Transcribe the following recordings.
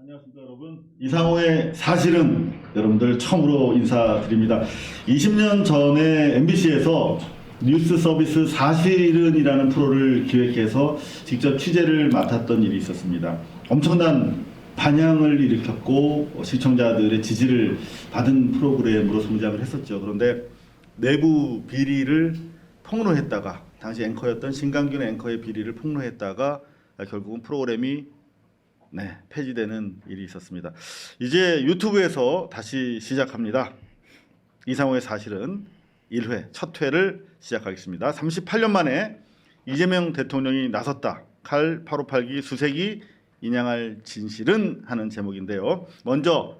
안녕하십니까 여러분. 이상호의 사실은 여러분들 처음으로 인사드립니다. 20년 전에 MBC에서 뉴스 서비스 사실은이라는 프로를 기획해서 직접 취재를 맡았던 일이 있었습니다. 엄청난 반향을 일으켰고 시청자들의 지지를 받은 프로그램으로 성장을 했었죠. 그런데 내부 비리를 폭로했다가 당시 앵커였던 신강균 앵커의 비리를 폭로했다가 결국은 프로그램이 폐지되는 일이 있었습니다. 이제 유튜브에서 다시 시작합니다. 이상호의 사실은 1회, 첫 회를 시작하겠습니다. 38년 만에 이재명 대통령이 나섰다. 칼 858기 수색이 인양할 진실은 하는 제목인데요. 먼저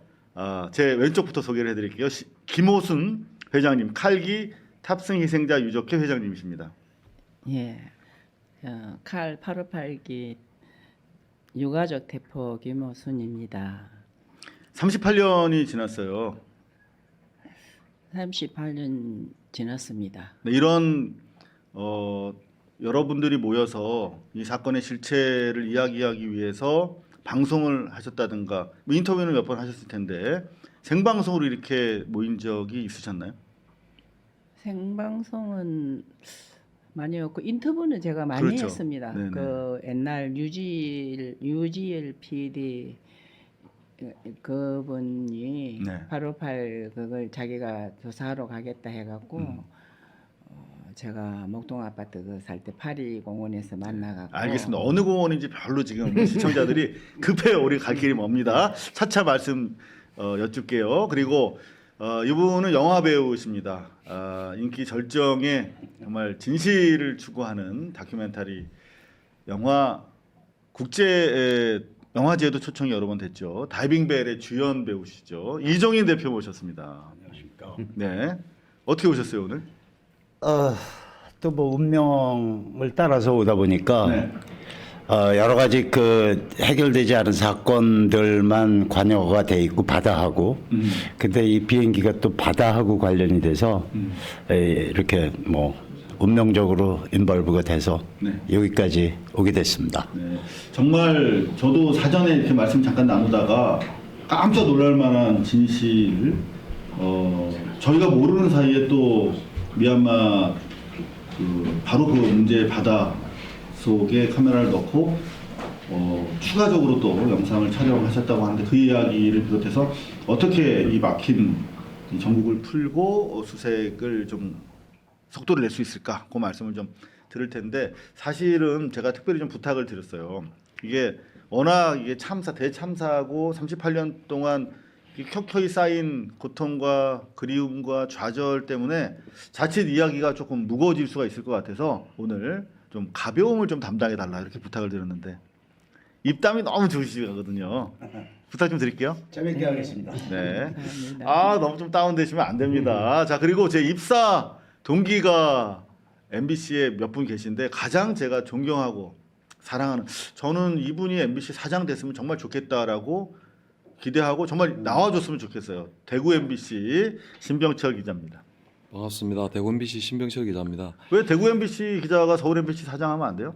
제 왼쪽부터 소개를 해드릴게요. 김호순 회장님, 칼기 탑승 희생자 유족회 회장님이십니다. 예, 칼 858기 유가족 대표 김호순입니다. 38년이 지났어요. 38년 지났습니다. 네, 이런 여러분들이 모여서 이 사건의 실체를 이야기하기 위해서 방송을 하셨다든가 뭐 인터뷰는 몇 번 하셨을 텐데 생방송으로 이렇게 모인 적이 있으셨나요? 생방송은 많이 없고 인터뷰는 제가 많이 그렇죠. 했습니다. 네네. 그 옛날 유지엘 PD 그분이 네. 858 그걸 자기가 조사하러 가겠다 해갖고 제가 목동 아파트 그 살 때 파리공원에서 만나갖고 알겠습니다. 어느 공원인지 별로 지금 시청자들이 급해요. 우리 갈 길이 멉니다. 차차 말씀 여쭙게요. 그리고 이분은 영화 배우십니다. 인기 절정의 정말 진실을 추구하는 다큐멘터리 영화 국제 영화제에도 초청이 여러 번 됐죠. 다이빙벨의 주연 배우시죠. 이종인 대표 모셨습니다. 안녕하십니까. 네, 어떻게 오셨어요 오늘? 또 뭐 운명을 따라서 오다 보니까 네. 여러 가지 그 해결되지 않은 사건들만 관여가 돼 있고 바다하고 근데 이 비행기가 또 바다하고 관련이 돼서 이렇게 뭐 운명적으로 인벌브가 돼서 네. 여기까지 오게 됐습니다. 네, 정말 저도 사전에 이렇게 말씀 잠깐 나누다가 깜짝 놀랄 만한 진실을 저희가 모르는 사이에 또 미얀마 바로 그 문제의 바다 속에 카메라를 넣고 추가적으로 또 영상을 촬영하셨다고 하는데 그 이야기를 비롯해서 어떻게 이 막힌 이 전국을 풀고 수색을 좀 속도를 낼 수 있을까? 그 말씀을 좀 드릴 텐데 사실은 제가 특별히 좀 부탁을 드렸어요. 이게 워낙 이게 대참사고 38년 동안 켜켜이 쌓인 고통과 그리움과 좌절 때문에 자칫 이야기가 조금 무거워질 수가 있을 것 같아서 오늘 좀 가벼움을 좀 담당해 달라 이렇게 부탁을 드렸는데 입담이 너무 좋으시거든요. 부탁 좀 드릴게요. 재밌게 하겠습니다. 네. 감사합니다. 너무 좀 다운되시면 안 됩니다. 자, 그리고 제 입사 동기가 MBC에 몇 분 계신데 가장 제가 존경하고 사랑하는 저는 이분이 MBC 사장 됐으면 정말 좋겠다라고 기대하고 정말 나와줬으면 좋겠어요. 대구 MBC 신병철 기자입니다. 반갑습니다. 대구 MBC 신병철 기자입니다. 왜 대구 MBC 기자가 서울 MBC 사장하면 안 돼요?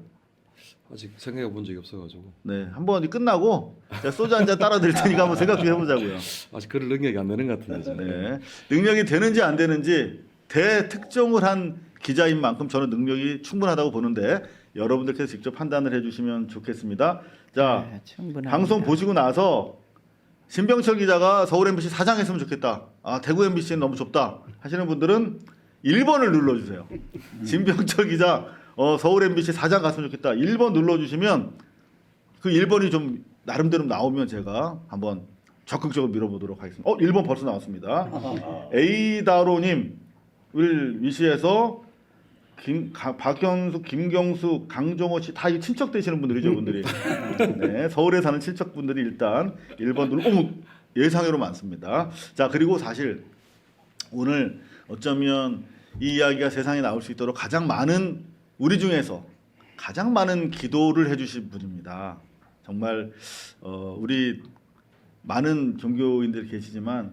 아직 생각해 본 적이 없어가지고 네, 한번 끝나고 제가 소주 한 잔 따라 드릴 테니까 한번 생각 좀 해보자고요. 아직 그럴 능력이 안 되는 것 같은데 지금. 네, 능력이 되는지 안 되는지 대특종을 한 기자인 만큼 저는 능력이 충분하다고 보는데 여러분들께서 직접 판단을 해주시면 좋겠습니다. 자, 네, 충분합니다. 방송 보시고 나서 신병철 기자가 서울 MBC 사장 했으면 좋겠다. 대구 MBC는 너무 좁다 하시는 분들은 1번을 눌러주세요. 신병철 기자 서울 MBC 사장 갔으면 좋겠다. 1번 눌러주시면 그 1번이 좀 나름대로 나오면 제가 한번 적극적으로 밀어보도록 하겠습니다. 1번 벌써 나왔습니다. 에이다로님 위시에서 박현숙, 김경수, 강정호 씨 다 친척 되시는 분들이죠, 분들이. 네, 서울에 사는 친척분들이 일단 1번 예상외로 많습니다. 자, 그리고 사실 오늘 어쩌면 이 이야기가 세상에 나올 수 있도록 가장 많은 우리 중에서 가장 많은 기도를 해주신 분입니다. 정말 우리 많은 종교인들이 계시지만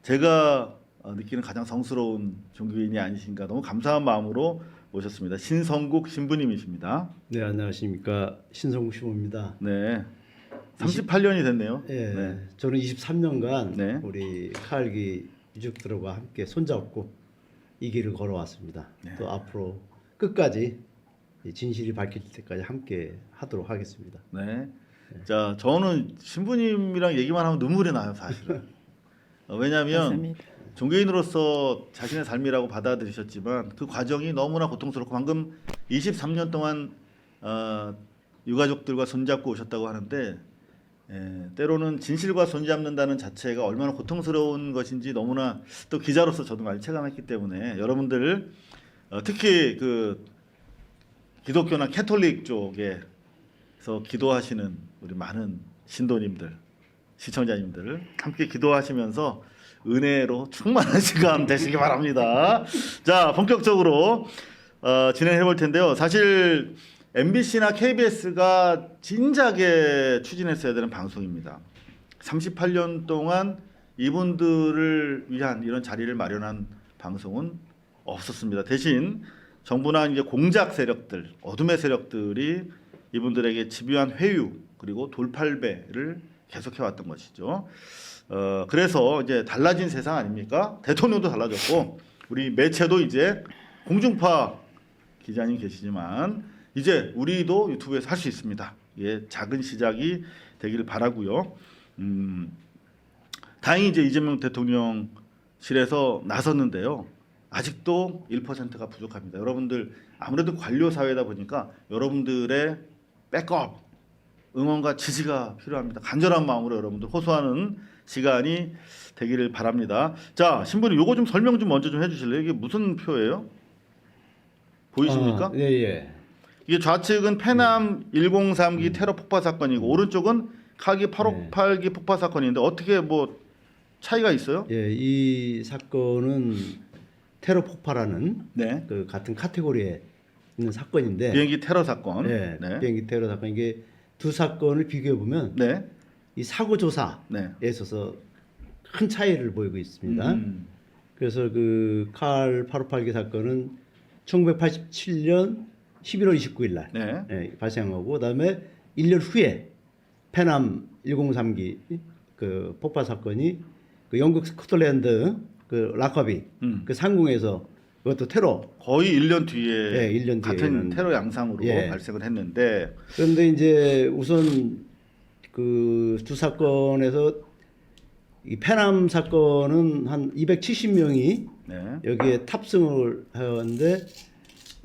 제가 느끼는 가장 성스러운 종교인이 아니신가 너무 감사한 마음으로 모셨습니다. 신성국 신부님이십니다. 네, 안녕하십니까. 신성국 신부입니다. 네. 38년이 됐네요. 예, 네. 저는 23년간 네. 우리 칼기 유족들과 함께 손잡고 이 길을 걸어왔습니다. 네. 또 앞으로 끝까지 이 진실이 밝힐 때까지 함께 하도록 하겠습니다. 네. 자, 저는 신부님이랑 얘기만 하면 눈물이 나요, 사실은. 왜냐하면 맞습니다. 종교인으로서 자신의 삶이라고 받아들이셨지만 그 과정이 너무나 고통스럽고 방금 23년 동안 유가족들과 손잡고 오셨다고 하는데 때로는 진실과 손잡는다는 자체가 얼마나 고통스러운 것인지 너무나 또 기자로서 저도 많이 체감했기 때문에 여러분들 특히 그 기독교나 캐톨릭 쪽에서 기도하시는 우리 많은 신도님들, 시청자님들 함께 기도하시면서 은혜로 충만한 시간 되시기 바랍니다. 자, 본격적으로 진행해 볼 텐데요. 사실 MBC나 KBS가 진작에 추진했어야 되는 방송입니다. 38년 동안 이분들을 위한 이런 자리를 마련한 방송은 없었습니다. 대신 정부나 이제 공작 세력들, 어둠의 세력들이 이분들에게 집요한 회유 그리고 돌팔배를 계속해 왔던 것이죠. 그래서 이제 달라진 세상 아닙니까? 대통령도 달라졌고 우리 매체도 이제 공중파 기자님 계시지만 이제 우리도 유튜브에서 할 수 있습니다. 예, 작은 시작이 되기를 바라고요. 다행히 이제 이재명 대통령실에서 나섰는데요. 아직도 1%가 부족합니다. 여러분들 아무래도 관료 사회다 보니까 여러분들의 백업, 응원과 지지가 필요합니다. 간절한 마음으로 여러분들 호소하는 시간이 되기를 바랍니다. 자, 신부님 요거 좀 설명 좀 먼저 좀 해주실래요? 이게 무슨 표예요? 보이십니까? 예, 예. 이게 좌측은 페남 103기 테러 폭파 사건이고 오른쪽은 칼기 858기 폭파 사건인데 어떻게 뭐 차이가 있어요? 예, 이 사건은 테러 폭파라는 네. 그 같은 카테고리에 있는 사건인데, 비행기 테러 사건. 예, 네. 비행기 테러 사건 이게 두 사건을 비교해 보면 네. 이 사고 조사에 네. 있어서 큰 차이를 보이고 있습니다. 그래서 그 칼 858기 사건은 1987년 11월 29일 날 네. 예, 발생하고 그다음에 1년 후에 페남 103기 그 폭파 사건이 그 영국 스코틀랜드 그 락커비 그 상공에서 그것도 테러 거의 1년 뒤에 예, 1년 뒤에 같은 있는- 테러 양상으로 예. 발생을 했는데 그런데 이제 우선 그 두 사건에서 이 페남 사건은 한 270명이 네. 여기에 탑승을 하였는데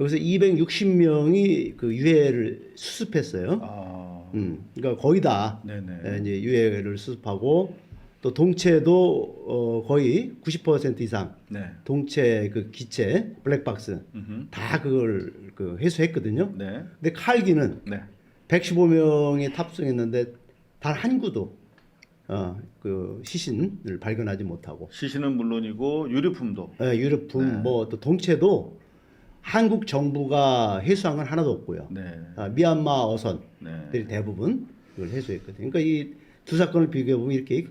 여기서 260명이 그 유해를 수습했어요. 아. 그러니까 거의 다 네네. 예, 이제 유해를 수습하고 또 동체도 거의 90% 이상 네. 동체 그 기체 블랙박스 음흠. 다 그걸 그 회수했거든요. 네. 근데 칼기는 네. 115명이 탑승했는데 단 한 구도 그 시신을 발견하지 못하고 시신은 물론이고 유류품도. 유류품 네. 뭐 또 동체도 한국 정부가 회수한 건 하나도 없고요. 네. 미얀마 어선들이 네. 대부분 그걸 회수했거든요. 그러니까 이 두 사건을 비교해 보면 이렇게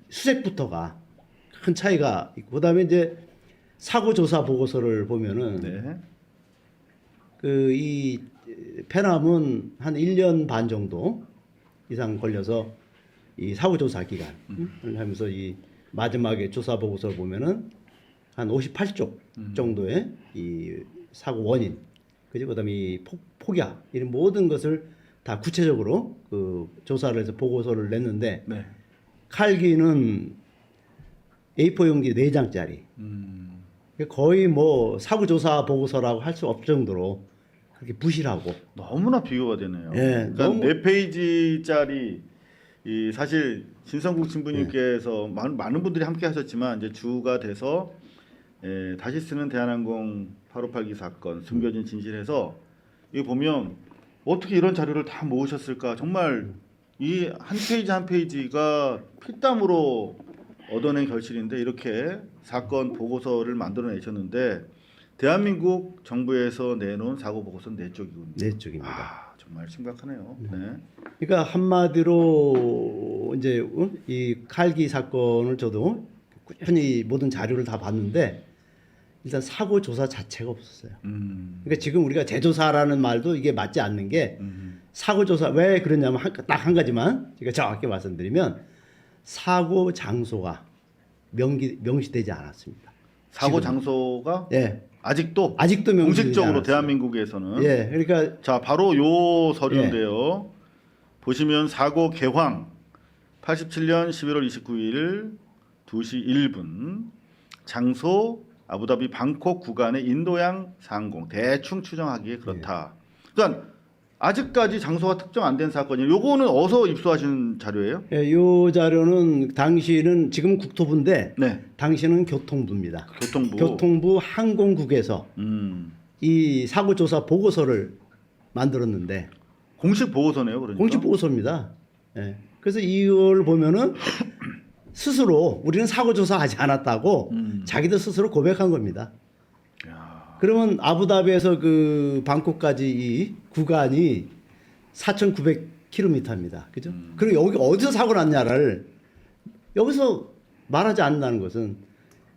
수색부터가 큰 차이가 있고 그다음에 이제 사고 조사 보고서를 보면은 네. 그 이 페남은 한 1년 반 정도 이상 걸려서 이 사고 조사 기간을 하면서 이 마지막에 조사 보고서를 보면은 한 58쪽 정도의 이 사고 원인, 그다음에 이 폭약 이런 모든 것을 다 구체적으로 그 조사를 해서 보고서를 냈는데 네. 칼기는 A4 용지 4장짜리 음. 거의 뭐 사고 조사 보고서라고 할 수 없을 정도로 그렇게 부실하고 너무나 비교가 되네요. 예, 그러니까 너무- 4페이지짜리 이 사실 신성국 신부님께서 많은 분들이 함께 하셨지만 이제 주가 돼서 다시 쓰는 대한항공 858기 사건 숨겨진 진실에서 이거 보면 어떻게 이런 자료를 다 모으셨을까 정말 이 한 페이지 한 페이지가 피땀으로 얻어낸 결실인데 이렇게 사건 보고서를 만들어내셨는데 대한민국 정부에서 내놓은 사고 보고서는 4쪽이군요. 4쪽입니다. 아, 정말 심각하네요. 네. 그러니까 한마디로 이제 이 칼기 사건을 저도 꾸준히 모든 자료를 다 봤는데 일단 사고 조사 자체가 없었어요. 그러니까 지금 우리가 재조사라는 말도 이게 맞지 않는 게 사고 조사 왜 그러냐면 딱 한 가지만 제가 정확히 말씀드리면 사고 장소가 명시되지 않았습니다. 사고 지금. 장소가 예. 아직도 명시되지 공식적으로 않았어요. 대한민국에서는 예. 그러니까 자 바로 요 서류인데요. 보시면 사고 개황 87년 11월 29일 2시 1분 장소 아부다비 방콕 구간의 인도양 상공 대충 추정하기에 그렇다. 그러니까 아직까지 장소가 특정 안 된 사건이에요. 요거는 어디서 입수하신 자료예요? 예, 요 자료는 당시는 지금 국토부인데 네. 당시는 교통부입니다. 교통부. 교통부 항공국에서 이 사고 조사 보고서를 만들었는데 공식 보고서네요, 그러니까. 공식 보고서입니다. 예. 그래서 이걸 보면은 스스로 우리는 사고 조사하지 않았다고 자기들 스스로 고백한 겁니다. 그러면 아부다비에서 그 방콕까지 이 구간이 4,900km입니다. 그죠? 그리고 여기 어디서 사고 났냐를 여기서 말하지 않는다는 것은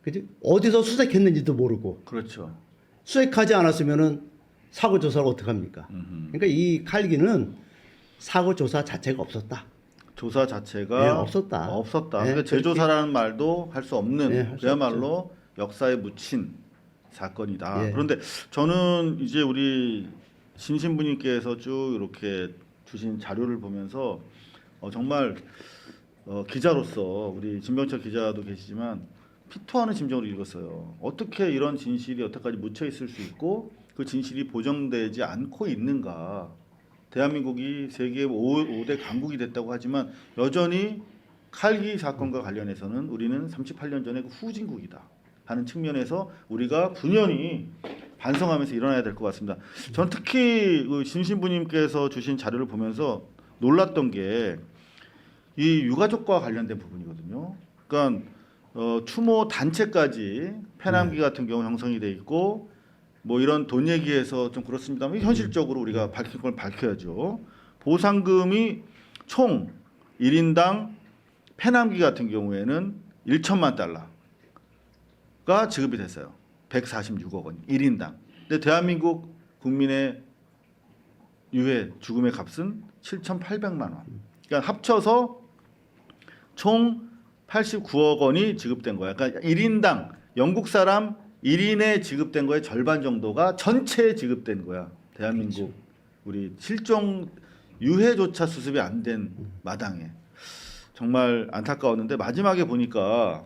그죠? 어디서 수색했는지도 모르고 그렇죠. 수색하지 않았으면은 사고 조사를 어떻게 합니까? 그러니까 이 칼기는 사고 조사 자체가 없었다. 조사 자체가 네, 없었다. 없었다. 네, 그러니까 재조사라는 말도 할 수 없는 네, 할수 그야말로 역사에 묻힌 사건이다. 예. 그런데 저는 이제 우리 신신부님께서 쭉 이렇게 주신 자료를 보면서 정말 기자로서 우리 진병철 기자도 계시지만 피토하는 심정으로 읽었어요. 어떻게 이런 진실이 여태까지 묻혀 있을 수 있고 그 진실이 보정되지 않고 있는가? 대한민국이 세계 5대 강국이 됐다고 하지만 여전히 칼기 사건과 관련해서는 우리는 38년 전에 그 후진국이다 하는 측면에서 우리가 분연히 반성하면서 일어나야 될 것 같습니다. 전 특히 그 신신부님께서 주신 자료를 보면서 놀랐던 게 이 유가족과 관련된 부분이거든요. 그러니까 추모 단체까지 페남기 같은 경우 형성이 돼 있고 뭐 이런 돈 얘기해서 좀 그렇습니다만 현실적으로 우리가 밝힐 걸 밝혀야죠. 보상금이 총 1인당 페남기 같은 경우에는 1천만 달러가 지급이 됐어요. 146억 원 1인당. 근데 대한민국 국민의 유해 죽음의 값은 7,800만 원. 그러니까 합쳐서 총 89억 원이 지급된 거야. 그러니까 1인당 영국 사람 1인에 지급된 거의 절반 정도가 전체에 지급된 거야. 대한민국 우리 실종 유해조차 수습이 안 된 마당에 정말 안타까웠는데 마지막에 보니까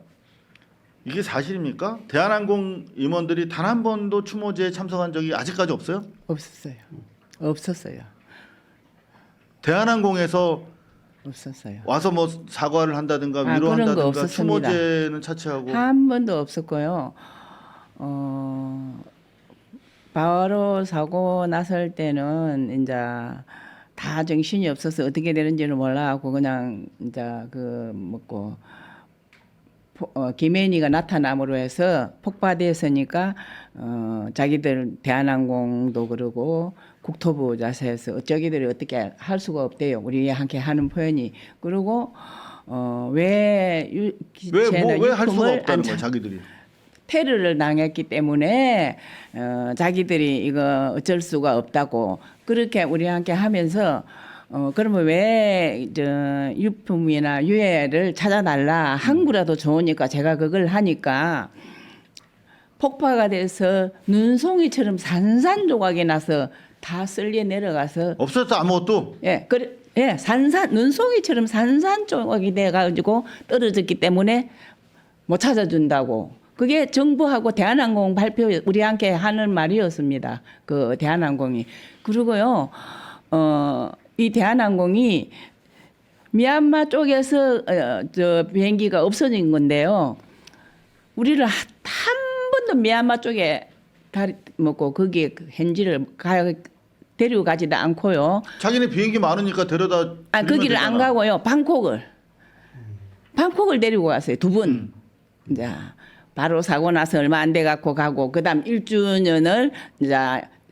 이게 사실입니까? 대한항공 임원들이 단 한 번도 추모제에 참석한 적이 아직까지 없어요? 없었어요. 없었어요. 대한항공에서 와서 뭐 사과를 한다든가 그런 거 위로한다든가 없었습니다. 추모제는 차치하고 한 번도 없었고요. 바로 사고 났을 때는 이제 다 정신이 없어서 어떻게 되는지는 몰라하고 그냥 이제 그 먹고 김혜니가 나타남으로 해서 폭파되었으니까 자기들 대한항공도 그러고 국토부 자세에서 어쩌기들이 어떻게 할 수가 없대요. 우리 함께 하는 표현이. 그리고 왜 할 수가 없다는 거야 자기들이. 테러를 당했기 때문에 자기들이 이거 어쩔 수가 없다고 그렇게 우리와 함께 하면서 그러면 왜 유품이나 유해를 찾아달라 항구라도 좋으니까 제가 그걸 하니까 폭파가 돼서 눈송이처럼 산산조각이 나서 다 쓸려 내려가서 없었어 아무것도. 산산 눈송이처럼 산산조각이 돼가지고 떨어졌기 때문에 못 찾아준다고. 그게 정부하고 대한항공 발표 우리 함께 하는 말이었습니다. 그 대한항공이. 그리고요, 이 대한항공이 미얀마 쪽에서 저 비행기가 없어진 건데요. 우리를 한 번도 미얀마 쪽에 다리 먹고 거기에 현지를 데리고 가지도 않고요. 자기네 비행기 많으니까 데려다. 거기를 안 가고요. 방콕을 데리고 갔어요. 2분. 이제 바로 사고 나서 얼마 안 돼 갖고 가고 그다음 1주년을 이제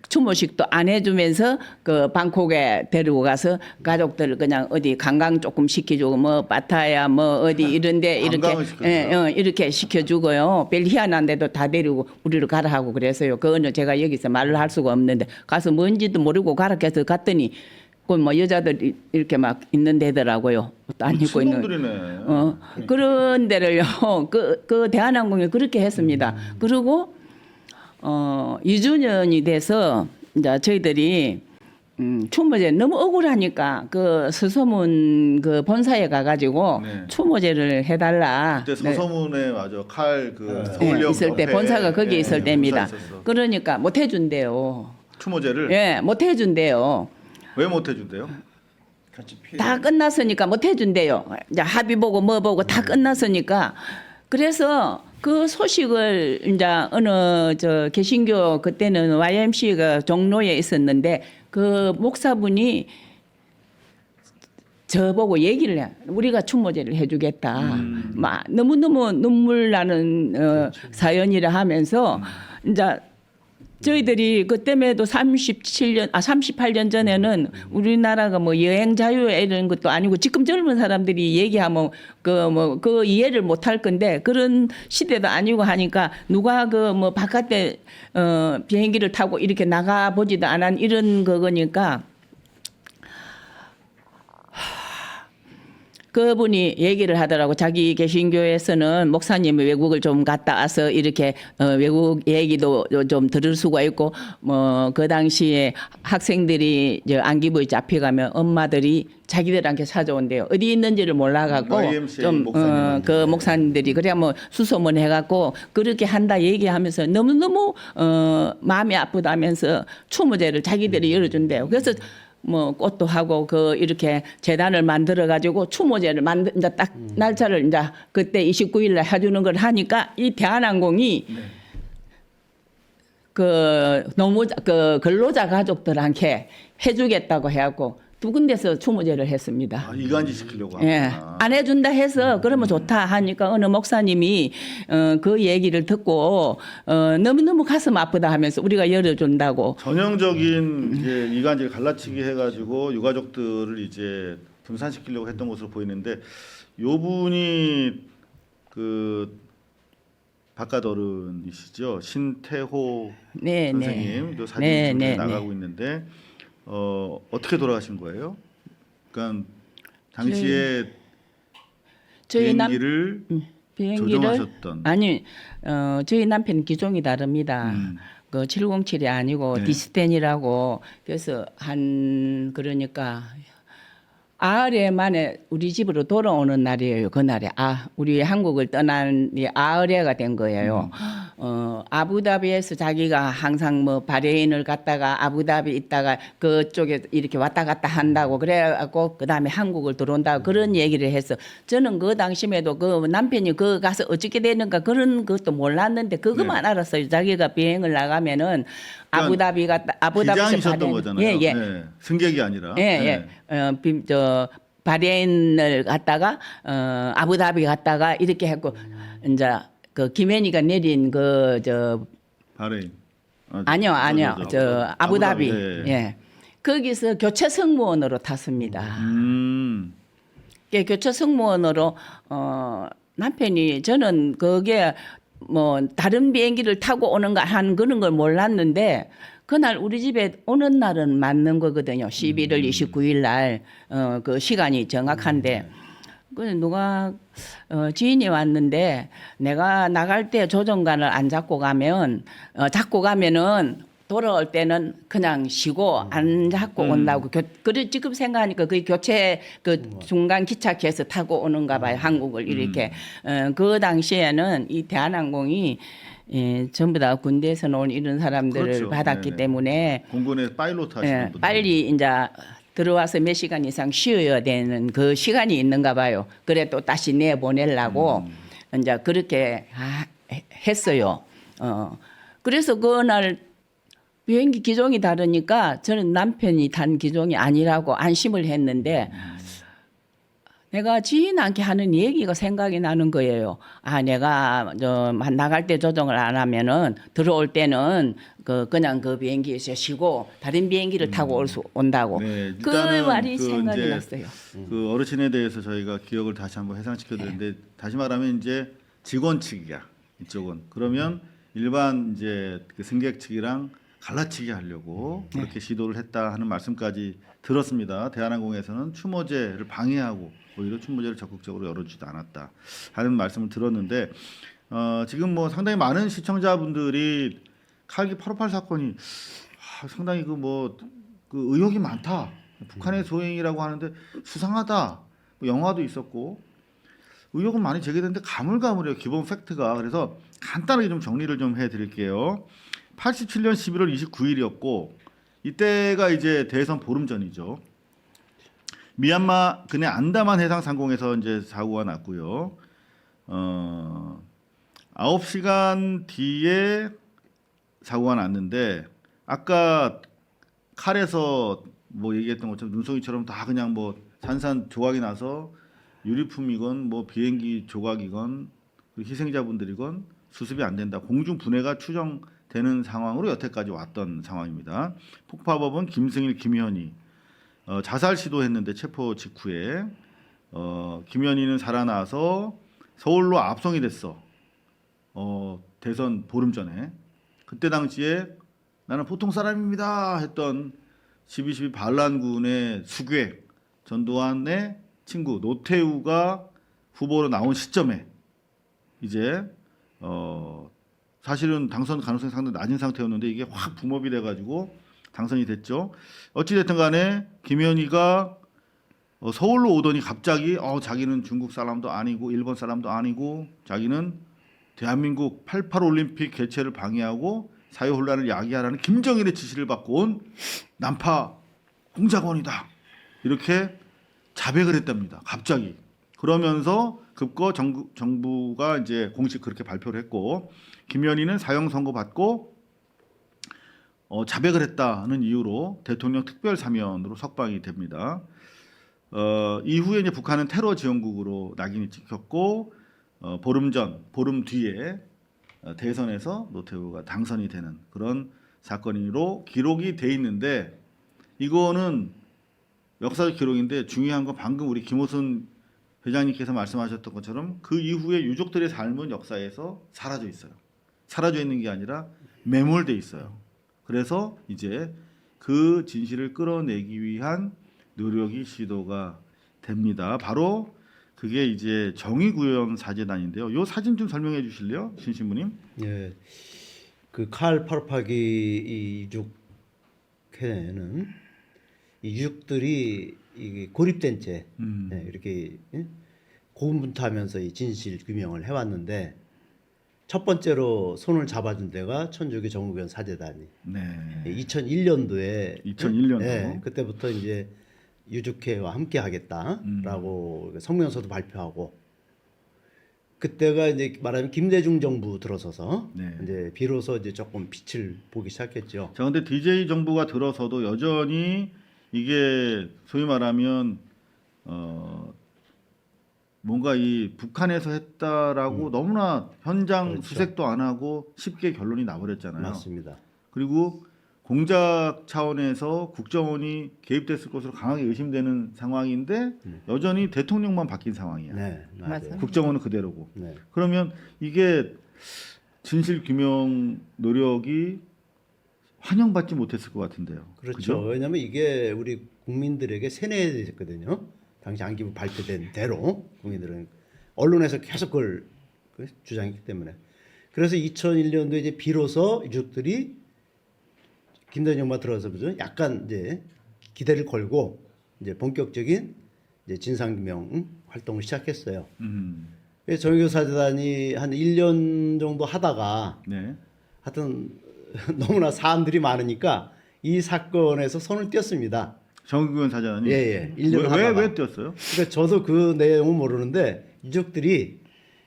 추모식도 안 해주면서 그 방콕에 데리고 가서 가족들 그냥 어디 관광 조금 시켜주고 뭐 파타야 뭐 어디 이런데 이렇게 관광을 시켜줘요? 이렇게 시켜주고요. 별 희한한데도 다 데리고 우리를 가라 하고 그래서요. 그거는 제가 여기서 말을 할 수가 없는데 가서 뭔지도 모르고 가라 해서 갔더니 그 뭐 여자들 이렇게 막 있는 데더라고요. 옷도 안 입고 있는. 친놈들이네. 그런 데를요. 그 대한항공이 그렇게 했습니다. 그리고 2주년이 돼서 이제 저희들이 추모제 너무 억울하니까 그 서소문 그 본사에 가가지고 네. 추모제를 해달라. 그때 서소문에 맞아 칼그 네, 서울역 있을 때 옆에, 본사가 거기 예, 있을 때입니다. 본사 있었어. 그러니까 못 해준대요. 추모제를 예, 못 해준대요. 왜 못 해준대요? 다 끝났으니까 못 해준대요. 이제 합의 보고 뭐 보고 다 끝났으니까. 그래서 그 소식을 이제 어느 저 개신교 그때는 YMC가 종로에 있었는데 그 목사분이 저보고 얘기를 해. 우리가 추모제를 해주겠다. 막 너무너무 눈물 나는 사연이라 하면서 이제 저희들이 그때에도 38년 전에는 우리나라가 뭐 여행 자유에 이런 것도 아니고 지금 젊은 사람들이 얘기하면 그 이해를 못 할 건데 그런 시대도 아니고 하니까 누가 그 뭐 바깥에 비행기를 타고 이렇게 나가 보지도 않은 이런 거니까 그분이 얘기를 하더라고. 자기 개신교에서는 목사님이 외국을 좀 갔다 와서 이렇게 외국 얘기도 좀 들을 수가 있고 뭐 그 당시에 학생들이 안기부에 잡혀가면 엄마들이 자기들한테 찾아온대요. 어디 있는지를 몰라갖고 YMCA 좀 목사님한테. 그 목사님들이 그래야 뭐 수소문 해갖고 그렇게 한다 얘기하면서 너무너무 마음이 아프다면서 추모제를 자기들이 열어준대요. 그래서 뭐 꽃도 하고 그 이렇게 재단을 만들어 가지고 추모제를 이제 딱 날짜를 이제 그때 29일 날 해주는 걸 하니까 이 대한항공이 그 너무 그 근로자 가족들한테 해주겠다고 해갖고 두 군데서 추모제를 했습니다. 아, 이간질 시키려고 예, 하구나. 안 해준다 해서 그러면 좋다 하니까 어느 목사님이 그 얘기를 듣고 너무너무 가슴 아프다 하면서 우리가 열어준다고. 전형적인 이제 이간질 갈라치기 해가지고 유가족들을 이제 분산시키려고 했던 것으로 보이는데 요 분이 그 바깥 어른이시죠, 신태호 네, 선생님. 요 사진 네, 지금 네, 나가고 있는데 어떻게 돌아가신 거예요? 그러니까 당시에 저희 비행기를 조종하셨던. 아니 저희 남편 기종이 다릅니다. 그 707이 아니고 네. 디스텐이라고 그래서 한 그러니까 아흘에 만에 우리 집으로 돌아오는 날이에요. 그날에 우리 한국을 떠난 아흘에가 된 거예요. 아부다비에서 자기가 항상 뭐 바레인을 갔다가 아부다비 있다가 그쪽에 이렇게 왔다 갔다 한다고 그래갖고 그 다음에 한국을 들어온다 그런 얘기를 했어. 저는 그 당시에도 그 남편이 그 가서 어떻게 되는가 그런 것도 몰랐는데 그것만 알았어요. 자기가 비행을 나가면은 아부다비 갔다 아부다비에서 기장이셨던 거잖아요. 예, 예. 네. 승객이 아니라. 예, 예. 바레인을 갔다가 아부다비 갔다가 이렇게 했고 이제 그 김현희가 내린 바레인. 아니요. 저 아부다비. 예. 예. 거기서 교체 승무원으로 탔습니다. 교체 승무원으로 남편이 저는 그게 뭐 다른 비행기를 타고 오는가 하는 그런 걸 몰랐는데 그날 우리 집에 오는 날은 맞는 거거든요. 11월 29일 날 그 시간이 정확한데 그 누가 지인이 왔는데 내가 나갈 때 조종관을 안 잡고 가면은 돌아올 때는 그냥 쉬고 안 잡고 온다고. 그래 지금 생각하니까 그 교체 그 중간 기차에서 타고 오는가 봐요. 한국을 이렇게. 그 당시에는 이 대한항공이 전부 다 군대에서 나온 이런 사람들을 그렇죠. 받았기 네네. 때문에 공군에 파일로트 하시는 분들. 빨리 이제 들어와서 몇 시간 이상 쉬어야 되는 그 시간이 있는가 봐요. 그래 또 다시 내보내려고 이제 그렇게 했어요. 그래서 그날 비행기 기종이 다르니까 저는 남편이 탄 기종이 아니라고 안심을 했는데 내가 지인 않게 하는 얘기가 생각이 나는 거예요. 아, 내가 나갈 때 조정을 안 하면은 들어올 때는 그냥 그 비행기에서 쉬고 다른 비행기를 타고 온다고. 네, 그 일단은 말이 그 생각이 이제 났어요. 그 어르신에 대해서 저희가 기억을 다시 한번 해상시켜 드렸는데 다시 말하면 이제 직원 측이야. 이쪽은. 그러면 일반 이제 그 승객 측이랑 갈라치기 하려고 그렇게 시도를 했다 하는 말씀까지 들었습니다. 대한항공에서는 추모제를 방해하고 오히려 추모제를 적극적으로 열어주지도 않았다 하는 말씀을 들었는데 지금 뭐 상당히 많은 시청자분들이 칼기 858 사건이 상당히 그 의혹이 많다. 북한의 소행이라고 하는데 수상하다. 뭐 영화도 있었고 의혹은 많이 제기됐는데 가물가물해요. 기본 팩트가. 그래서 간단하게 좀 정리를 좀 해드릴게요. 87년 11월 29일이었고 이때가 이제 대선 보름 전이죠. 미얀마 근해 안다만 해상 상공에서 이제 사고가 났고요. 9시간 뒤에 사고가 났는데 아까 칼에서 뭐 얘기했던 것처럼 눈송이처럼 다 그냥 뭐 산산 조각이 나서 유리품이건 뭐 비행기 조각이건 희생자분들이건 수습이 안 된다. 공중 분해가 추정되는 상황으로 여태까지 왔던 상황입니다. 폭파법은 김승일, 김현희 자살 시도했는데 체포 직후에 김현희는 살아나서 서울로 압송이 됐어. 대선 보름 전에 그때 당시에 나는 보통 사람입니다 했던 12.12 반란군의 수괴 전두환의 친구 노태우가 후보로 나온 시점에 이제 사실은 당선 가능성이 상당히 낮은 상태였는데 이게 확 붐업이 돼가지고 당선이 됐죠. 어찌 됐든 간에 김현희가 서울로 오더니 갑자기 자기는 중국 사람도 아니고 일본 사람도 아니고 자기는 대한민국 88 올림픽 개최를 방해하고 사회 혼란을 야기하라는 김정일의 지시를 받고 온 난파 공작원이다. 이렇게 자백을 했답니다. 갑자기. 그러면서 급거 정부가 이제 공식 그렇게 발표를 했고 김현희는 사형 선고 받고 자백을 했다는 이유로 대통령 특별 사면으로 석방이 됩니다. 이후에 이제 북한은 테러 지원국으로 낙인이 찍혔고 보름 뒤에 대선에서 노태우가 당선이 되는 그런 사건으로 기록이 돼 있는데 이거는 역사적 기록인데 중요한 건 방금 우리 김호순 회장님께서 말씀하셨던 것처럼 그 이후에 유족들의 삶은 역사에서 사라져 있어요. 사라져 있는 게 아니라 매몰돼 있어요. 그래서 이제 그 진실을 끌어내기 위한 노력이 시도가 됩니다. 바로 그게 이제 정의구현 사재단인데요. 이 사진 좀 설명해 주실래요, 신 신부님? 예, 그 칼 858기 이 유족회는 이 유족들이 이 고립된 채 이렇게 고군분투하면서 이 진실 규명을 해왔는데 첫 번째로 손을 잡아준 데가 천주교 정의구현 사재단이 네. 2001년도에 2001년도. 네, 그때부터 이제 유족회와 함께 하겠다라고 성명서도 발표하고 그때가 이제 말하면 김대중 정부 들어서서 네. 이제 비로소 이제 조금 빛을 보기 시작했죠. 자, 근데 DJ 정부가 들어서도 여전히 이게 소위 말하면 뭔가 이 북한에서 했다라고 너무나 현장 그렇죠. 수색도 안 하고 쉽게 결론이 나버렸잖아요. 맞습니다. 그리고 공작 차원에서 국정원이 개입됐을 것으로 강하게 의심되는 상황인데 여전히 대통령만 바뀐 상황이야. 네, 맞아요. 맞아요. 국정원은 그대로고. 네. 그러면 이게 진실 규명 노력이 환영받지 못했을 것 같은데요. 그렇죠. 그죠? 왜냐하면 이게 우리 국민들에게 세뇌됐거든요. 당시 안기부 발표된 대로 국민들은 언론에서 계속 그걸 주장했기 때문에. 그래서 2001년도에 이제 비로소 유족들이 김대중 정부가 들어서 그죠? 약간 이제 기대를 걸고 이제 본격적인 이제 진상규명 활동을 시작했어요. 그래서 정의교 사재단이 한 1년 정도 하다가 네. 하여튼 너무나 사람들이 많으니까 이 사건에서 손을 뗐습니다. 정의구현 사장이 예. 1년 하다가. 왜 뛰었어요? 그러니까 저도 그 내용은 모르는데 유족들이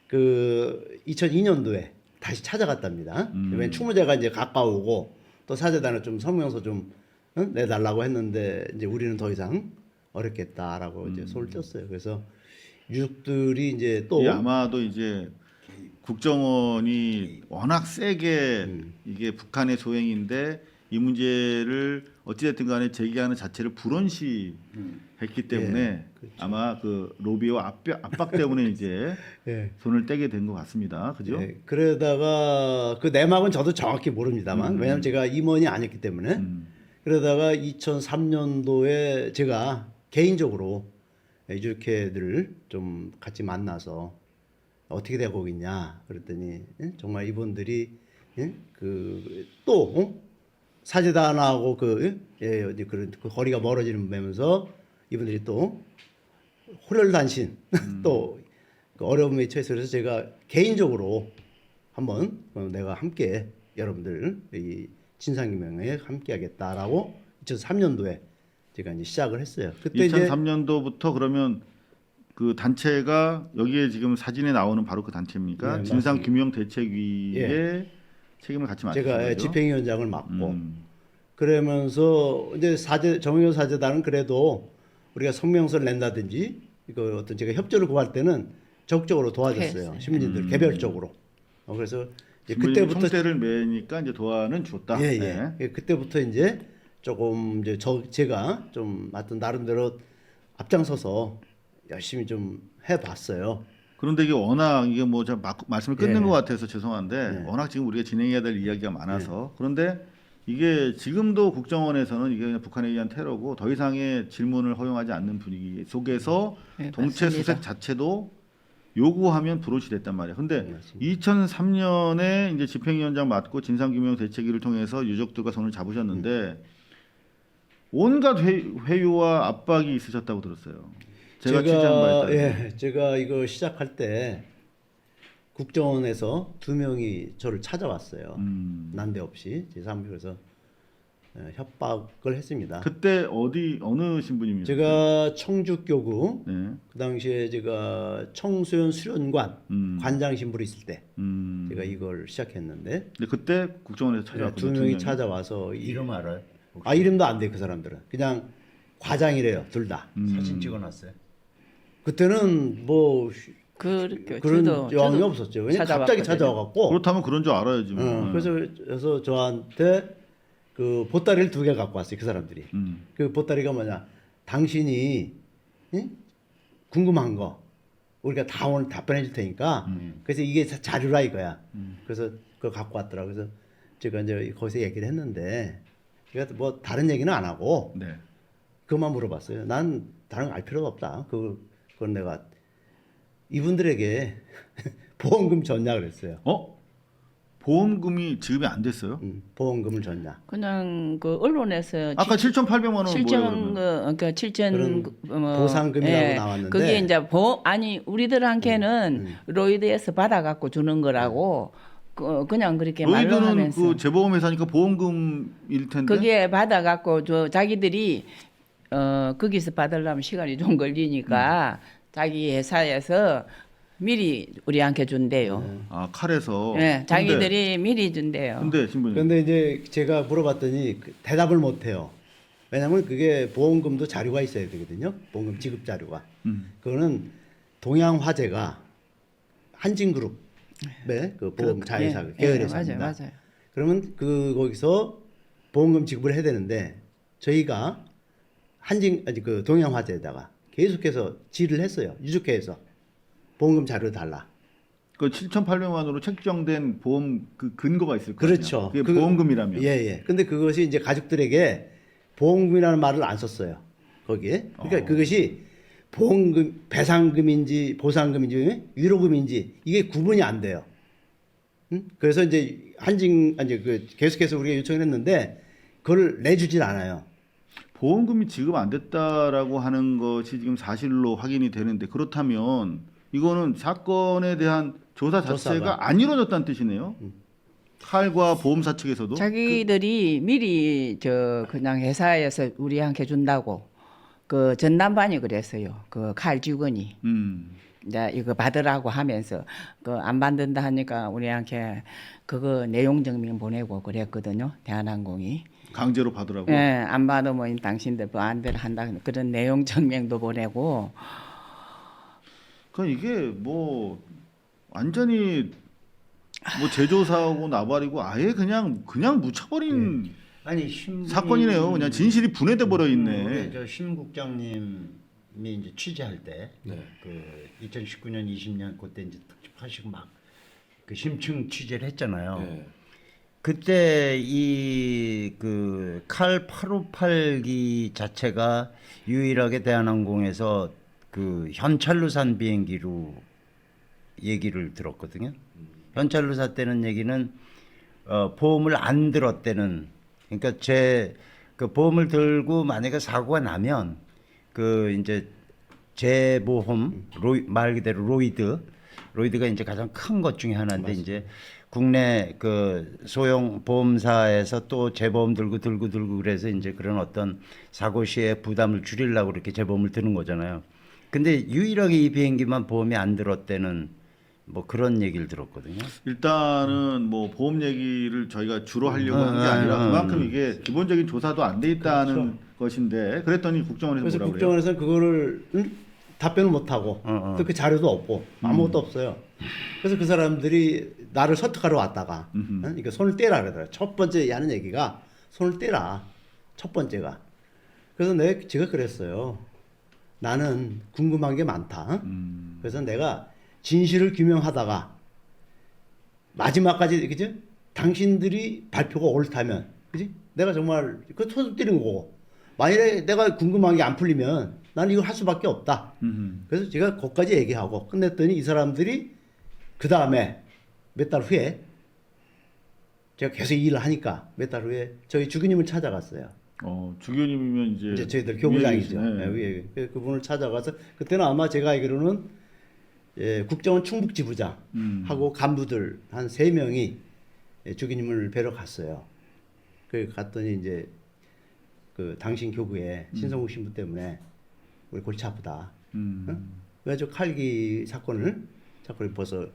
그 2002년도에 다시 찾아갔답니다. 왜냐면 추모제가 이제 가까우고 또 사재단을 좀 성명서 좀 내달라고 했는데 이제 우리는 더 이상 어렵겠다라고 이제 손을 뗐어요. 그래서 유족들이 이제 또 이 아마도 이제 국정원이 워낙 세게 이게 북한의 소행인데 이 문제를 어찌됐든 간에 제기하는 자체를 불온시했기 때문에 아마 그 로비와 압박 때문에 이제 예. 손을 떼게 된 것 같습니다. 그죠? 예, 그러다가 그 내막은 저도 정확히 모릅니다만 왜냐하면 제가 임원이 아니었기 때문에 그러다가 2003년도에 제가 개인적으로 이렇게들 좀 같이 만나서 어떻게 되고 있냐 그랬더니 예? 정말 이분들이 예? 그또 사제단하고 어디 그런 그 거리가 멀어지는 면에서 이분들이 또 호련단신 또 그 어려움에 처해서 그래서 제가 개인적으로 한번 내가 함께 여러분들 이 진상규명에 함께하겠다라고 2003년도에 제가 이제 시작을 했어요. 그때 이제 2003년도부터 그러면 그 단체가 여기에 지금 사진에 나오는 바로 그 단체입니까? 네, 진상규명대책위의 책임을 같이 맡으신 제가 거죠? 집행위원장을 맡고 그러면서 이제 정의원 사제단은 그래도 우리가 성명서를 낸다든지 이거 어떤 제가 협조를 구할 때는 적극적으로 도와줬어요. 했어요. 시민들들 개별적으로. 그래서 이제 그때부터 그때부터 총대를 매니까 이제 도와는 줬다. 예, 예. 네. 예, 그때부터 이제 조금 이제 제가 좀 하여튼 나름대로 앞장서서 열심히 좀 해봤어요. 그런데 이게 워낙 이게 뭐 제가 말씀을 끝낸 예. 것 같아서 죄송한데 워낙 지금 우리가 진행해야 될 이야기가 많아서 그런데 이게 지금도 국정원에서는 이게 그냥 북한에 의한 테러고 더 이상의 질문을 허용하지 않는 분위기 속에서 네, 동체 맞습니다. 수색 자체도 요구하면 불옷이 됐단 말이에요. 근데 맞습니다. 2003년에 이제 집행위원장 맡고 진상규명 대책위를 통해서 유족들과 손을 잡으셨는데 온갖 회유와 압박이 있으셨다고 들었어요. 제가 취재한 바에 따르면. 예, 제가 이거 시작할 때 국정원에서 2명이 저를 찾아왔어요. 난데없이 제3부에서 협박을 했습니다. 그때 어느 신부님이셨어요? 제가 청주교구 네. 그 당시에 제가 청소년 수련관 관장 신부로 있을 때 음. 제가 이걸 시작했는데 근데 그때 국정원에서 두 찾아왔거든요. 명이 명이. 찾아와서 이름 알아요? 이름도 안 돼 그 사람들은 그냥 과장이래요 둘 다. 사진 찍어놨어요. 그때는 뭐 그렇게 그런 저도 여왕이 없었죠. 왜냐 갑자기 찾아봤거든요. 찾아와갖고 그렇다면 그런 줄 알아야지. 뭐. 그래서 저한테 그 보따리를 2개 갖고 왔어요 그 사람들이. 그 보따리가 뭐냐 당신이 응? 궁금한 거 우리가 다 오늘 답변해 줄 테니까 그래서 이게 자료라 이거야. 그래서 그걸 갖고 왔더라고. 그래서 제가 이제 거기서 얘기를 했는데 제가 뭐 다른 얘기는 안 하고 네. 그것만 물어봤어요. 난 다른 거 알 필요가 없다. 그건 내가 이분들에게 보험금 줬냐 그랬어요. 보험금이 지급이 안 됐어요? 보험금을 줬냐. 그냥 그 언론에서 아까 7,800만 원은 뭐예요? 실정 그러면? 그러니까 7천 그런 보상금이라고 나왔는데 그게 이제 아니 우리들한테는 로이드에서 받아갖고 주는 거라고 그냥 그렇게 말로 너희들은 하면서 그 재보험 회사니까 보험금일 텐데. 그게 받아갖고 자기들이 거기서 받으려면 시간이 좀 걸리니까 자기 회사에서 미리 우리한테 준대요. 아 칼에서. 네, 자기들이 미리 준대요. 근데 신부님. 그런데 이제 제가 물어봤더니 대답을 못 해요. 왜냐하면 그게 보험금도 자료가 있어야 되거든요. 보험금 지급 자료가. 그거는 동양화재가 한진그룹의 그 보험 자회사 계열회사입니다. 맞아요. 그러면 거기서 보험금 지급을 해야 되는데 저희가 그 동양화재에다가 계속해서 질의를 했어요. 유족회에서 보험금 자료 달라. 그 7,800만 원으로 책정된 보험 그 근거가 있을 거예요. 그렇죠. 그게 보험금이라면. 예. 근데 그것이 이제 가족들에게 보험금이라는 말을 안 썼어요. 거기에. 그러니까 그것이 보험금, 배상금인지 보상금인지 위로금인지 이게 구분이 안 돼요. 그래서 이제 계속해서 우리가 요청을 했는데 그걸 내주질 않아요. 보험금이 지급 안 됐다라고 하는 것이 지금 사실로 확인이 되는데 그렇다면 이거는 사건에 대한 조사 자체가 조사가. 안 이루어졌다는 뜻이네요. 칼과 보험사 측에서도. 자기들이 미리 그냥 회사에서 우리한테 준다고 그 전담반이 그랬어요. 그 칼 직원이 이제 이거 받으라고 하면서 그 안 받는다 하니까 우리한테 그거 내용 증명 보내고 그랬거든요. 대한항공이. 강제로 받으라고. 예, 안 받으면 당신들 마음대로 한다 그런 내용 증명도 보내고. 그러니까 이게 뭐 완전히 뭐 제조사하고 나발이고 아예 그냥 묻혀버린 아니 심 사건이네요. 그냥 진실이 분해돼 버려 있네. 우리 심 국장님이 이제 취재할 때, 네. 그 2019년, 20년 그때 이제 특집하시고 막 그 심층 취재를 했잖아요. 네. 그때 이 그 칼 858기 자체가 유일하게 대한항공에서 그 현찰로산 비행기로 얘기를 들었거든요. 현찰로사 때는 얘기는 보험을 안 들었다는, 그러니까 제 그 보험을 들고 만약에 사고가 나면 그 이제 재보험 말 그대로 로이드가 이제 가장 큰 것 중에 하나인데 맞습니다. 이제 국내 그 소형 보험사에서 또 재보험 들고 그래서 이제 그런 어떤 사고 시에 부담을 줄이려고 그렇게 재보험을 드는 거잖아요. 근데 유일하게 이 비행기만 보험이 안 들었다는 뭐 그런 얘기를 들었거든요. 일단은 뭐 보험 얘기를 저희가 주로 하려고 한 게 아니라 그만큼 이게 기본적인 조사도 안 돼 있다는 그렇죠. 것인데 그랬더니 국정원에서 그래서 뭐라고 그래요? 국정원에서는 그거를 답변을 못 하고 또 그 자료도 없고 아무것도 없어요. 그래서 그 사람들이 나를 설득하러 왔다가 그러니까 손을 떼라 그러더라고요. 첫 번째 하는 얘기가 손을 떼라. 첫 번째가. 그래서 제가 그랬어요. 나는 궁금한 게 많다. 그래서 내가 진실을 규명하다가 마지막까지 그죠? 당신들이 발표가 옳다면, 그지? 내가 정말 그 손을 떼는 거고. 만일에 내가 궁금한 게 안 풀리면 나는 이걸 할 수밖에 없다. 그래서 제가 거기까지 얘기하고 끝냈더니 이 사람들이 그 다음에 몇 달 후에 제가 계속 이 일을 하니까 몇 달 후에 저희 주교님을 찾아갔어요. 주교님이면 이제 저희들 교부장이죠. 위에 계시네. 네, 위에. 그분을 찾아가서 그때는 아마 제가 알기로는 국정원 충북지부장하고 간부들 한 3명이 주교님을 뵈러 갔어요. 그 갔더니 이제 그 당신 교구에 신성욱 신부 때문에 우리 골치 아프다. 응? 왜 저 칼기 사건을 벌써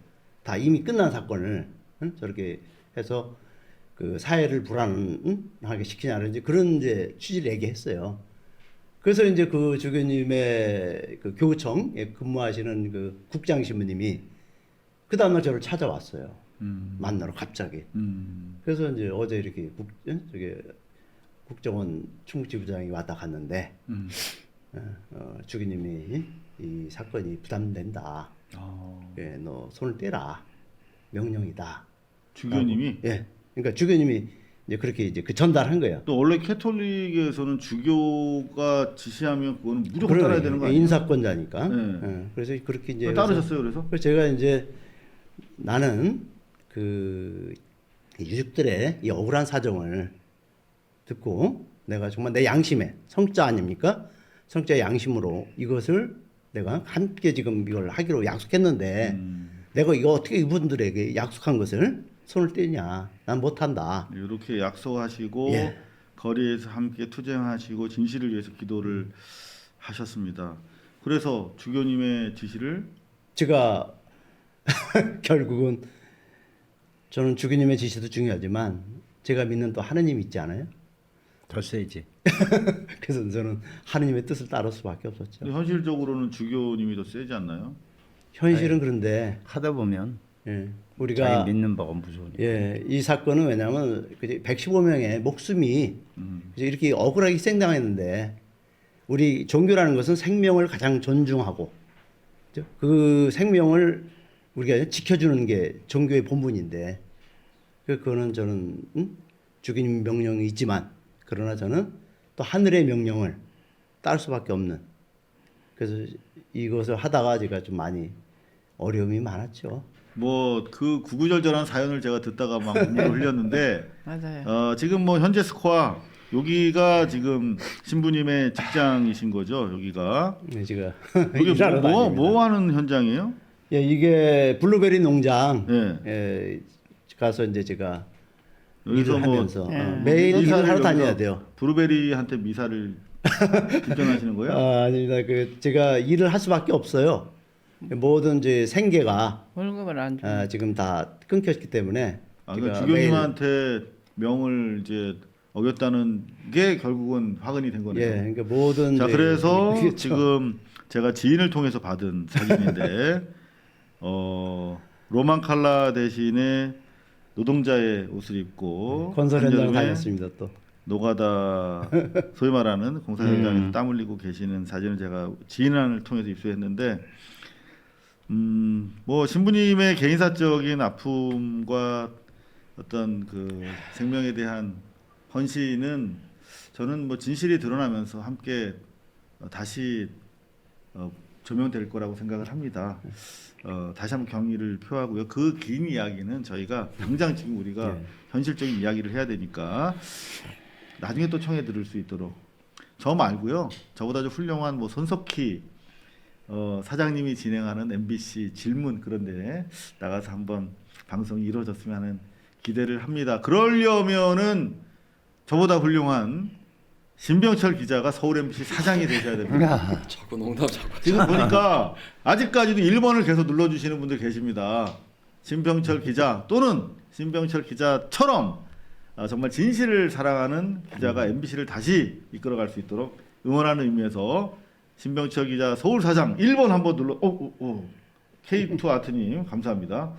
다 이미 끝난 사건을 저렇게 해서 그 사회를 불안하게 시키냐는 이제 그런 이제 취지를 얘기했어요. 그래서 이제 그 주교님의 그 교구청에 근무하시는 그 국장 신부님이 그 다음날 저를 찾아왔어요. 만나러 갑자기. 그래서 이제 어제 이렇게 저기 국정원 충북지부장이 왔다 갔는데 주교님이 이 사건이 부담된다. 예, 너 손을 떼라. 명령이다. 주교님이? 예. 그러니까 주교님이 이제 그렇게 이제 그 전달한 거예요. 또 원래 캐톨릭에서는 주교가 지시하면 그거는 무조건 따라야 되는 거 아니에요? 인사권자니까. 네. 예. 그래서 그렇게 이제 따르셨어요, 그래서? 그래서 제가 이제 나는 그 유족들의 이 억울한 사정을 듣고 내가 정말 내 양심에 성자 아닙니까? 성자의 양심으로 이것을 내가 함께 지금 이걸 하기로 약속했는데 내가 이거 어떻게 이분들에게 약속한 것을 손을 떼냐? 난 못한다. 이렇게 약속하시고 예. 거리에서 함께 투쟁하시고 진실을 위해서 기도를 하셨습니다. 그래서 주교님의 지시를 제가 결국은 저는 주교님의 지시도 중요하지만 제가 믿는 또 하느님 있지 않아요? 더 세지. 그래서 저는 하느님의 뜻을 따를 수밖에 없었죠. 근데 현실적으로는 주교님이 더 세지 않나요? 현실은 그런데 하다 보면 예, 자기 우리가 믿는 바가 무서우니까. 예, 이 사건은 왜냐하면 115명의 목숨이 이렇게 억울하게 희생당했는데 우리 종교라는 것은 생명을 가장 존중하고 그죠? 그 생명을 우리가 지켜주는 게 종교의 본분인데 그거는 저는 주교님 명령이 있지만 그러나 저는 또 하늘의 명령을 따를 수밖에 없는 그래서 이것을 하다가 제가 좀 많이 어려움이 많았죠. 뭐 그 구구절절한 사연을 제가 듣다가 막 눈물을 흘렸는데 맞아요. 지금 뭐 현재 스코어 여기가 지금 신부님의 직장이신 거죠? 여기가 네, 제가 여기 일하러 다닙니다. 뭐 하는 현장이에요? 예, 이게 블루베리 농장 예. 예, 가서 이제 제가 여기서 일을 뭐 하면서 매일 일을 하러 다녀야 여기서 돼요. 브루베리한테 미사를 집전하시는 거예요? 아닙니다. 그 제가 일을 할 수밖에 없어요. 모든 이제 생계가 월급을 안 줘. 지금 다 끊겼기 때문에 그 제가 주교님한테 명을 이제 어겼다는 게 결국은 화근이 된 거네요. 예, 그러니까 모든 자, 이제 그래서 그렇죠. 지금 제가 지인을 통해서 받은 사진인데 로만 칼라 대신에 노동자의 옷을 입고 건설 현장 한여름에 다녔습니다 또. 노가다 소위 말하는 공사 현장에서 음. 땀 흘리고 계시는 사진을 제가 지인을 통해서 입수했는데 뭐 신부님의 개인사적인 아픔과 어떤 그 생명에 대한 헌신은 저는 뭐 진실이 드러나면서 함께 다시 조명될 거라고 생각을 합니다. 다시 한번 경의를 표하고요. 그 긴 이야기는 저희가 당장 지금 우리가 네. 현실적인 이야기를 해야 되니까 나중에 또 청해 들을 수 있도록 저 말고요. 저보다 좀 훌륭한 뭐 손석희 사장님이 진행하는 MBC 질문 그런데 나가서 한번 방송이 이루어졌으면 하는 기대를 합니다. 그러려면은 저보다 훌륭한 신병철 기자가 서울 MBC 사장이 되셔야 됩니다. 자꾸 농담 자꾸. 지금 보니까 아직까지도 1번을 계속 눌러주시는 분들 계십니다. 신병철 기자 또는 신병철 기자처럼 정말 진실을 사랑하는 기자가 MBC를 다시 이끌어갈 수 있도록 응원하는 의미에서 신병철 기자 서울 사장 1번 한번 눌러. K2 아트님 감사합니다.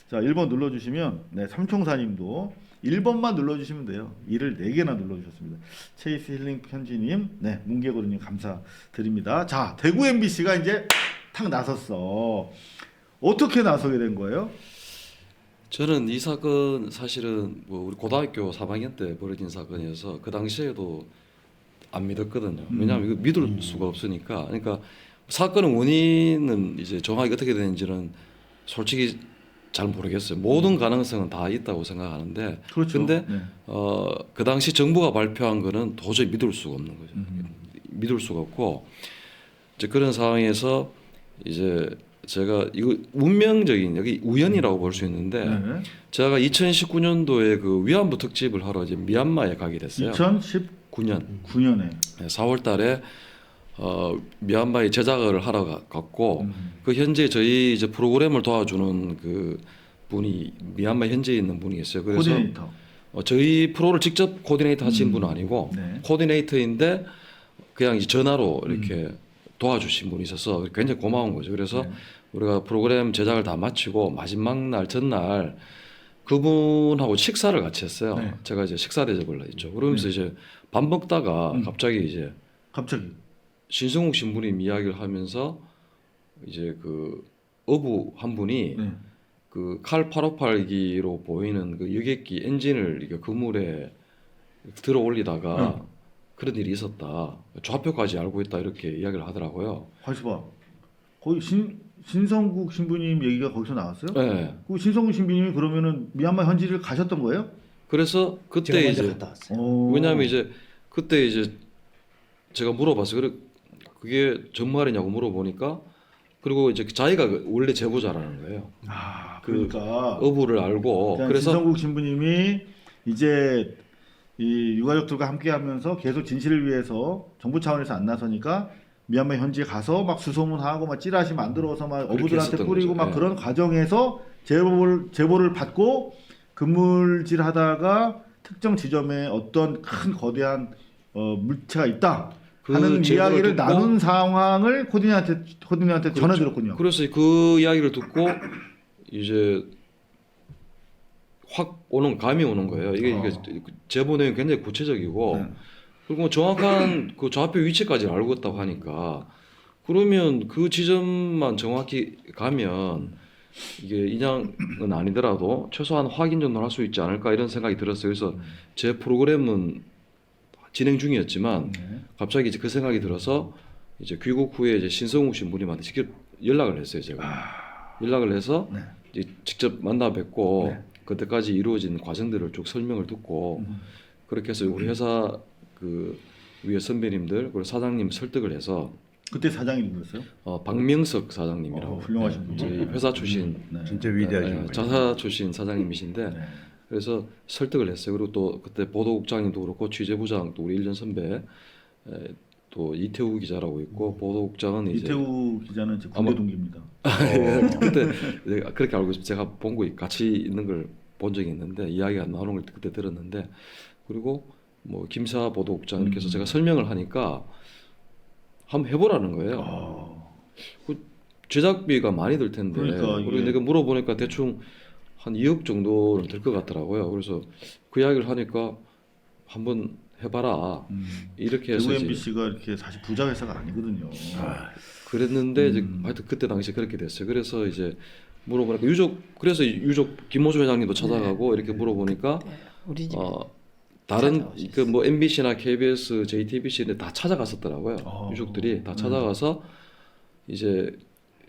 자 1번 눌러주시면 네 삼총사님도 1번만 눌러주시면 돼요. 이를 4개나 눌러주셨습니다. 체이스 힐링 편지님, 네 문개고르님 감사드립니다. 자 대구 MBC가 이제 탁 나섰어. 어떻게 나서게 된 거예요? 저는 이 사건 사실은 뭐 우리 고등학교 3학년 때 벌어진 사건이어서 그 당시에도 안 믿었거든요. 왜냐하면 이거 믿을 수가 없으니까. 그러니까 사건의 원인은 이제 정확히 어떻게 되는지는 솔직히 잘 모르겠어요. 모든 가능성은 다 있다고 생각하는데. 그렇죠. 근데 네. 그 당시 정부가 발표한 거는 도저히 믿을 수가 없는 거죠. 믿을 수가 없고 이제 그런 상황에서 이제 제가 이거 운명적인 여기 우연이라고 볼 수 있는데 네. 제가 2019년도에 그 위안부 특집을 하러 이제 미얀마에 가게 됐어요. 2019년에 9년 4월달에 미얀마에 제작을 하러 갔고 그 현재 저희 이제 프로그램을 도와주는 그 분이 미얀마 현지에 있는 분이 있어요. 그래서 코디네이터. 저희 프로를 직접 코디네이터 하신 분은 아니고 네. 코디네이터인데 그냥 이제 전화로 이렇게 도와주신 분이 있어서 굉장히 고마운 거죠. 그래서 네. 우리가 프로그램 제작을 다 마치고 마지막 날 전날 그분하고 식사를 같이 했어요. 네. 제가 이제 식사 대접을 했죠. 그러면서 이제 밥 먹다가 갑자기 이제 갑자기 신성욱 신부님 이야기를 하면서 이제 그 어부 한 분이 네. 그 칼 858기로 보이는 그 여객기 엔진을 이게 그물에 들어 올리다가 그런 일이 있었다. 좌표까지 알고 있다 이렇게 이야기를 하더라고요. 다시 봐. 거기 신성국 신부님 얘기가 거기서 나왔어요? 네. 그 신성국 신부님이 그러면은 미얀마 현지를 가셨던 거예요? 그래서 제가 그때 먼저 이제 갔다 왔어요. 왜냐하면 이제 그때 이제 제가 물어봤어요. 그게 정말이냐고 물어보니까 그리고 이제 자기가 원래 제보자라는 거예요. 그러니까 어부를 알고 그래서 신성국 신부님이 이제 이 유가족들과 함께하면서 계속 진실을 위해서 정부 차원에서 안 나서니까 미얀마 현지에 가서 막 수소문하고 막 찌라시 만들어서 막 그렇게 어부들한테 했었던 뿌리고 거죠. 막 예. 그런 과정에서 제보를 받고 그물질하다가 특정 지점에 어떤 큰 거대한 물체가 있다 그 하는 제보를 이야기를 듣고 나눈 상황을 코디네이터한테 전해드렸군요. 그래서 그 이야기를 듣고 이제 확 오는 감이 오는 거예요. 이게 제보 내용이 굉장히 구체적이고 네. 그리고 뭐 정확한 그 좌표 위치까지 알고 있다고 하니까 그러면 그 지점만 정확히 가면 이게 인양은 아니더라도 최소한 확인 정도는 할 수 있지 않을까 이런 생각이 들었어요. 그래서 제 프로그램은 진행 중이었지만 갑자기 이제 그 생각이 들어서 이제 귀국 후에 이제 신성욱 신부님한테 직접 연락을 했어요. 제가 연락을 해서 네. 이제 직접 만나 뵙고 네. 그때까지 이루어진 과정들을 쭉 설명을 듣고 그렇게 해서 우리 회사 그 위에 선배님들 그리고 사장님 설득을 해서 그때 사장이 누구였어요? 박명석 사장님이라고 훌륭하신 분. 저희 회사 출신 네. 진짜 위대하신 분이에요. 자사 출신 사장님이신데 네. 그래서 설득을 했어요. 그리고 또 그때 보도국장님도 그렇고 취재부장 또 우리 1년 선배 또 이태우 기자라고 있고 보도국장은 이제 이태우 기자는 제 군대 아마- 동기입니다. 그때 내가 그렇게 알고 있어요. 제가 본 거 같이 있는 걸 본 적이 있는데 이야기가 나오는 걸 그때 들었는데 그리고 뭐 김사 보도국장 이렇게 해서 제가 설명을 하니까 한번 해보라는 거예요. 그 제작비가 많이 들 텐데. 그러니까 이게- 그리고 내가 물어보니까 대충 한 2억 정도는 들 것 같더라고요. 그래서 그 이야기를 하니까 한번 해봐라. 이렇게 해서 대구 이제 MBC가 이렇게 사실 부자 회사가 아니거든요. 그랬는데 이제 하여튼 그때 당시에 그렇게 됐어요. 그래서 이제 물어보니까 그래서 유족 김호주 회장님도 찾아가고 이렇게 물어보니까 우리 집에 다른 찾아오셨어요. 그 뭐 MBC나 KBS, JTBC는 다 찾아갔었더라고요. 유족들이 다 찾아가서 이제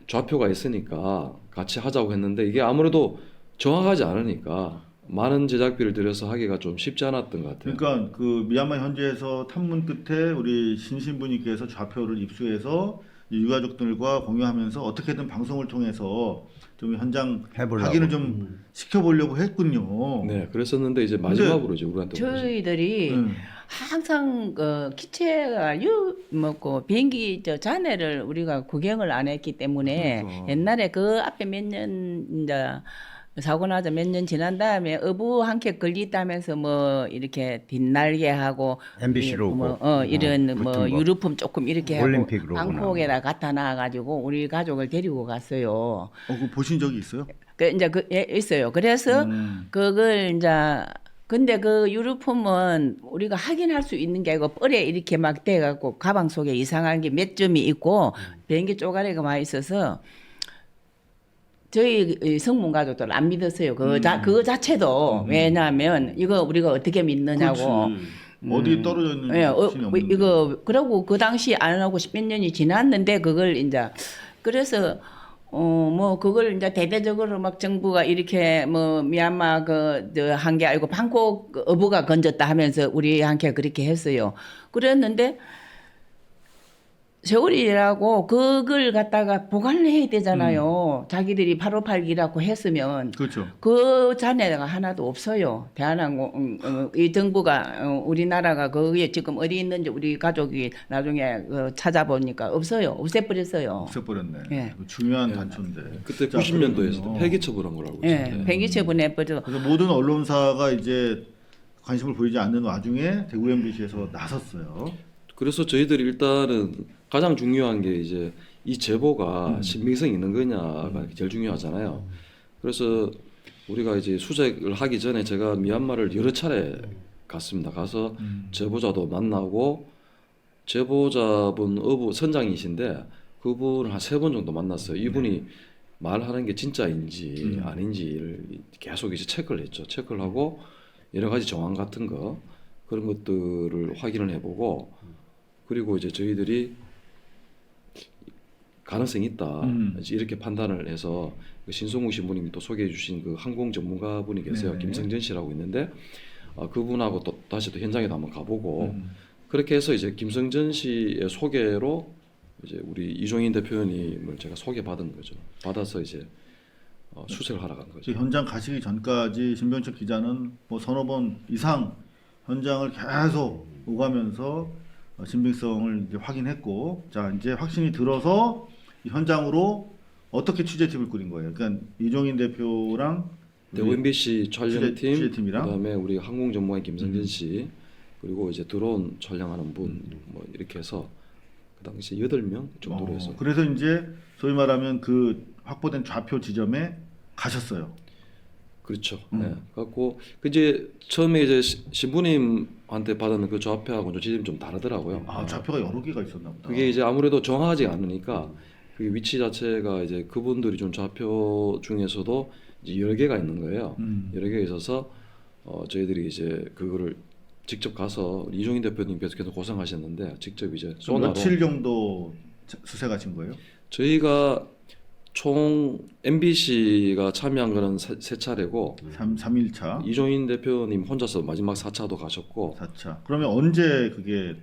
좌표가 있으니까 같이 하자고 했는데 이게 아무래도 정확하지 않으니까 많은 제작비를 들여서 하기가 좀 쉽지 않았던 것 같아요. 그러니까 그 미얀마 현지에서 탐문 끝에 우리 신신부님께서 좌표를 입수해서 유가족들과 공유하면서 어떻게든 방송을 통해서 좀 현장 해보려고. 확인을 좀 시켜보려고 했군요. 네, 그랬었는데 이제 마지막으로 이제 우리한테 오셔서 저희들이 음. 항상 그 기체가 뭐고 비행기 저 잔해를 우리가 구경을 안 했기 때문에 그러니까. 옛날에 그 앞에 몇 년 이제 사고 나서 몇 년 지난 다음에 어부 한 캡 걸렸다면서 뭐 이렇게 뒷날개하고 MBC로 뭐 오고. 이런 붙은 뭐 거. 유류품 조금 이렇게 하고 올림픽으로 방콕에다 갖다 놔 가지고 우리 가족을 데리고 갔어요. 그거 보신 적이 있어요? 그 이제 있어요. 그래서 그걸 이제 근데 그 유류품은 우리가 확인할 수 있는 게 아니고 뻘에 이렇게 막 돼갖고 가방 속에 이상한 게 몇 점이 있고 비행기 쪼가리가 많이 있어서 저희 이 성문 가족들 안 믿었어요. 그 자체도 왜냐하면 이거 우리가 어떻게 믿느냐고. 그렇지. 어디 떨어져 있는지 예, 확신이 없는데. 이거 그러고 그 당시 안 하고 10몇 년이 지났는데 그걸 이제 그래서 뭐 그걸 이제 대대적으로 막 정부가 이렇게 뭐 미얀마 한 게 아니고 방콕 어부가 건졌다 하면서 우리한테 그렇게 했어요. 그랬는데 세월이라고 그걸 갖다가 보관을 해야 되잖아요. 자기들이 858기라고 했으면 그렇죠. 그 잔해가 하나도 없어요. 대한항공 이 정부가 우리나라가 거기에 지금 어디 있는지 우리 가족이 나중에 찾아보니까 없어요. 없애버렸어요. 없애버렸네. 예. 그 중요한 단초인데. 그때 자, 90년도에 그렇군요. 폐기 처분한 걸 알고 예, 있어요. 폐기 처분해버려. 그래서 모든 언론사가 이제 관심을 보이지 않는 와중에 대구 MBC에서 나섰어요. 그래서 저희들이 일단은 가장 중요한 게 이제 이 제보가 신빙성이 있는 거냐가 제일 중요하잖아요. 그래서 우리가 이제 수색을 하기 전에 제가 미얀마를 여러 차례 갔습니다. 가서 제보자도 만나고 제보자분 어부 선장이신데 그분을 한 3번 정도 만났어요. 이분이 말하는 게 진짜인지 아닌지를 계속 이제 체크를 했죠. 체크를 하고 여러 가지 정황 같은 거 그런 것들을 확인을 해보고 그리고 이제 저희들이 가능성이 있다 이제 이렇게 판단을 해서 그 신성우 신부님이 또 소개해 주신 그 항공 전문가분이 계세요. 네네. 김성전 씨라고 있는데 그분하고 또 다시 또 현장에도 한번 가보고 그렇게 해서 이제 김성전 씨의 소개로 이제 우리 이종인 대표님을 제가 소개받은 거죠. 받아서 이제 수색을 하러 간 거죠. 그 현장 가시기 전까지 신병철 기자는 뭐 서너 번 이상 현장을 계속 오가면서 신빙성을 이제 확인했고, 자 이제 확신이 들어서 이 현장으로 어떻게 취재팀을 꾸린 거예요. 그러니까 이종인 대표랑 대구 MBC 촬영팀, 취재팀이랑? 그다음에 우리 항공 전문가인 김성진 씨, 그리고 이제 드론 촬영하는 분, 뭐 이렇게 해서 그 당시 8명 정도로 해서 그래서 이제 소위 말하면 그 확보된 좌표 지점에 가셨어요. 그렇죠. 네. 갖고 그 이제 처음에 이제 신부님한테 받은 그 좌표하고 지점이 좀 다르더라고요. 아 좌표가 여러 개가 있었나 보다. 그게 이제 아무래도 정확하지 않으니까 그 위치 자체가 이제 그분들이 좀 좌표 중에서도 이제 여러 개가 있는 거예요. 여러 개가 있어서 저희들이 이제 그거를 직접 가서 이종인 대표님께서 계속 고생하셨는데 직접 이제 소나로 며칠 정도 수색하신 거예요? 저희가 총 MBC가 참여한 거는 세 차례고 3일차, 이종인 대표님 혼자서 마지막 4차도 가셨고 4차. 그러면 언제 그게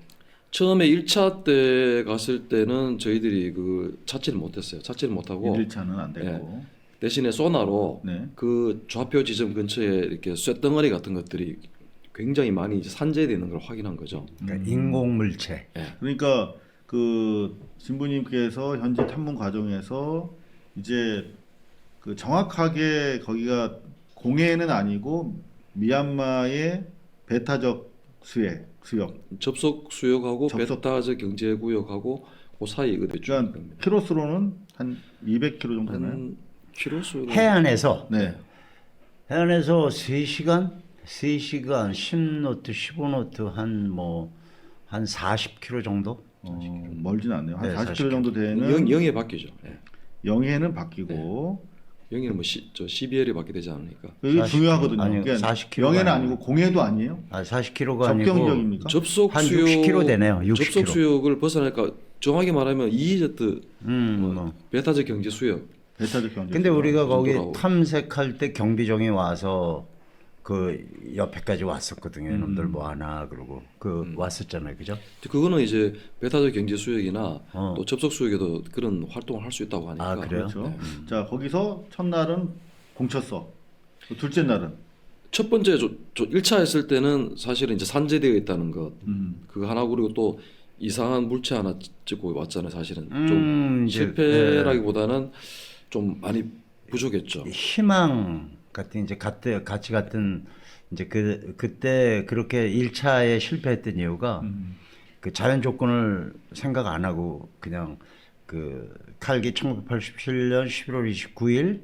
처음에 1차 때 갔을 때는 저희들이 그 찾지를 못했어요. 찾지를 못하고 1일차는 안 됐고. 대신에 소나로 네. 그 좌표 지점 근처에 이렇게 쇳덩어리 같은 것들이 굉장히 많이 이제 산재되어 있는 걸 확인한 거죠. 그러니까 인공물체. 그러니까 그 신부님께서 현재 탐문 과정에서 이제 그 정확하게 거기가 공해는 아니고 미얀마의 배타적 수역. 접속 수역하고 접속. 베타적 경제구역하고 그 사이 어디 그러니까 키로수로는 한 200km 정도 되나요? 한 키로수 해안에서 네. 3시간 10노트 15노트 한 40km 정도? 멀진 않네요. 한 네, 40km 정도 되는 영해 바뀌죠. 예. 영해는 바뀌고 영해는 뭐 CBL이 바뀌게 되지 않으니까. 이게 40km. 중요하거든요. 아니요, 그러니까 40km 가 영해는 아니고. 아니고 공해도 아니에요? 40km가 아니고 접경적입니까? 접속 한 수역 60km 되네요. 60km. 접속 수역을 벗어나니까 정확히 말하면 EEZ 뭐. 베타적 경제 수역. 베타적 경제. 근데 우리가 거기 정도라고. 탐색할 때 경비정이 와서 그 옆에까지 왔었거든요. 이놈들 뭐 하나 그러고 왔었잖아요, 그죠? 그거는 이제 베타적 경제 수역이나 어. 또 접속 수역에도 그런 활동을 할 수 있다고 하니까. 아, 그래요? 그렇죠. 자 거기서 첫날은 공쳤어. 둘째 날은 첫 번째 1차 했을 때는 사실은 이제 산재되어 있다는 것 그거 하나 그리고 또 이상한 물체 하나 찍고 왔잖아요. 사실은 좀 이제, 실패라기보다는 좀 많이 부족했죠. 희망 같은 이제 같이 같은 이제 그때 그렇게 1차에 실패했던 이유가 그 자연 조건을 생각 안 하고 그냥 그 칼기 1987년 11월 29일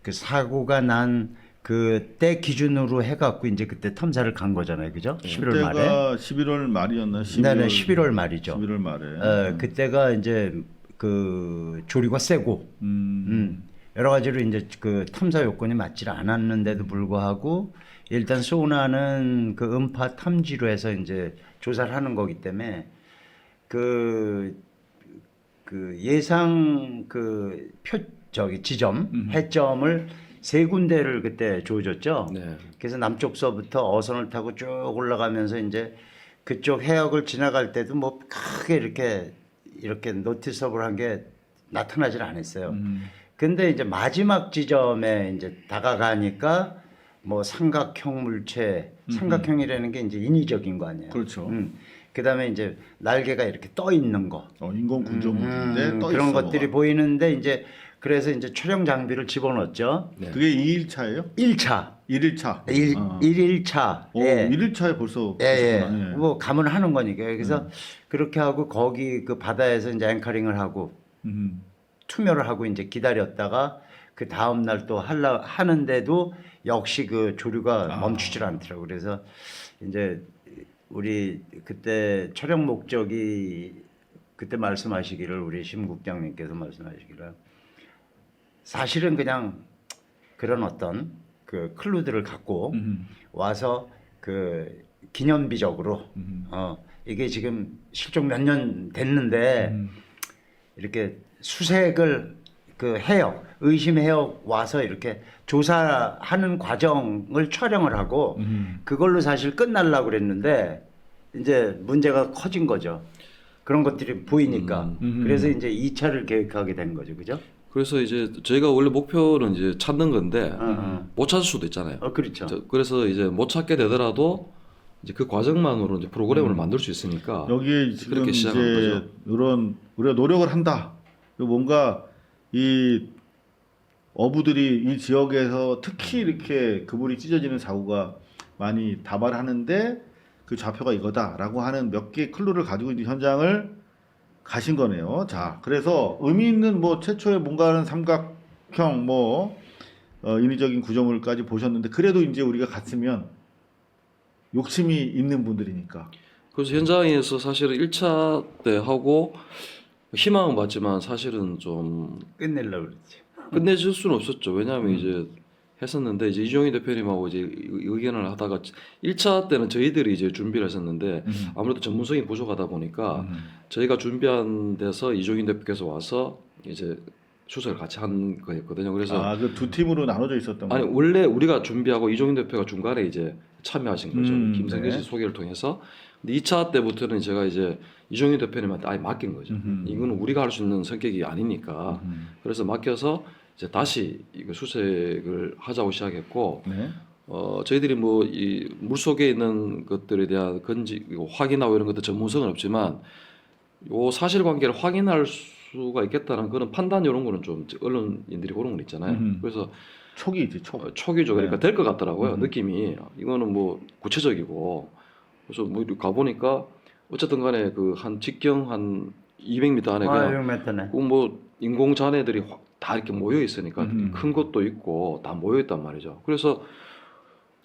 그 사고가 난 그때 기준으로 해갖고 이제 그때 탐사를 간 거잖아요, 그죠? 11월 말에. 그때가 11월 말이었나요? 네네, 11월 말이죠. 11월 말에. 그때가 이제 그 조류가 세고, 여러 가지로 이제 그 탐사 요건이 맞지 않았는데도 불구하고 일단 소나는 그 음파 탐지로 해서 이제 조사를 하는 거기 때문에 그 예상 지점 해점을 세 군데를 그때 조졌죠. 네. 그래서 남쪽서부터 어선을 타고 쭉 올라가면서 이제 그쪽 해역을 지나갈 때도 뭐 크게 이렇게 노티서블 한 게 나타나질 않았어요. 근데 이제 마지막 지점에 이제 다가가니까 뭐 삼각형 물체, 삼각형이라는 게 이제 인위적인 거 아니에요. 그렇죠. 그다음에 이제 날개가 이렇게 떠 있는 거. 인공 구조물인데 떠 그런 있어, 것들이 뭐가. 보이는데 이제 그래서 이제 촬영 장비를 집어넣었죠. 네. 그게 2일차예요? 1차. 1일차. 1일차. 오, 예. 1일차에 벌써 예, 보셨구나. 예. 뭐 가면 하는 거니까요. 그래서 그렇게 하고 거기 그 바다에서 이제 앵커링을 하고 투표를 하고 이제 기다렸다가 그 다음 날 또 하는데도 역시 그 조류가 멈추질 않더라고. 그래서 이제 우리 그때 촬영 목적이 그때 말씀하시기를 우리 심 국장님께서 말씀하시기를 사실은 그냥 그런 어떤 그 클루들을 갖고 와서 그 기념비적으로 이게 지금 실종 몇 년 됐는데 이렇게 수색을 그 해역 의심 해역 와서 이렇게 조사하는 과정을 촬영을 하고 그걸로 사실 끝날라고 그랬는데 이제 문제가 커진 거죠. 그런 것들이 보이니까 그래서 이제 2차를 계획하게 된 거죠, 그죠? 그래서 이제 저희가 원래 목표는 이제 찾는 건데 못 찾을 수도 있잖아요. 그렇죠. 그래서 이제 못 찾게 되더라도 이제 그 과정만으로 이제 프로그램을 만들 수 있으니까 여기에 지금 그렇게 시작한 이제 거죠. 이런 우리가 노력을 한다. 그리고 뭔가 이 어부들이 이 지역에서 특히 이렇게 그물이 찢어지는 사고가 많이 다발하는데 그 좌표가 이거다라고 하는 몇 개의 클루를 가지고 이제 현장을 가신 거네요. 자, 그래서 의미 있는 뭐 최초의 뭔가는 삼각형 인위적인 구조물까지 보셨는데 그래도 이제 우리가 갔으면 욕심이 있는 분들이니까. 그래서 현장에서 사실은 1차 때 하고 희망은 봤지만 사실은 좀 끝내려고 그랬지. 끝내줄 수는 없었죠. 왜냐하면 이제 했었는데 이제 이종희 대표님하고 이제 의견을 하다가 1차 때는 저희들이 이제 준비를 했었는데 아무래도 전문성이 부족하다 보니까 저희가 준비한 데서 이종희 대표께서 와서 이제 추석을 같이 한 거였거든요. 그래서 그 두 팀으로 나눠져 있었던 아니 거예요. 원래 우리가 준비하고 이종희 대표가 중간에 이제 참여하신 거죠. 김성계 씨 네. 소개를 통해서. 근데 2차 때부터는 제가 이제 이종희 대표님한테 아예 맡긴 거죠. 이거는 우리가 할 수 있는 성격이 아니니까. 그래서 맡겨서 이제 다시 이거 수색을 하자고 시작했고, 네. 저희들이 뭐 이 물속에 있는 것들에 대한 확인하고 이런 것도 전문성은 없지만, 요 사실관계를 확인할 수가 있겠다는 그런 판단 이런 거는 좀 언론인들이 그런 건 있잖아요. 그래서 촉이지 촉. 초기죠. 그러니까 네. 될 것 같더라고요. 느낌이 이거는 뭐 구체적이고 그래서 뭐 이렇게 가보니까 어쨌든 간에 그 한 직경 한 200m 안에 아, 그냥 6m네. 그 뭐 인공 잔해들이 다 이렇게 모여 있으니까 큰 것도 있고 다 모여 있단 말이죠. 그래서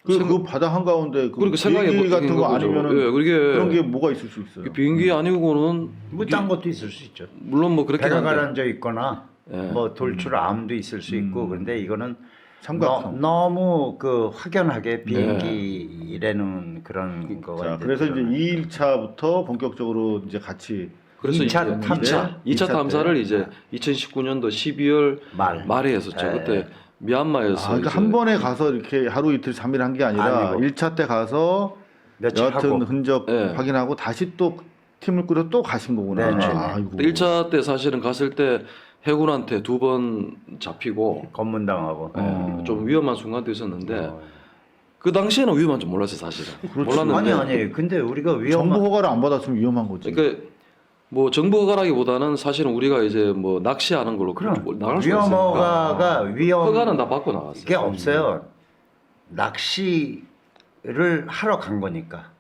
그 바다 한 가운데 그 그렇게 생각해 비행기 같은 거 거죠. 아니면은 예, 그게 그런 게 뭐가 있을 수 있어요? 비행기 아니고는 뭐 딴 것도 있을 수 있죠. 물론 뭐 그렇게 배가 가라앉아 있거나 예. 뭐 돌출암도 있을 수 있고 그런데 이거는 삼각형. 너무 그 확연하게 비행기라는 그런 거가 자, 이제 그래서 이제 드러나요. 2일차부터 본격적으로 이제 같이 그래서 2차 탐사. 2차 때. 탐사를 이제 2019년도 12월 말에 했었죠. 예. 그때 미얀마에서 그러니까 이제 한 번에 가서 이렇게 하루 이틀 3일 한 게 아니라 아니고. 1차 때 가서 며칠 여하튼 하고. 흔적 예. 확인하고 다시 또 팀을 꾸려 또 가신 거구나. 네네. 아이고. 1차 때 사실은 갔을 때 해군한테 2번 잡히고 검문당하고. 좀 위험한 순간도 있었는데 그 당시에는 위험한 줄 몰랐어요 사실은. 그렇지. 몰랐는데 아니 근데 우리가 정부 위험한 허가를 안 받았으면 위험한 거지. 그러니까 뭐 정부 허가라기보다는 사실은 우리가 이제 뭐 낚시하는 걸로 그럼 나갈 수가 위험 있으니까 허가가 위험 허가는 다 받고 나갔어요. 이게 없어요. 낚시를 하러 간 거니까.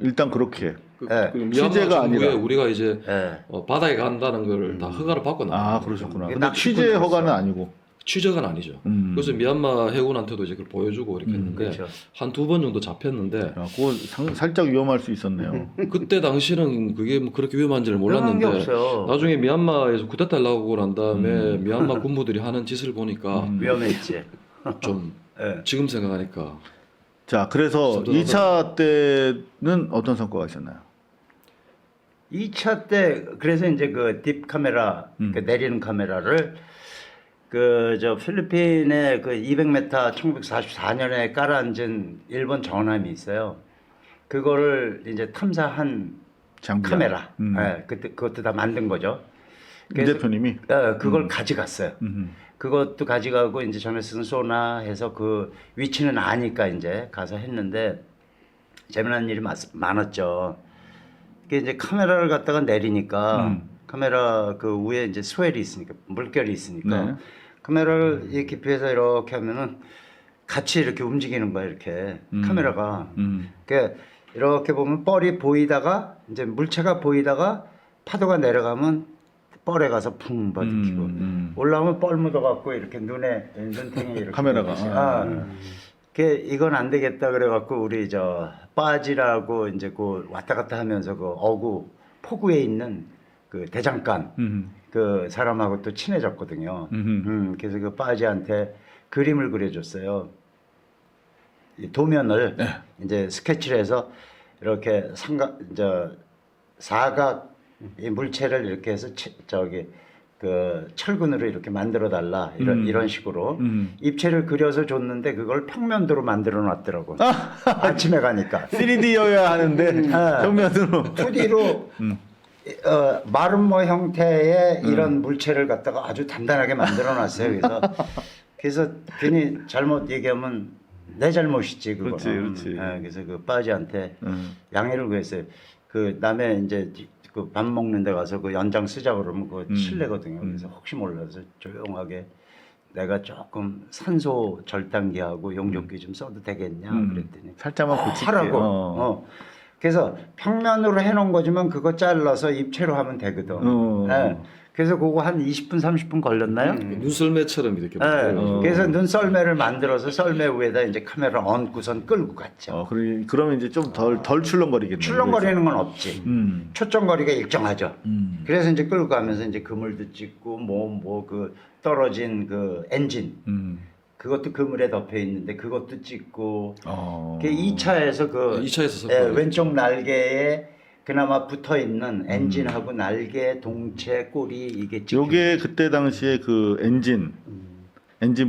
일단 그렇게. 예. 그 미얀마 취재가 정부에 아니라. 우리가 이제 예. 바다에 간다는 걸 다 허가를 받고 나간 아, 거죠. 그러셨구나. 이게 근데 낚시꾼 취재 들었어. 허가는 아니고. 취재가 아니죠. 그래서 미얀마 해군한테도 이제 그걸 보여주고 이렇게 했는데 그렇죠. 한 2번 정도 잡혔는데 야, 그거 살짝 위험할 수 있었네요. 그때 당시는 그게 뭐 그렇게 위험한지를 위험한 게 몰랐는데 없어요. 나중에 미얀마에서 쿠데타를 나오고 난 다음에 미얀마 군부들이 하는 짓을 보니까 위험했지. 좀 예. 지금 생각하니까 자, 그래서 선전하다. 2차 때는 어떤 성과가 있었나요? 2차 때 그래서 이제 그 딥 카메라 그 내리는 카메라를 그 저 필리핀에 그 200m 1944년에 깔아앉은 일본 전함이 있어요. 그거를 이제 탐사한 장비. 카메라. 예, 그때 그것도 다 만든 거죠. 이 대표님이. 그걸 가져갔어요. 그것도 가져가고 이제 전에 쓴 소나 해서 그 위치는 아니까 이제 가서 했는데 재미난 일이 많았죠. 그게 이제 카메라를 갖다가 내리니까 카메라 그 위에 이제 스웰이 있으니까 물결이 있으니까 네. 카메라를 이렇게 비해서 이렇게 하면은 같이 이렇게 움직이는 거야 이렇게 카메라가. 그러니까 이렇게 보면 뻘이 보이다가 이제 물체가 보이다가 파도가 내려가면 뻘에 가서 풍 버티고 올라오면 뻘 묻어갖고 이렇게 눈탱이 이렇게 카메라가. 보이듯이. 이건 안 되겠다 그래갖고 우리 저 빠지라고 이제 그 왔다 갔다 하면서 그 어구 포구에 있는 그 대장간 그 사람하고 또 친해졌거든요. 그래서 그 빠지한테 그림을 그려줬어요. 이 도면을 이제 스케치를 해서 이렇게 사각 이 물체를 이렇게 해서 저기 그 철근으로 이렇게 만들어 달라 이런 식으로 입체를 그려서 줬는데 그걸 평면도로 만들어 놨더라고. 아침에 가니까 3D여야 하는데 정면으로 2D로 마름모 형태의 이런 물체를 갖다가 아주 단단하게 만들어 놨어요. 그래서 괜히 잘못 얘기하면 내 잘못이지 그거. 그렇지. 그래서 그 빠지한테 양해를 구했어요. 그 남의 이제 그 밥 먹는 데 가서 그 연장 쓰자 그러면 그거 실례거든요. 그래서 혹시 몰라서 조용하게 내가 조금 산소 절단기하고 용접기 좀 써도 되겠냐 그랬더니 살짝만 고칠게. 하라고. 그래서 평면으로 해놓은 거지만 그거 잘라서 입체로 하면 되거든. 예. 그래서 그거 한 20분 30분 걸렸나요? 눈썰매처럼 이렇게 예. 만들어가지고. 그래서 눈썰매를 만들어서 썰매 위에다 이제 카메라를 얹고선 끌고 갔죠. 그러면 이제 좀 덜 출렁거리겠네요. 출렁거리는 건 없지. 초점거리가 일정하죠. 그래서 이제 끌고 가면서 이제 그물도 찍고 뭐 그 떨어진 그 엔진 그것도 그물에 덮여 있는데 그것도 찍고. 그 2차에서 그 2차에서 왼쪽 날개에 그나마 붙어 있는 엔진하고 날개, 동체, 꼬리 이게 찍혀. 요게 그때 당시에 그 엔진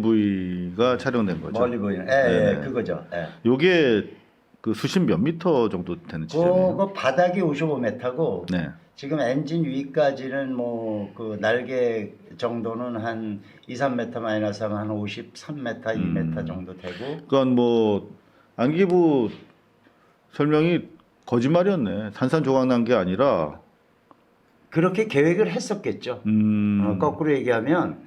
부위가 촬영된 거죠. 멀리 보이는. 네. 그거죠. 요게 그 수심 몇 미터 정도 되는 지점이에요? 그거 바닥이 55m고 네. 지금 엔진 위까지는 뭐 그 날개 정도는 한 2, 3m 마이너스 하면 한 53m, 2m 정도 되고. 그건 뭐 안기부 설명이 거짓말이었네. 산산조각 난 게 아니라. 그렇게 계획을 했었겠죠. 거꾸로 얘기하면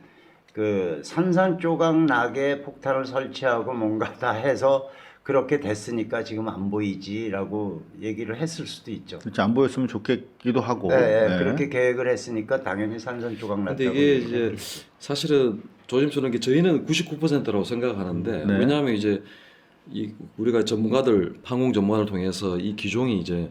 그 산산조각 나게 폭탄을 설치하고 뭔가 다 해서 그렇게 됐으니까 지금 안 보이지라고 얘기를 했을 수도 있죠. 그렇지 안 보였으면 좋겠기도 하고. 네, 네. 그렇게 계획을 했으니까 당연히 산산조각 났다고. 근데 이게 얘기를 이제 했겠죠. 사실은 조짐스러운 게 저희는 99%라고 생각하는데 네. 왜냐하면 이제 이 우리가 전문가들 항공 전문가를 통해서 이 기종이 이제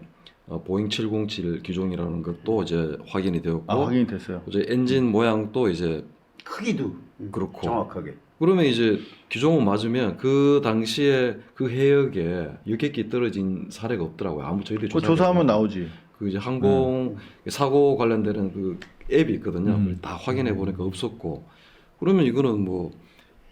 보잉 707 기종이라는 것도 이제 확인이 되었고 확인이 됐어요. 이제 엔진 모양도 이제 크기도 그렇고. 정확하게. 그러면 이제 기종은 맞으면 그 당시에 그 해역에 여객기 떨어진 사례가 없더라고요. 아무 저희들이 그거 조사하면 나오지. 그 이제 항공 사고 관련되는 그 앱이 있거든요. 그걸 다 확인해 보니까 없었고 그러면 이거는 뭐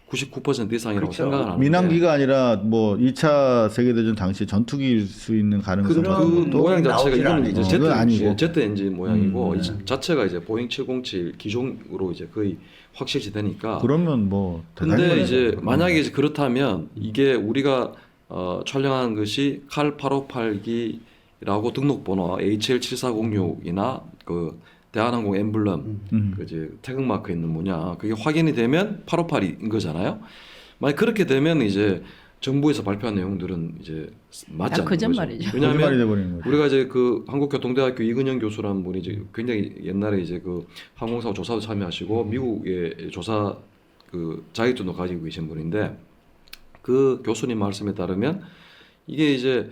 99% 이상이라고 그렇죠. 생각을 하는데 민항기가 아니라 뭐 2차 세계대전 당시 전투기일 수 있는 가능성이 그런 그 모양 자체가 나오질 이거는 않아요. 이제 그건 아니고. 제트 엔진 모양이고 네. 이 자체가 이제 보잉 707 기종으로 이제 거의 확실시 되니까. 그러면 뭐 대단히 근데 많아요. 이제 만약에 이제 그렇다면 이게 우리가 촬영한 것이 칼 858기라고 등록번호 HL7406이나 그 대한항공 엠블럼 그 이제 태극마크 있는 뭐냐 그게 확인이 되면 858인 거잖아요. 만약 그렇게 되면 이제 정부에서 발표한 내용들은 이제 맞지 않는 거짓말이죠. 거죠. 거짓말이 왜냐하면 돼버리는 거죠. 우리가 이제 그 한국교통대학교 이근영 교수라는 분이 이제 굉장히 옛날에 이제 그 항공사고 조사도 참여하시고 미국의 조사 그 자격증도 가지고 계신 분인데 그 교수님 말씀에 따르면 이게 이제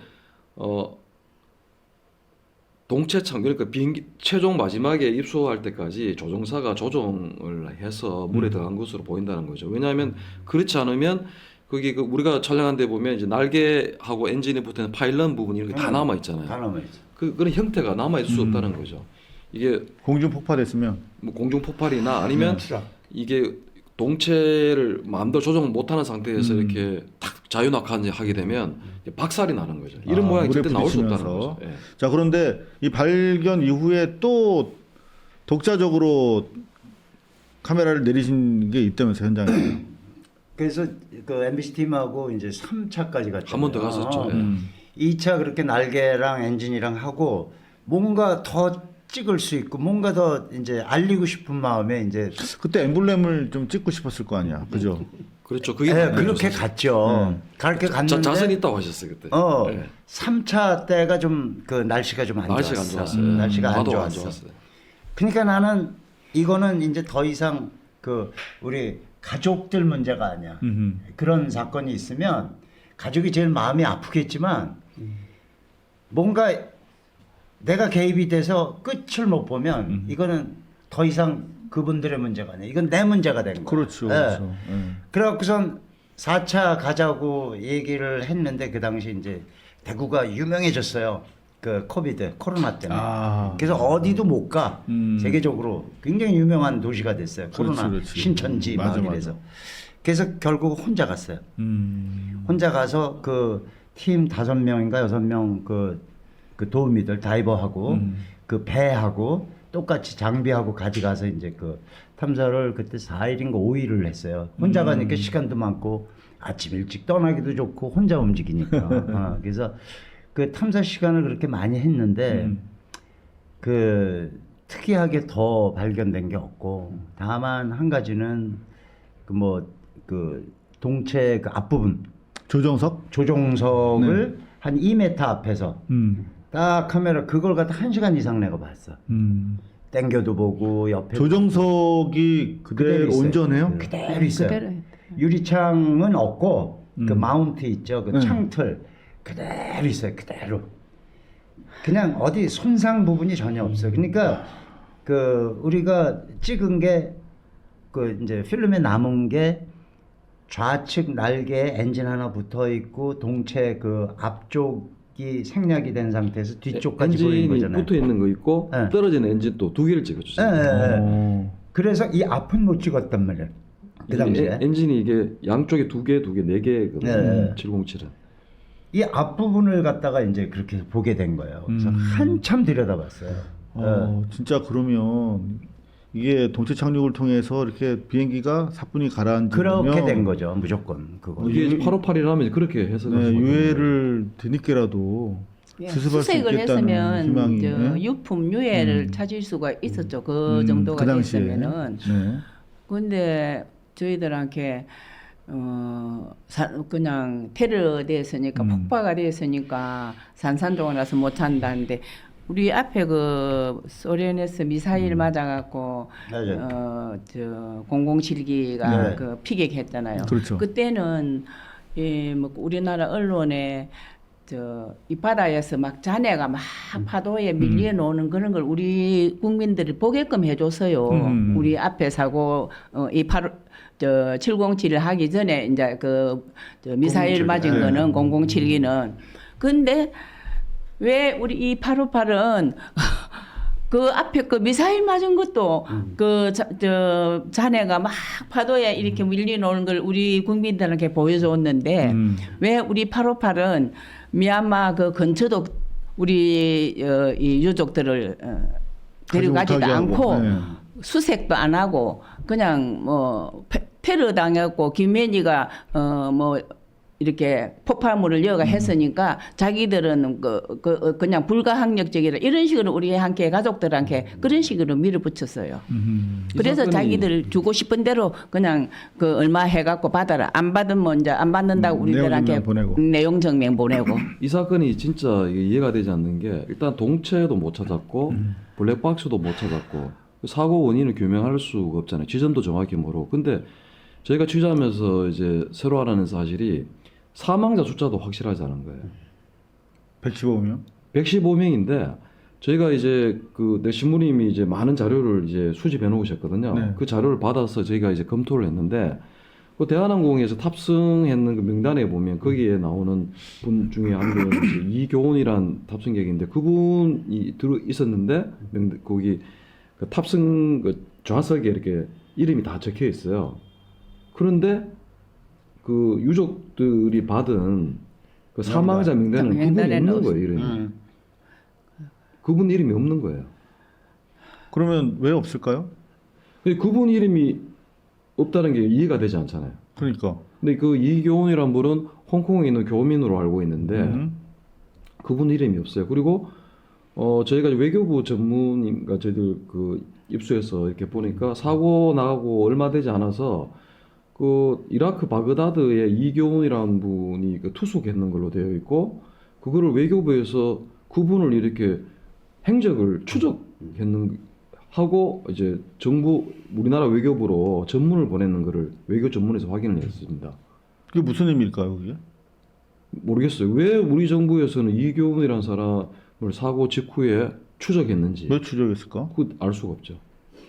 동체창 그러니까 비행기 최종 마지막에 입수할 때까지 조종사가 조종을 해서 물에 들어간 것으로 보인다는 거죠. 왜냐하면 그렇지 않으면 거기 그 우리가 촬영한 데 보면 이제 날개하고 엔진에 붙는 파일런 부분이 이렇게 다 남아 있잖아요. 다 남아있죠. 그런 형태가 남아 있을 수 없다는 거죠. 이게 공중 폭발했으면 뭐 공중 폭발이나 아니면 추락. 이게 동체를 마음대로 조정 못하는 상태에서 이렇게 탁 자유낙하하게 되면 박살이 나는 거죠. 이런 모양이 물에 절대 나올 수 없다는 부딪히면서. 거죠. 예. 자 그런데 이 발견 이후에 또 독자적으로 카메라를 내리신 게 있다면서 현장에. 그래서 그 MBC 팀하고 이제 3차까지 갔죠. 한 번 더 갔었죠. 예. 2차 그렇게 날개랑 엔진이랑 하고 뭔가 더 찍을 수 있고 뭔가 더 이제 알리고 싶은 마음에 이제 그때 엠블렘을 좀 찍고 싶었을 거 아니야, 그죠? 그렇죠. 그게 예, 맞죠, 그렇게 사실. 갔죠. 그렇게 갔는데 자신 있다고 하셨어요 그때. 예. 3차 때가 좀 그 날씨가 좀 안 날씨가 안 좋았어. 좋았어요. 날씨가 안 나도 좋았어. 좋았어요. 그러니까 나는 이거는 이제 더 이상 그 우리 가족들 문제가 아니야. 그런 사건이 있으면 가족이 제일 마음이 아프겠지만 뭔가 내가 개입이 돼서 끝을 못 보면 이거는 더 이상 그분들의 문제가 아니야. 이건 내 문제가 된 거야. 그렇죠, 예. 그렇죠. 예. 그래갖고선 4차 가자고 얘기를 했는데 그 당시 이제 대구가 유명해졌어요. 그 코로나 때문에. 아. 그래서 어디도 못 가. 세계적으로 굉장히 유명한 도시가 됐어요. 코로나 그렇지. 신천지 맞아, 막 이래서. 그래서 결국 혼자 갔어요. 혼자 가서 그 팀 5명인가 6명 그 도우미들 다이버하고 그 배하고 똑같이 장비하고 가져가서 이제 그 탐사를 그때 4일인가 5일을 했어요. 혼자 가니까 시간도 많고 아침 일찍 떠나기도 좋고 혼자 움직이니까. 그래서 그 탐사 시간을 그렇게 많이 했는데 그 특이하게 더 발견된 게 없고 다만 한 가지는 그 동체 그 앞부분 조종석을 한 2m 앞에서 딱 카메라 그걸 갖다 1시간 이상 내가 봤어. 땡겨도 보고 옆에 조정석이 그대로 있어요. 온전해요? 그대로 있어요. 그대로 유리창은 없고 그 마운트 있죠. 그 창틀 그대로 있어요. 그대로. 그냥 어디 손상 부분이 전혀 없어요. 그러니까 그 우리가 찍은 게 그 이제 필름에 남은 게 좌측 날개에 엔진 하나 붙어 있고 동체 그 앞쪽이 생략이 된 상태에서 뒤쪽까지 보이는 엔진이 거잖아요. 붙어 있는 거 있고 네. 떨어지는 엔진 또 2개를 찍어주죠. 그래서 이 앞은 못 찍었단 말이에요. 그 당시에. 엔진이 이게 양쪽에 2개, 4개거든요. 네. 707은. 이 앞부분을 갖다가 이제 그렇게 보게 된 거예요. 그래서 한참 들여다봤어요. 진짜 그러면 이게 동체 착륙을 통해서 이렇게 비행기가 사뿐히 가라앉으면 그렇게 된 거죠. 무조건 그거. 이게 858이라면 그렇게 해석할 네, 수밖에 유해를 뒤늦게라도 예, 수습할 수 수색을 있겠다는 했으면 희망이. 저 유품 유해를 찾을 수가 있었죠. 그 정도가 그 당시에. 됐으면은. 네. 근데 저희들한테 그냥 테러 됐으니까 폭파가 됐으니까 산산조각 나서 못 찬다는데 우리 앞에 그 소련에서 미사일 맞아갖고 맞아요. 저 007기가 네. 그 피격했잖아요. 그렇죠. 그때는 뭐 우리나라 언론에 이 바다에서 막 잔해가 막 파도에 밀려 놓는 그런 걸 우리 국민들이 보게끔 해줬어요. 우리 앞에 사고 이 707을 하기 전에 이제 저 미사일 007. 맞은 네. 거는 007기는. 근데 왜 우리 이 858은 그 앞에 그 미사일 맞은 것도 저 잔해가 막 파도에 이렇게 밀려 놓는 걸 우리 국민들에게 보여줬는데 왜 우리 858은 미얀마 그 근처도 우리 이 유족들을 데려가지도 못하게 하고. 않고 네. 수색도 안 하고 그냥 뭐 테러 당했고 김건희가 뭐 이렇게 폭발물을 여가 했으니까 자기들은 그냥 불가항력적이라 이런 식으로 우리 함께 가족들한테 그런 식으로 밀어붙였어요. 그래서 이 사건이- 자기들 주고 싶은 대로 그냥 그 얼마 해갖고 받아라. 안 받으면 이제 안 받는다고 우리들한테 내용 증명 보내고. 내용 증명 보내고. 이 사건이 진짜 이게 이해가 되지 않는 게 일단 동체도 못 찾았고 블랙박스도 못 찾았고 사고 원인을 규명할 수가 없잖아요. 지점도 정확히 모르고. 근데 저희가 취재하면서 이제 새로 알아낸 사실이 사망자 숫자도 확실하지 않은 거예요. 115명? 115명인데 저희가 이제 내 신부님이 이제 많은 자료를 이제 수집해 놓으셨거든요. 네. 그 자료를 받아서 저희가 이제 검토를 했는데 그 대한항공에서 탑승했는 그 명단에 보면 거기에 나오는 분 중에 한 분은 이제 이교훈이란 탑승객인데 그분이 들어 있었는데 거기 그 탑승 그 좌석에 이렇게 이름이 다 적혀 있어요. 그런데 그 유족들이 받은 그 사망자 명단은 그분이 명단에는 없는 거예요, 이름이. 그분 이름이 없는 거예요. 그러면 왜 없을까요? 근데 그분 이름이 없다는 게 이해가 되지 않잖아요. 그러니까. 근데 그 이교훈이란 분은 홍콩에 있는 교민으로 알고 있는데 그분 이름이 없어요. 그리고 저희가 외교부 전문인가 저희들 그 입수해서 이렇게 보니까 사고 나고 얼마 되지 않아서 그 이라크 바그다드에 이교훈이라는 분이 그 투숙했는 걸로 되어 있고 그거를 외교부에서 그분을 이렇게 행적을 추적했는 하고 이제 정부 우리나라 외교부로 전문을 보내는 거를 외교 전문에서 확인을 했습니다. 그게 무슨 의미일까요, 그게? 모르겠어요. 왜 우리 정부에서는 이교훈이라는 사람을 사고 직후에 추적했는지 왜 추적했을까? 그 알 수가 없죠.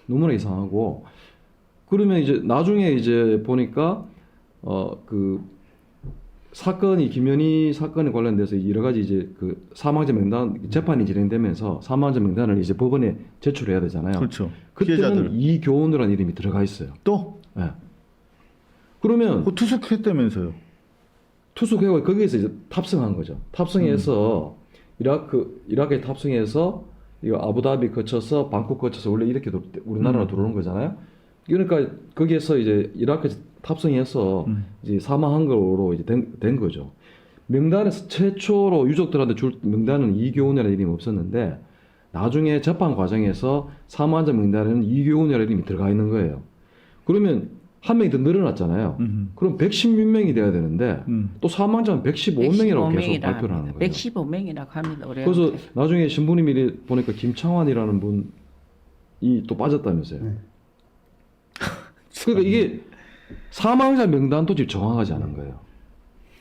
너무나 이상하고 그러면 이제 나중에 이제 보니까 그 사건이 김현희 사건에 관련돼서 여러 가지 이제 그 사망자 명단 재판이 진행되면서 사망자 명단을 이제 법원에 제출해야 되잖아요. 그렇죠. 그때는 피해자들. 이교훈이라는 이름이 들어가 있어요. 또? 예. 그러면 그 투숙했다면서요. 투숙해고 거기에서 이제 탑승한 거죠. 탑승해서 이라크에 탑승해서 이거 아부다비 거쳐서 방콕 거쳐서 원래 이렇게 우리나라로 들어오는 거잖아요. 그러니까 거기에서 이제 이라크에 탑승해서 이제 사망한 거로 이제 된 거죠. 명단에서 최초로 유족들한테 줄 명단은 이교훈이라는 이름이 없었는데 나중에 재판 과정에서 사망자 명단에는 이교훈이라는 이름이 들어가 있는 거예요. 그러면 한 명이 더 늘어났잖아요. 그럼 116명이 돼야 되는데 또 사망자는 115명이라고 계속 발표를 하는 거예요. 115명이라고 합니다. 그래서 나중에 신부님이 보니까 김창환이라는 분이 또 빠졌다면서요. 네. 그러니까 이게 사망자 명단도 지금 정확하지 않은 거예요.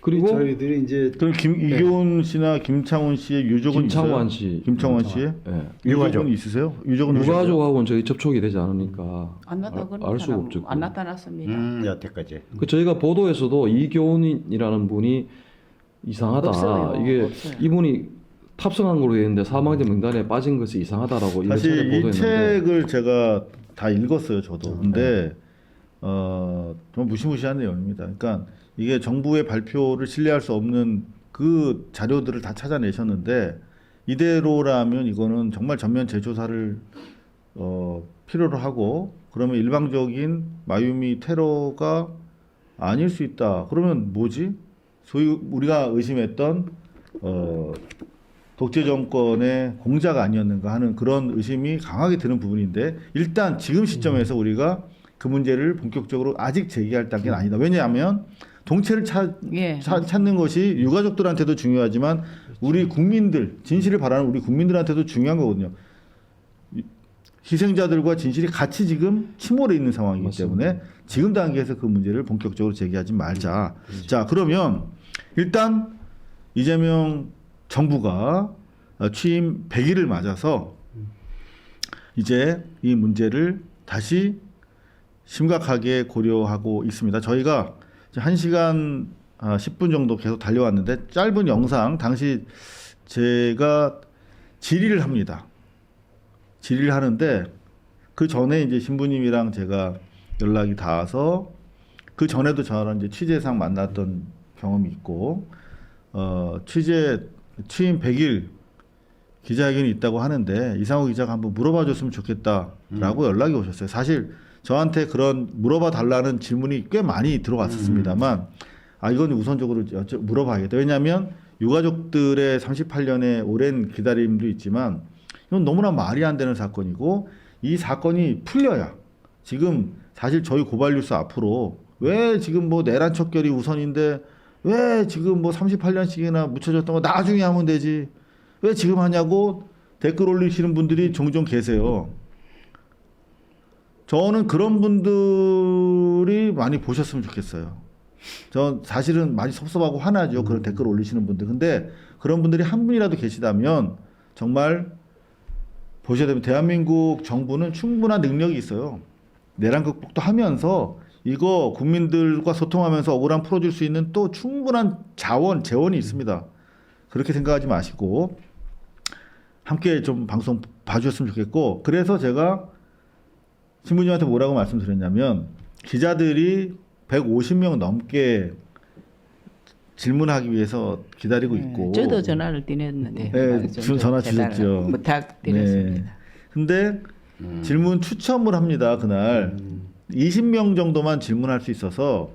그리고 저희들이 이제 그럼 이교훈 씨나 김창훈 씨의 유족은 김창완 있어요? 씨, 김창완 씨의 예. 유족은 있으세요? 유족은 있으세요? 유가족하고는 저희 접촉이 되지 않으니까 안 나타 알 수가 없죠. 안 나타났습니다. 여태까지. 그 저희가 보도에서도 이교훈이라는 분이 이상하다. 없어요. 이게 없어요. 이분이 탑승한 걸로 되어 있는데 사망자 명단에 빠진 것이 이상하다라고 이런 사실 이 보도했는데 책을 제가 다 읽었어요, 저도. 근데 정말 무시무시한 내용입니다. 그러니까 이게 정부의 발표를 신뢰할 수 없는 그 자료들을 다 찾아내셨는데 이대로라면 이거는 정말 전면 재조사를 필요로 하고 그러면 일방적인 마유미 테러가 아닐 수 있다. 그러면 뭐지? 소위 우리가 의심했던 독재 정권의 공자가 아니었는가 하는 그런 의심이 강하게 드는 부분인데 일단 지금 시점에서 우리가 그 문제를 본격적으로 아직 제기할 단계는 아니다. 왜냐하면 동체를 예. 찾는 것이 유가족들한테도 중요하지만 우리 국민들, 진실을 바라는 우리 국민들한테도 중요한 거거든요. 희생자들과 진실이 같이 지금 침몰해 있는 상황이기 때문에 지금 단계에서 그 문제를 본격적으로 제기하지 말자. 자, 그러면 일단 이재명 정부가 취임 100일을 맞아서 이제 이 문제를 다시 심각하게 고려하고 있습니다. 저희가 1시간 10분 정도 계속 달려왔는데 짧은 영상 당시 제가 질의를 합니다. 질의를 하는데 그 전에 이제 신부님이랑 제가 연락이 닿아서 그 전에도 저랑 이제 취재상 만났던 경험이 있고 취임 100일 기자회견이 있다고 하는데 이상호 기자가 한번 물어봐 줬으면 좋겠다라고 연락이 오셨어요. 사실 저한테 그런 물어봐 달라는 질문이 꽤 많이 들어왔었습니다만 이건 우선적으로 물어봐야겠다. 왜냐하면 유가족들의 38년의 오랜 기다림도 있지만 이건 너무나 말이 안 되는 사건이고 이 사건이 풀려야 지금 사실 저희 고발뉴스 앞으로 왜 지금 뭐 내란 척결이 우선인데 왜 지금 뭐 38년씩이나 묻혀졌던 거 나중에 하면 되지 왜 지금 하냐고 댓글 올리시는 분들이 종종 계세요. 저는 그런 분들이 많이 보셨으면 좋겠어요. 전 사실은 많이 섭섭하고 화나죠. 그런 댓글 올리시는 분들. 근데 그런 분들이 한 분이라도 계시다면 정말 보셔야 되면 대한민국 정부는 충분한 능력이 있어요. 내란 극복도 하면서 이거 국민들과 소통하면서 억울함 풀어줄 수 있는 또 충분한 재원이 있습니다. 그렇게 생각하지 마시고 함께 좀 방송 봐주셨으면 좋겠고 그래서 제가 신부님한테 뭐라고 말씀드렸냐면 기자들이 150명 넘게 질문하기 위해서 기다리고 있고 저도 전화를 드렸는데 네, 지금 전화 주셨죠. 부탁드렸습니다. 네. 근데 질문 추첨을 합니다. 그날 20명 정도만 질문할 수 있어서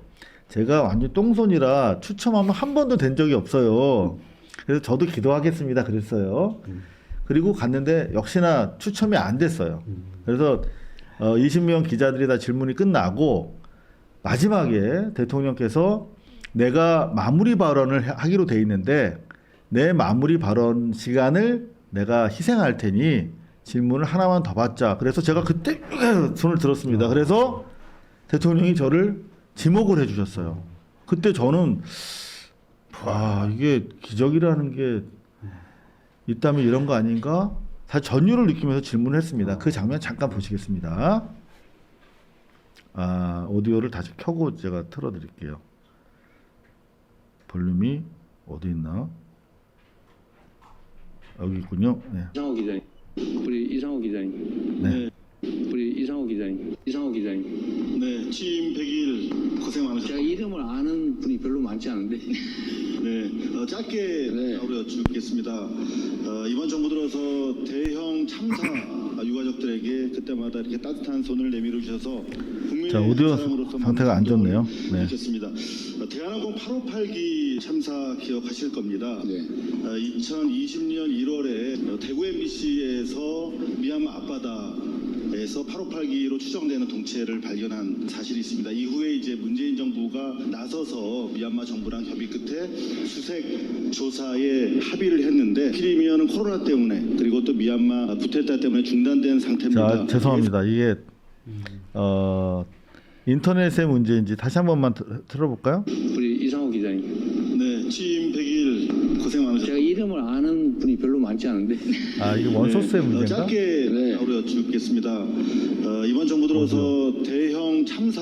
제가 완전 똥손이라 추첨하면 한 번도 된 적이 없어요. 그래서 저도 기도하겠습니다. 그랬어요. 그리고 갔는데 역시나 추첨이 안 됐어요. 그래서 20명 기자들이 다 질문이 끝나고 마지막에 대통령께서 내가 마무리 발언을 하기로 돼 있는데 내 마무리 발언 시간을 내가 희생할 테니 질문을 하나만 더 받자. 그래서 제가 그때 손을 들었습니다. 그래서 대통령이 저를 지목을 해주셨어요. 그때 저는 이게 기적이라는 게 있다면 이런 거 아닌가? 사실 전율을 느끼면서 질문을 했습니다. 그 장면 잠깐 보시겠습니다. 오디오를 다시 켜고 제가 틀어드릴게요. 볼륨이 어디 있나? 여기 있군요. 네. 이상호 기자님, 우리 이상호 기자님, 네. 우리 이상호 기자님. 네, 취임 100일 고생 많으셨습니다. 제가 이름을 아는 분이 별로 많지 않은데. 네, 짧게 네. 여쭙겠습니다. 이번 정부 들어서 대형 참사 유가족들에게 그때마다 이렇게 따뜻한 손을 내밀어 주셔서 국민의 자, 오디오 사람으로서 상태가 안 좋네요. 네. 느꼈습니다. 대한항공 858기 참사 기억하실 겁니다. 네. 2020년 1월에 대구 MBC에서 미얀마 앞바다에서 858기로 추정되는 동체를 발견한 사실이 있습니다. 이후에 이제 문재인 정부가 나서서 미얀마 정부랑 협의 끝에 수색 조사에 합의를 했는데 크리미어는 코로나 때문에 그리고 또 미얀마 부텔타 때문에 중단된 상태입니다. 자, 죄송합니다. 이게 인터넷의 문제인지 다시 한 번만 들어볼까요? 우리 이상호 기자님. 네, 취임 100일 고생 많으셨습니다. 제가 이름을 아는 분이 별로 많지 않은데. 이게 원소스의 문제인가? 짧게 네. 여쭙겠습니다. 이번 정부 들어서 대형 참사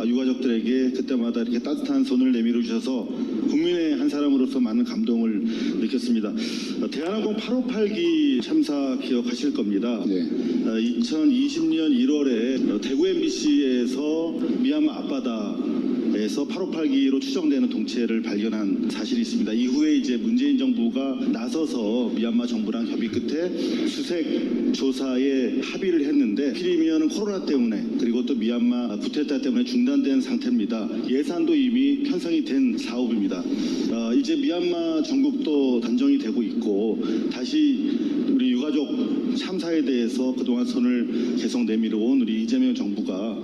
유가족들에게 그때마다 이렇게 따뜻한 손을 내밀어 주셔서 국민의 한 사람으로서 많은 감동을 느꼈습니다. 대한항공 858기 참사 기억하실 겁니다. 네. 2020년 1월에 대구 MBC에서 미얀마 앞바다에서 에서 858기로 추정되는 동체를 발견한 사실이 있습니다. 이후에 이제 문재인 정부가 나서서 미얀마 정부랑 협의 끝에 수색 조사에 합의를 했는데 필이면은 코로나 때문에 그리고 또 미얀마 쿠데타 때문에 중단된 상태입니다. 예산도 이미 편성이 된 사업입니다. 이제 미얀마 정국도 단정이 되고 있고 다시 우리 유가족 참사에 대해서 그동안 손을 계속 내밀어 온 우리 이재명 정부가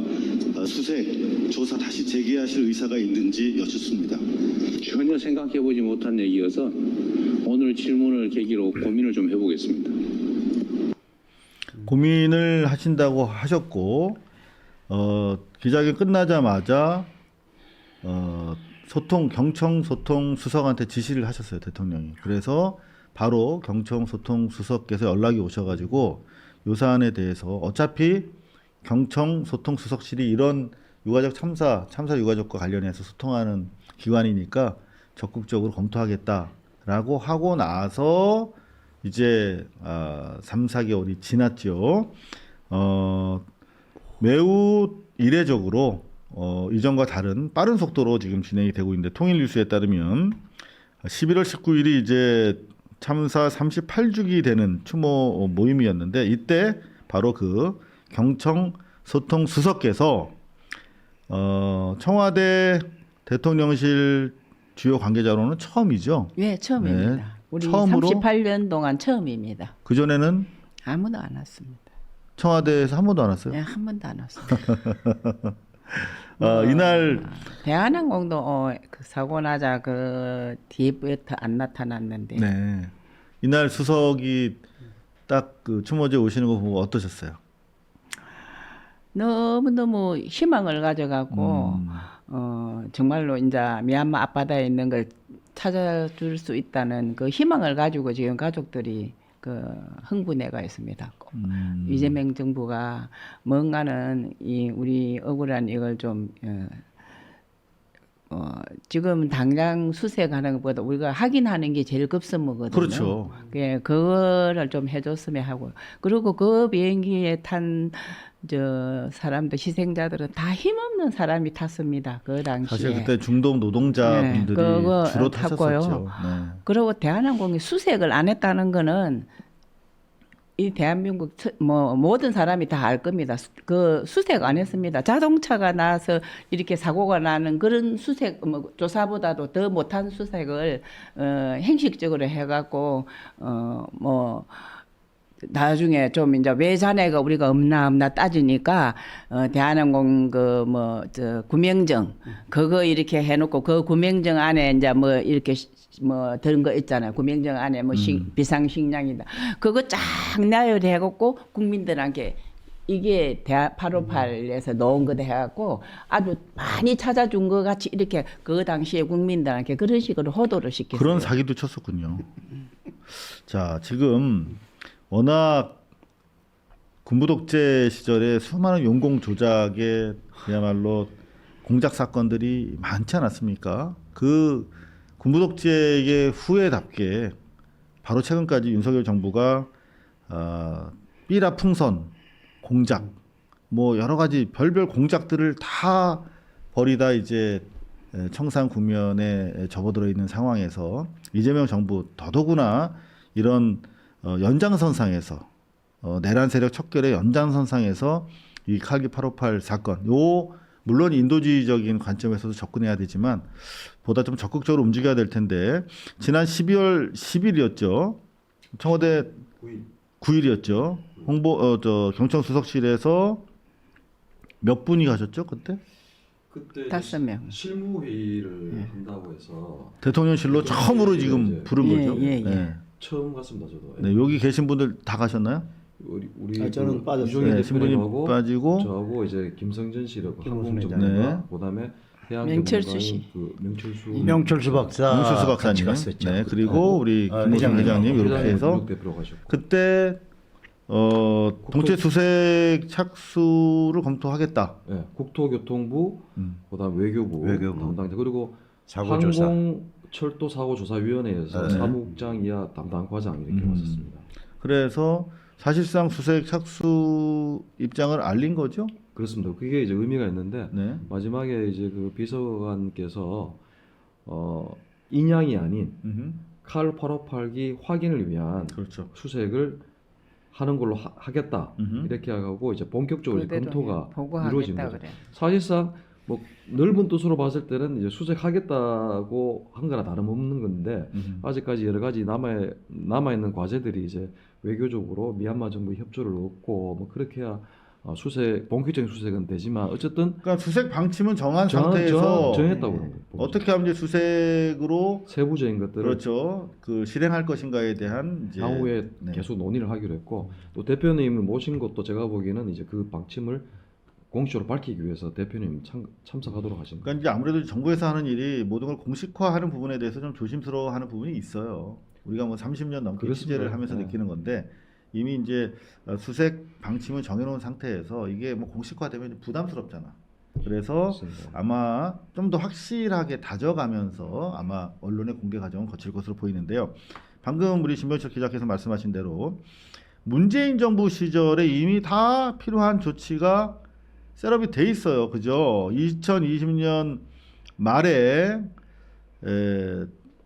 수색 조사 다시 재개하실 의사가 있는지 여쭙습니다. 전혀 생각해보지 못한 얘기여서 오늘 질문을 계기로 고민을 좀 해보겠습니다. 고민을 하신다고 하셨고 기자회견 끝나자마자 경청 소통 수석한테 지시를 하셨어요, 대통령이. 그래서 바로 경청 소통 수석께서 연락이 오셔가지고 요 사안에 대해서 어차피 경청 소통 수석실이 이런 유가족 참사 유가족과 관련해서 소통하는 기관이니까 적극적으로 검토하겠다라고 하고 나서 이제 3, 4개월이 지났죠. 매우 이례적으로 이전과 다른 빠른 속도로 지금 진행이 되고 있는데 통일뉴스에 따르면 11월 19일이 이제 참사 38주기 되는 추모 모임이었는데 이때 바로 그 경청 소통 수석께서 청와대 대통령실 주요 관계자로는 처음이죠. 네, 처음입니다. 네. 우리 처음으로? 38년 동안 처음입니다. 그 전에는 아무도 안 왔습니다. 청와대에서 한 번도 안 왔어요. 네, 한 번도 안 왔습니다. 이날 대한항공도 그 사고 나자 그 뒤부터 안 나타났는데 네. 이날 수석이 딱 그 추모제 오시는 거 보고 어떠셨어요? 너무너무 희망을 가져가고 정말로 이제 미얀마 앞바다에 있는 걸 찾아줄 수 있다는 그 희망을 가지고 지금 가족들이 그 흥분해가 있습니다. 이재명 정부가 뭔가는 이 우리 억울한 이걸 좀 지금 당장 수색하는 것보다 우리가 확인하는 게 제일 급선무거든요. 그렇죠. 예, 그거를 좀 해줬으면 하고 그리고 그 비행기에 탄 저 사람들 희생자들은 다 힘없는 사람이 탔습니다. 그 당시에. 사실 그때 중동 노동자분들이 네, 그거 주로 탔고요. 탔었죠. 네. 그리고 대한항공이 수색을 안 했다는 거는 이 대한민국 모든 사람이 다 알 겁니다. 그 수색 안 했습니다. 자동차가 나서 이렇게 사고가 나는 그런 수색 조사보다도 더 못한 수색을 행식적으로 해갖고 나중에 좀 이제 왜 자네가 우리가 없나 따지니까 대한항공 구명정 그거 이렇게 해놓고 그 구명정 안에 이제 이렇게 든 거 있잖아요. 구명정 안에 비상식량이다. 그거 쫙 나열해갖고 국민들한테 이게 858에서 넣은 거다 해갖고 아주 많이 찾아준 것 같이 이렇게 그 당시에 국민들한테 그런 식으로 호도를 시켰어요. 그런 사기도 쳤었군요. 자, 지금 워낙 군부 독재 시절에 수많은 용공 조작의 그야말로 공작 사건들이 많지 않았습니까? 그 군부 독재의 후예답게 바로 최근까지 윤석열 정부가 삐라 풍선, 공작, 여러 가지 별별 공작들을 다 벌이다 이제 청산 국면에 접어들어 있는 상황에서 이재명 정부 더더구나 이런 연장선상에서 내란 세력 척결의 연장선상에서 이 칼기 858 사건, 물론 인도주의적인 관점에서도 접근해야 되지만 보다 좀 적극적으로 움직여야 될 텐데 지난 12월 10일이었죠. 청와대 9일이었죠. 경청 수석실에서 몇 분이 가셨죠 그때? 그때 5명. 실무 회의를 한다고 해서 대통령실로 처음으로 지금 부른 예, 거죠. 예, 예. 네. 처음 갔습니다 저도. 네, 여기 계신 분들 다 가셨나요? 우리 저는 빠졌어요. 유종희 네, 신분이 대표님하고 빠지고 저하고 이제 김성전 씨라고 김호순 항공정보가 네. 그다음에 명철수 씨. 명철수 박사 윤수수 같이 박사님, 갔었죠. 네, 그리고 우리 김호순 회장님 이렇게 해서 대표로 가셨고. 그때 동체 수색 착수를 검토하겠다. 네, 국토교통부, 그다음 외교부, 담당자 그리고 사고조사. 항공철도사고조사위원회에서 네. 사무국장 이하 담당 과장 이렇게 왔었습니다. 그래서 사실상 수색 착수 입장을 알린 거죠. 그렇습니다. 그게 이제 의미가 있는데 네. 마지막에 이제 그 비서관께서 인양이 아닌 음흠. 칼 858기 확인을 위한 그렇죠. 수색을 하는 걸로 하겠다 음흠. 이렇게 하고 이제 본격적으로 이제 그대로 검토가 보고하겠다 이루어진 거죠. 그래. 사실상 뭐 넓은 뜻으로 봤을 때는 이제 수색하겠다고 한 거나 다름없는 건데 음흠. 아직까지 여러 가지 남아 있는 과제들이 이제 외교적으로 미얀마 정부 협조를 얻고 뭐 그렇게 해야 본격적인 수색은 되지만 어쨌든 그러니까 수색 방침은 정한 정했다고 상태에서 그런 거예요. 어떻게 하면 이제 수색으로 세부적인 것들을 그렇죠. 그 실행할 것인가에 대한 이제 향후에 네. 계속 논의를 하기로 했고 또 대표님을 모신 것도 제가 보기에는 이제 그 방침을 공식적으로 밝히기 위해서 대표님 참석하도록 하신 거예요. 그러니까 이제 아무래도 정부에서 하는 일이 모든 걸 공식화하는 부분에 대해서 좀 조심스러워하는 부분이 있어요. 우리가 뭐 30년 넘게 그렇습니다. 취재를 하면서 네. 느끼는 건데 이미 이제 수색 방침을 정해놓은 상태에서 이게 뭐 공식화되면 부담스럽잖아. 그래서 그렇습니다. 아마 좀 더 확실하게 다져가면서 아마 언론의 공개 과정을 거칠 것으로 보이는데요. 방금 우리 신병철 기자께서 말씀하신 대로 문재인 정부 시절에 이미 다 필요한 조치가 셋업이 돼 있어요. 그죠? 2020년 말에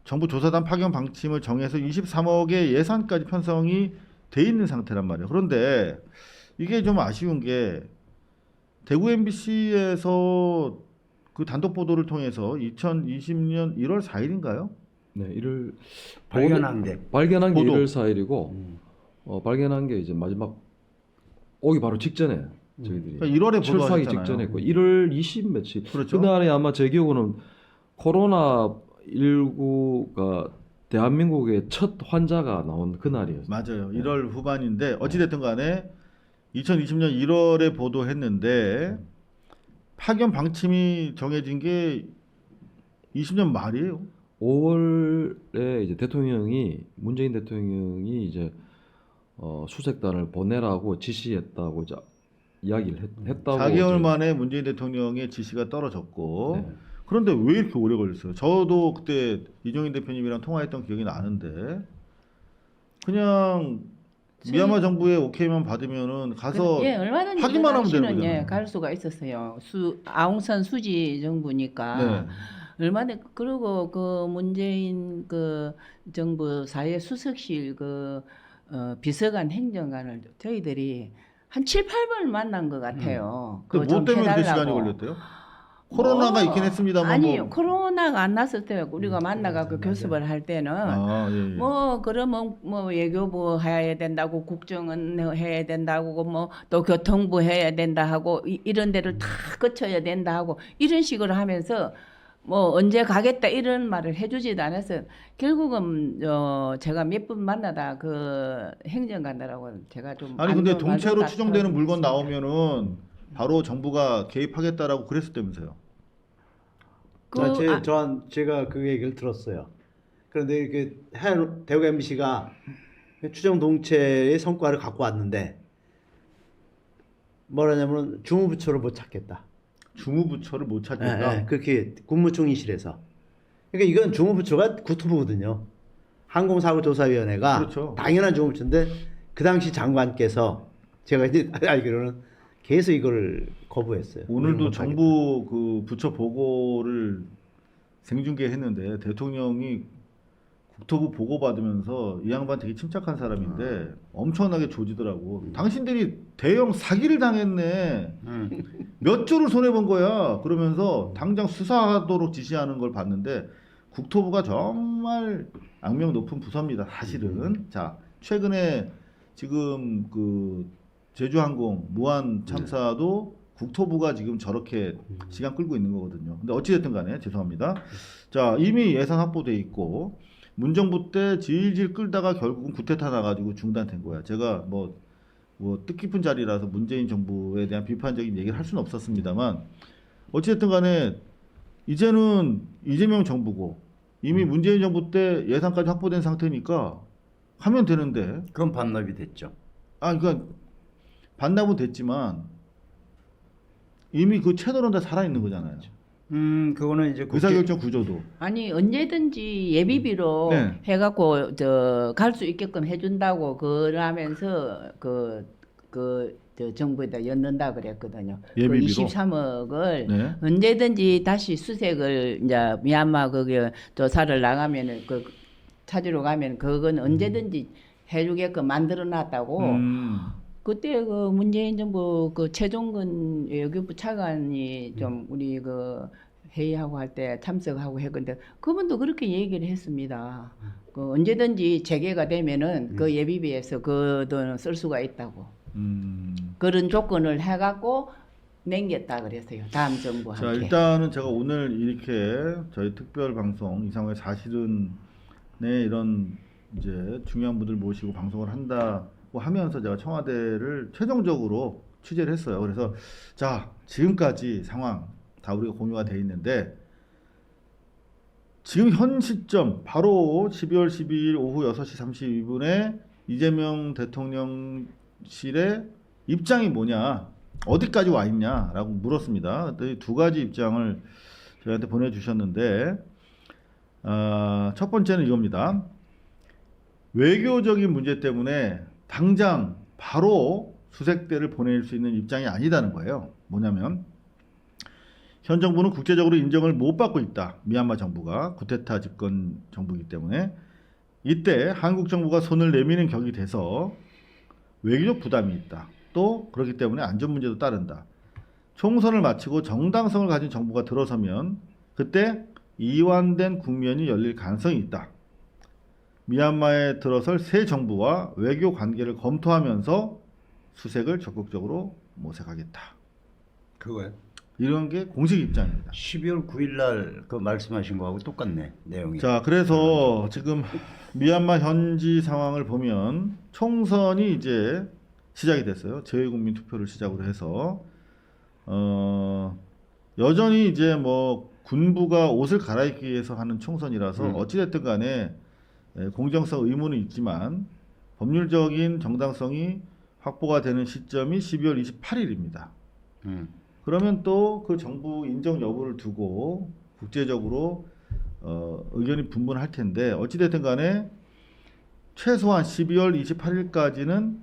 정부 조사단 파견 방침을 정해서 23억의 예산까지 편성이 돼 있는 상태란 말이에요. 그런데 이게 좀 아쉬운 게 대구 MBC에서 그 단독 보도를 통해서 2020년 1월 4일인가요? 네, 이를 발견한 게 발견한 게 보도. 1월 4일이고 발견한 게 이제 마지막 오기 바로 직전에 저희들이 그러니까 1월에 철수하기 보도하셨잖아요. 직전에 했고 1월 20 며칠 그렇죠. 그날에 아마 제 기억으로는 코로나 19가 대한민국의 첫 환자가 나온 그날이었어요. 맞아요. 1월 후반인데 어찌됐든 간에 2020년 1월에 보도했는데 파견 방침이 정해진 게 20년 말이에요. 5월에 이제 문재인 대통령이 이제 수색단을 보내라고 지시했다고 이제 이야기를 했다고 4개월 만에 문재인 대통령의 지시가 떨어졌고 네. 그런데 왜 이렇게 오래 걸렸어요? 저도 그때 이종인 대표님이랑 통화했던 기억이 나는데 그냥 미얀마 정부의 오케이만 받으면은 가서 예, 얼마든지 하기만 하면 되는 당시는, 거잖아요. 갈 수가 있었어요. 아웅산 수지 정부니까. 네. 얼마나 그리고 그 문재인 그 정부 사회 수석실 그 비서관 행정관을 저희들이 한 7, 8번을 만난 것 같아요. 그 그거 뭐 좀 때문에 그 해달라고. 시간이 걸렸대요? 코로나가 있긴 했습니다만 아니요, 뭐. 코로나가 안 났을 때 우리가 만나가고 교섭을 할 때는 예. 뭐 그러면 뭐 외교부 해야 된다고 국정은 해야 된다고 뭐 또 교통부 해야 된다 하고 이런 데를 다 거쳐야 된다 하고 이런 식으로 하면서 뭐 언제 가겠다 이런 말을 해주지도 않았어요. 결국은 제가 몇 분 만나다 그 행정관들하고 제가 좀 아니 근데 안 좋은 동체로 말도 추정되는 물건 있습니다. 나오면은 바로 정부가 개입하겠다라고 그랬었다면서요. 제가 그 얘기를 들었어요. 그런데 이렇게 대구 MBC가 추정 동체의 성과를 갖고 왔는데 뭐라냐면 주무부처를 못 찾겠다. 주무부처를 못 찾겠다. 그렇게 국무총리실에서. 그러니까 이건 주무부처가 국토부거든요. 항공사고조사위원회가 그렇죠. 당연한 주무부처인데 그 당시 장관께서 제가 이제 알기로는 계속 이걸 거부했어요. 오늘도 못 정부 그 부처 보고를 생중계했는데 대통령이 국토부 보고 받으면서 이 양반 되게 침착한 사람인데 엄청나게 조지더라고. 당신들이 대형 사기를 당했네. 몇 조를 손해 본 거야. 그러면서 당장 수사하도록 지시하는 걸 봤는데 국토부가 정말 악명 높은 부서입니다. 사실은. 자, 최근에 지금 그 제주항공 무한 참사도 국토부가 지금 저렇게 시간 끌고 있는 거거든요. 근데 어찌됐든 간에 죄송합니다. 자, 이미 예산 확보돼 있고 문정부 때 질질 끌다가 결국은 구태타 나가지고 중단된 거야. 제가 뭐 뜻깊은 자리라서 문재인 정부에 대한 비판적인 얘기를 할 수는 없었습니다만 어찌됐든 간에 이제는 이재명 정부고 이미 문재인 정부 때 예산까지 확보된 상태니까 하면 되는데 그럼 반납이 됐죠. 그러니까 반납은 됐지만 이미 그 채널은 다 살아있는 거잖아요. 그거는 이제 의사결정 구조도. 아니 언제든지 예비비로 네. 해갖고 갈 수 있게끔 해준다고 그러면서 저 정부에다 였는다 그랬거든요. 그 예비비로? 23억을 네. 언제든지 다시 수색을 이제 미얀마 거기 조사를 나가면은 그 찾으러 가면 그건 언제든지 해주게끔 만들어놨다고. 그때 그 문재인 정부 그 최종근 외교부 차관이 좀 우리 그 회의하고 할 때 참석하고 했건데 그분도 그렇게 얘기를 했습니다. 그 언제든지 재개가 되면은 그 예비비에서 그 돈을 쓸 수가 있다고. 그런 조건을 해갖고 남겼다 그랬어요. 다음 정부한테. 자, 일단은 제가 오늘 이렇게 저희 특별 방송 이상의 사실은 네 이런 이제 중요한 분들 모시고 방송을 한다고 하면서 제가 청와대를 최종적으로 취재를 했어요. 그래서 자, 지금까지 상황 다 우리가 공유가 돼 있는데 지금 현 시점 바로 12월 12일 오후 6시 32분에 이재명 대통령실의 입장이 뭐냐, 어디까지 와 있냐라고 물었습니다. 그랬더니 두 가지 입장을 저희한테 보내주셨는데 첫 번째는 이겁니다. 외교적인 문제 때문에 당장 바로 수색대를 보낼 수 있는 입장이 아니다는 거예요. 뭐냐면 현 정부는 국제적으로 인정을 못 받고 있다. 미얀마 정부가 쿠데타 집권 정부이기 때문에 이때 한국 정부가 손을 내미는 격이 돼서 외교적 부담이 있다. 또 그렇기 때문에 안전 문제도 따른다. 총선을 마치고 정당성을 가진 정부가 들어서면 그때 이완된 국면이 열릴 가능성이 있다. 미얀마에 들어설 새 정부와 외교 관계를 검토하면서 수색을 적극적으로 모색하겠다. 그거요? 이런 게 공식 입장입니다. 12월 9일 날 그 말씀하신 거하고 똑같네 내용이. 자, 그래서 지금 미얀마 현지 상황을 보면 총선이 이제 시작이 됐어요. 재외국민 투표를 시작으로 해서 여전히 이제 뭐 군부가 옷을 갈아입기 위해서 하는 총선이라서 어찌됐든 간에 공정성 의무는 있지만 법률적인 정당성이 확보가 되는 시점이 12월 28일입니다. 그러면 또 그 정부 인정 여부를 두고 국제적으로 의견이 분분할 텐데 어찌됐든 간에 최소한 12월 28일까지는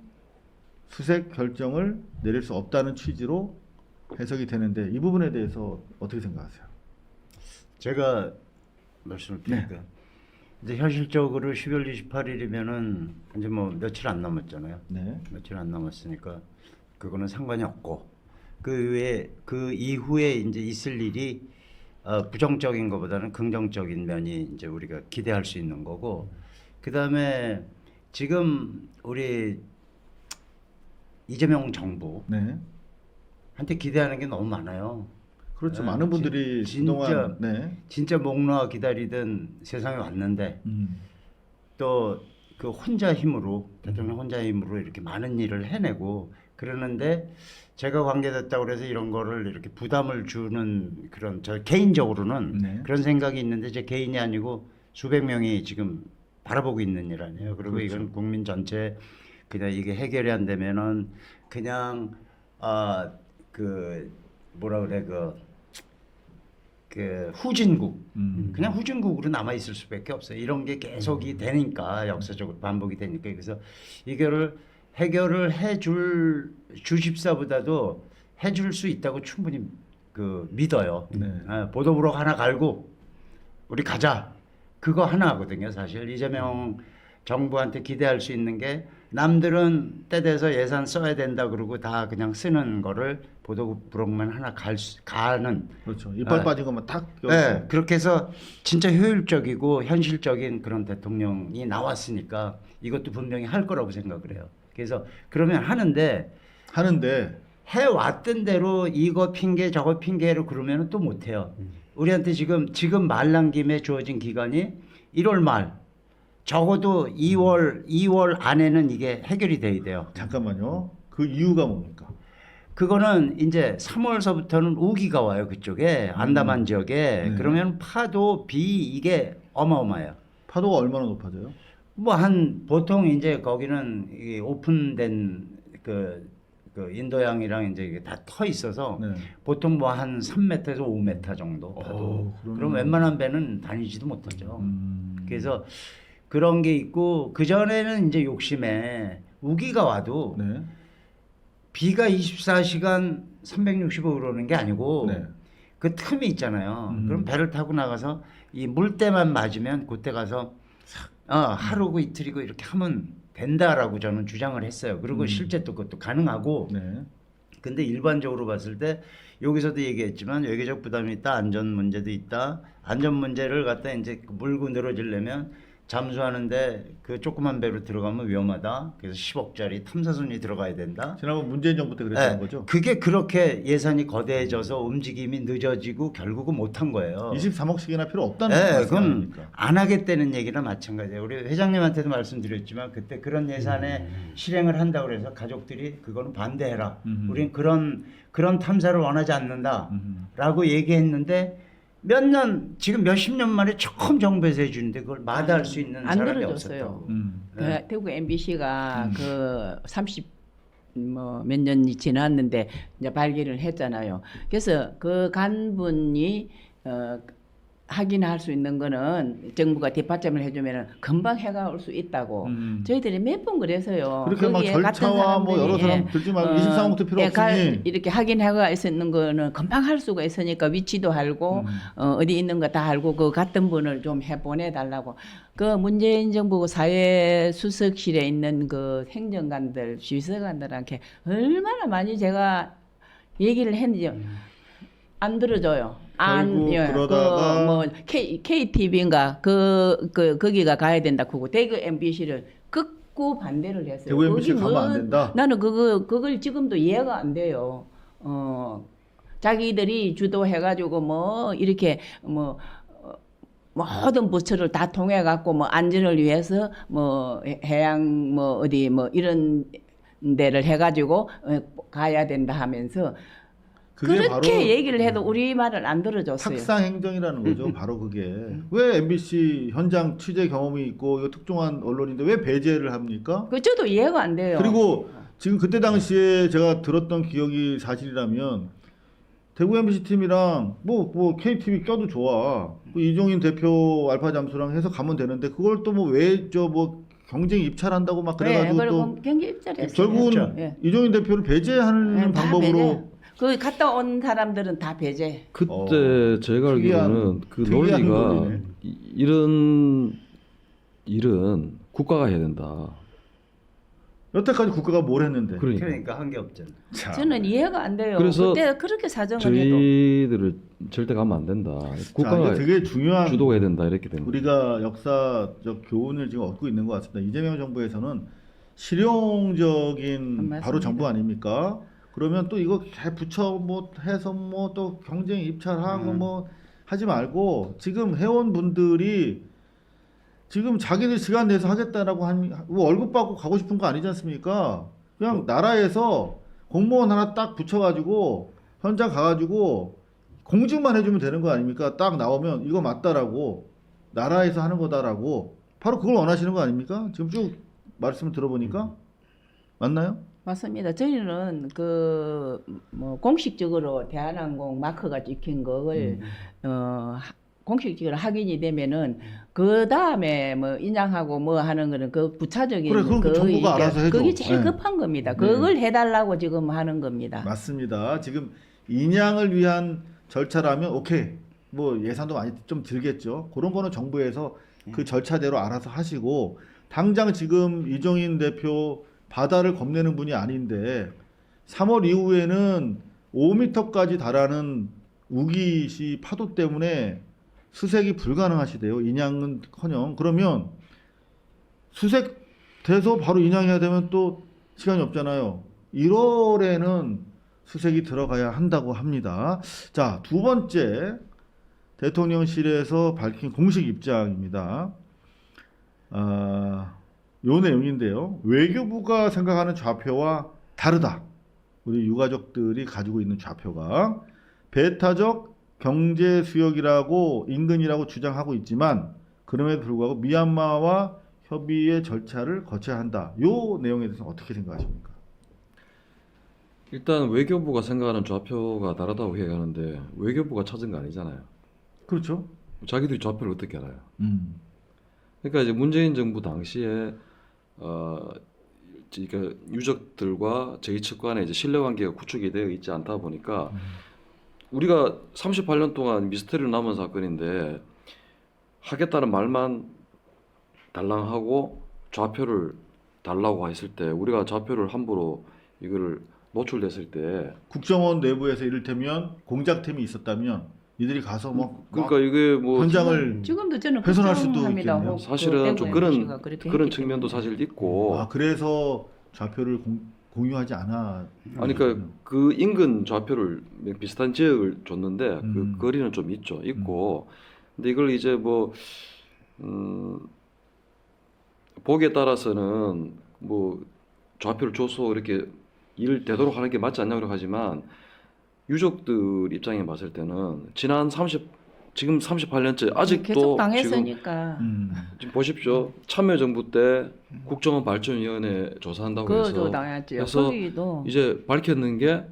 수색 결정을 내릴 수 없다는 취지로 해석이 되는데 이 부분에 대해서 어떻게 생각하세요? 제가 말씀을 드릴까요? 이제 현실적으로 12월 28일이면은 이제 뭐 며칠 안 남았잖아요. 네. 며칠 안 남았으니까 그거는 상관이 없고 그 외에 그 이후에 이제 있을 일이 부정적인 것보다는 긍정적인 면이 이제 우리가 기대할 수 있는 거고 그 다음에 지금 우리 이재명 정부 네. 한테 기대하는 게 너무 많아요. 그렇죠. 네, 많은 분들이 진짜 그동안 네. 진짜 목 놓아 기다리던 세상에 왔는데 또 그 혼자 힘으로 대통령 혼자 힘으로 이렇게 많은 일을 해내고 그러는데 제가 관계됐다고 그래서 이런 거를 이렇게 부담을 주는 그런 저 개인적으로는 네. 그런 생각이 있는데 제 개인이 아니고 수백 명이 지금 바라보고 있는 일 아니에요. 그리고 그렇죠. 이건 국민 전체 그냥 이게 해결이 안 되면은 그냥 그 뭐라 그래 그 후진국 그냥 후진국으로 남아 있을 수밖에 없어요. 이런 게 계속이 되니까 역사적으로 반복이 되니까 그래서 이거를 해결을 해줄 주십사보다도 해줄 수 있다고 충분히 그 믿어요. 네. 보도부록 하나 갈고 우리 가자 그거 하나거든요. 사실 이재명 정부한테 기대할 수 있는 게 남들은 때 돼서 예산 써야 된다 그러고 다 그냥 쓰는 거를 보도부록만 하나 가는 그렇죠. 이빨 빠진 것만 탁 네, 그렇게 해서 진짜 효율적이고 현실적인 그런 대통령이 나왔으니까 이것도 분명히 할 거라고 생각을 해요. 그래서 그러면 하는데 해왔던 대로 이거 핑계 저거 핑계로 그러면 또 못해요. 우리한테 지금 말 난 김에 주어진 기간이 1월 말 적어도 2월 안에는 이게 해결이 돼야 돼요. 잠깐만요. 그 이유가 뭡니까? 그거는 이제 3월서부터는 우기가 와요. 그쪽에 안다만 지역에. 네. 그러면 파도 비 이게 어마어마해요. 파도가 얼마나 높아져요? 뭐 한 보통 이제 거기는 이 오픈된 그 인도양이랑 이제 이게 다 터 있어서 네. 보통 뭐 한 3m에서 5m 정도 파도. 그럼 웬만한 배는 다니지도 못하죠. 그래서 그런 게 있고 그 전에는 이제 욕심에 우기가 와도 네. 비가 24시간 365 그러는 게 아니고 네. 그 틈이 있잖아요. 그럼 배를 타고 나가서 이 물때만 맞으면 그때 가서 하루고 이틀이고 이렇게 하면 된다라고 저는 주장을 했어요. 그리고 실제 또 그것도 가능하고. 네. 근데 일반적으로 봤을 때 여기서도 얘기했지만 외교적 부담이 있다, 안전 문제도 있다. 안전 문제를 갖다 이제 물고 늘어지려면 잠수하는데 그 조그만 배로 들어가면 위험하다. 그래서 10억짜리 탐사선이 들어가야 된다. 지난번 문재인 정부 때 그랬던 네, 거죠. 그게 그렇게 예산이 거대해져서 움직임이 늦어지고 결국은 못한 거예요. 23억씩이나 필요 없다는 네, 말씀 그건 아닙니까? 안 하겠다는 얘기나 마찬가지예요. 우리 회장님한테도 말씀드렸지만 그때 그런 예산에 실행을 한다고 그래서 가족들이 그거는 반대해라. 우리는 그런 탐사를 원하지 않는다라고 얘기했는데 몇 년 지금 몇십 년 만에 처음 정부에서 해주는데 그걸 마다할 수 있는 안 사람이 들어줬어요. 없었다고. 대구 MBC가 그 30 뭐 몇 년이 지났는데 이제 발기를 했잖아요. 그래서 그 간분이 확인할 수 있는 거는 정부가 뒷받침을 해주면은 금방 해가 올 수 있다고 저희들이 몇 번 그래서요. 그렇게 막 거기에 같은 절차와 뭐 여러 사람들이, 사람 들지 말고 23억도 필요 없으니 이렇게 확인해가 있는 거는 금방 할 수가 있으니까 위치도 알고 어디 있는 거 다 알고 그 같은 분을 좀 해보내 달라고. 그 문재인 정부 사회 수석실에 있는 그 행정관들, 비서관들한테 얼마나 많이 제가 얘기를 했는지 안 들어줘요. 결국 예, 그러다가 뭐 KTV인가 거기가 가야 된다 그거 대구 MBC를 극구 반대를 했어요. 대구 MBC 거기 가면 안 된다? 나는 그걸 지금도 이해가 안 돼요. 자기들이 주도해가지고 뭐 이렇게 뭐 모든 부처를 다 통해 갖고 뭐 안전을 위해서 뭐 해양 뭐 어디 뭐 이런 데를 해가지고 가야 된다 하면서. 그게 그렇게 바로 얘기를 해도 우리 말을 안 들어줬어요. 탁상 행정이라는 거죠. 바로 그게 왜 MBC 현장 취재 경험이 있고 이거 특종한 언론인데 왜 배제를 합니까? 그 저도 이해가 안 돼요. 그리고 지금 그때 당시에 제가 들었던 기억이 사실이라면 대구 MBC 팀이랑 뭐 KTV 껴도 좋아. 뭐 이종인 대표 알파 잠수랑 해서 가면 되는데 그걸 또 뭐 왜 저 뭐 경쟁 입찰한다고 막 그래가지고 또 경기 입찰했어요. 결국은 그렇죠. 예. 이종인 대표를 배제하는 다 방법으로 배제. 그 갔다 온 사람들은 다 배제. 그때 제가 알기로는 그 특이한 논리가 논리네. 이런 일은 국가가 해야 된다. 여태까지 국가가 뭘 했는데. 그러니까 한 게 없잖아. 자, 저는 이해가 안 돼요. 그래서 그때 그렇게 사정을 해도. 저희들을 절대 가면 안 된다. 자, 국가가 이게 되게 중요한 주도가 해야 된다 이렇게 된 거예요. 우리가 역사적 교훈을 지금 얻고 있는 것 같습니다. 이재명 정부에서는 실용적인 맞습니다. 바로 정부 아닙니까? 그러면 또 이거 붙여 뭐 해서 뭐 또 경쟁 입찰하고 뭐 하지 말고 지금 회원분들이 지금 자기들 시간 내서 하겠다라고 뭐 월급 받고 가고 싶은 거 아니지 않습니까? 그냥 나라에서 공무원 하나 딱 붙여가지고 현장 가가지고 공증만 해주면 되는 거 아닙니까? 딱 나오면 이거 맞다라고 나라에서 하는 거다라고 바로 그걸 원하시는 거 아닙니까? 지금 쭉 말씀을 들어보니까 맞나요? 맞습니다. 저희는 그 뭐 공식적으로 대한항공 마크가 찍힌 걸 공식적으로 확인이 되면은 그 다음에 뭐 인양하고 뭐 하는 거는 그 부차적인 그래, 그건 정부가 이게 알아서 해줘. 그게 제일 네. 급한 겁니다. 그걸 해달라고 지금 하는 겁니다. 맞습니다. 지금 인양을 위한 절차라면 오케이. 뭐 예산도 많이 좀 들겠죠. 그런 거는 정부에서 그 절차대로 알아서 하시고 당장 지금 이종인 대표 바다를 겁내는 분이 아닌데 3월 이후에는 5m까지 달하는 우기시 파도 때문에 수색이 불가능하시대요. 인양은커녕. 그러면 수색돼서 바로 인양해야 되면 또 시간이 없잖아요. 1월에는 수색이 들어가야 한다고 합니다. 자, 두 번째 대통령실에서 밝힌 공식 입장입니다. 요 내용인데요. 외교부가 생각하는 좌표와 다르다. 우리 유가족들이 가지고 있는 좌표가 배타적 경제 수역이라고 인근이라고 주장하고 있지만 그럼에도 불구하고 미얀마와 협의의 절차를 거쳐야 한다. 요 내용에 대해서 어떻게 생각하십니까? 일단 외교부가 생각하는 좌표가 다르다고 얘기하는데 외교부가 찾은 거 아니잖아요. 그렇죠. 자기들이 좌표를 어떻게 알아요? 그러니까 이제 문재인 정부 당시에 그러니까 유족들과 저희 측 간에 이제 신뢰관계가 구축이 되어 있지 않다 보니까 우리가 38년 동안 미스터리로 남은 사건인데 하겠다는 말만 달랑하고 좌표를 달라고 했을 때 우리가 좌표를 함부로 이거를 노출됐을 때 국정원 내부에서 이를테면 공작팀이 있었다면 이들이 가서 뭐 그러니까 이게 뭐 현장을 지금도 저는 훼손할 수도 걱정합니다. 있겠네요. 혹 사실은 좀 대구 MBC가 그렇게 그런 했기 측면도 때문에. 사실 있고 그래서 좌표를 공유하지 않아. 아니 그러니까 그 인근 좌표를 비슷한 지역을 줬는데 음. 그 거리는 좀 있고 근데 이걸 이제 뭐 보기에 따라서는 뭐 좌표를 줘서 이렇게 일 되도록 하는 게 맞지 않냐고 하지만 유족들 입장에 봤을 때는 지금 38년째 아직도 계속 지금 당했으니까 지금 보십시오. 참여정부 때 국정원 발전위원회 조사한다고 그것도 해서 당했죠. 그래서 거기도 이제 밝혔는 게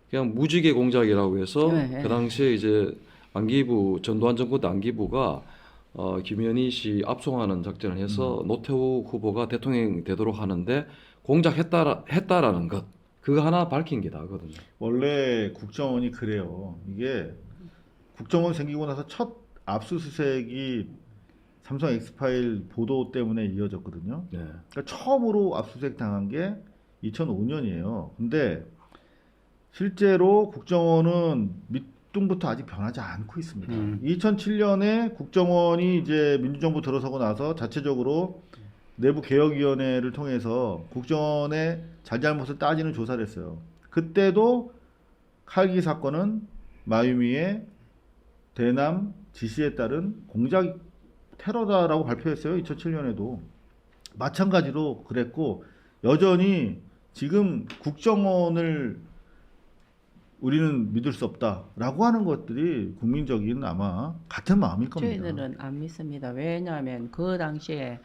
그냥 무지개 공작이라고 해서 네. 그 당시에 이제 안기부 전두환 정부 때 안기부가 김현희 씨 압송하는 작전을 해서 노태우 후보가 대통령이 되도록 하는데 공작했다라는 것 그거 하나 밝힌 게 다거든요. 원래 국정원이 그래요. 이게 국정원 생기고 나서 첫 압수수색이 삼성 엑스파일 보도 때문에 이어졌거든요. 네. 그러니까 처음으로 압수수색 당한 게 2005년이에요. 근데 실제로 국정원은 밑둥부터 아직 변하지 않고 있습니다. 2007년에 국정원이 이제 민주정부 들어서고 나서 자체적으로 내부 개혁위원회를 통해서 국정원의 잘잘못을 따지는 조사를 했어요. 그때도 칼기 사건은 마유미의 대남 지시에 따른 공작 테러다라고 발표했어요. 2007년에도 마찬가지로 그랬고 여전히 지금 국정원을 우리는 믿을 수 없다라고 하는 것들이 국민적인 아마 같은 마음일 겁니다. 저희들은 안 믿습니다. 왜냐하면 그 당시에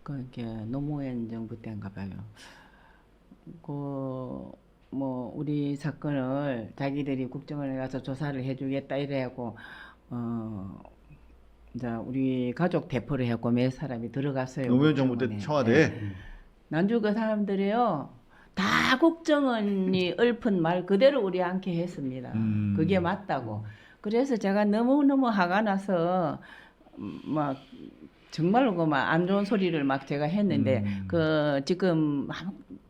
그게 노무현 정부 때인가 봐요. 뭐 우리 사건을 자기들이 국정원에 가서 조사를 해주겠다 이래고 이제 우리 가족 대표를 했고 몇 사람이 들어갔어요. 노무현 정부 때 국정원에. 청와대 네. 난주 그 사람들이요 다 국정원이 읊은 말 그대로 우리한테 했습니다. 그게 맞다고. 그래서 제가 너무 화가 나서 막 정말로 안 좋은 소리를 막 제가 했는데 지금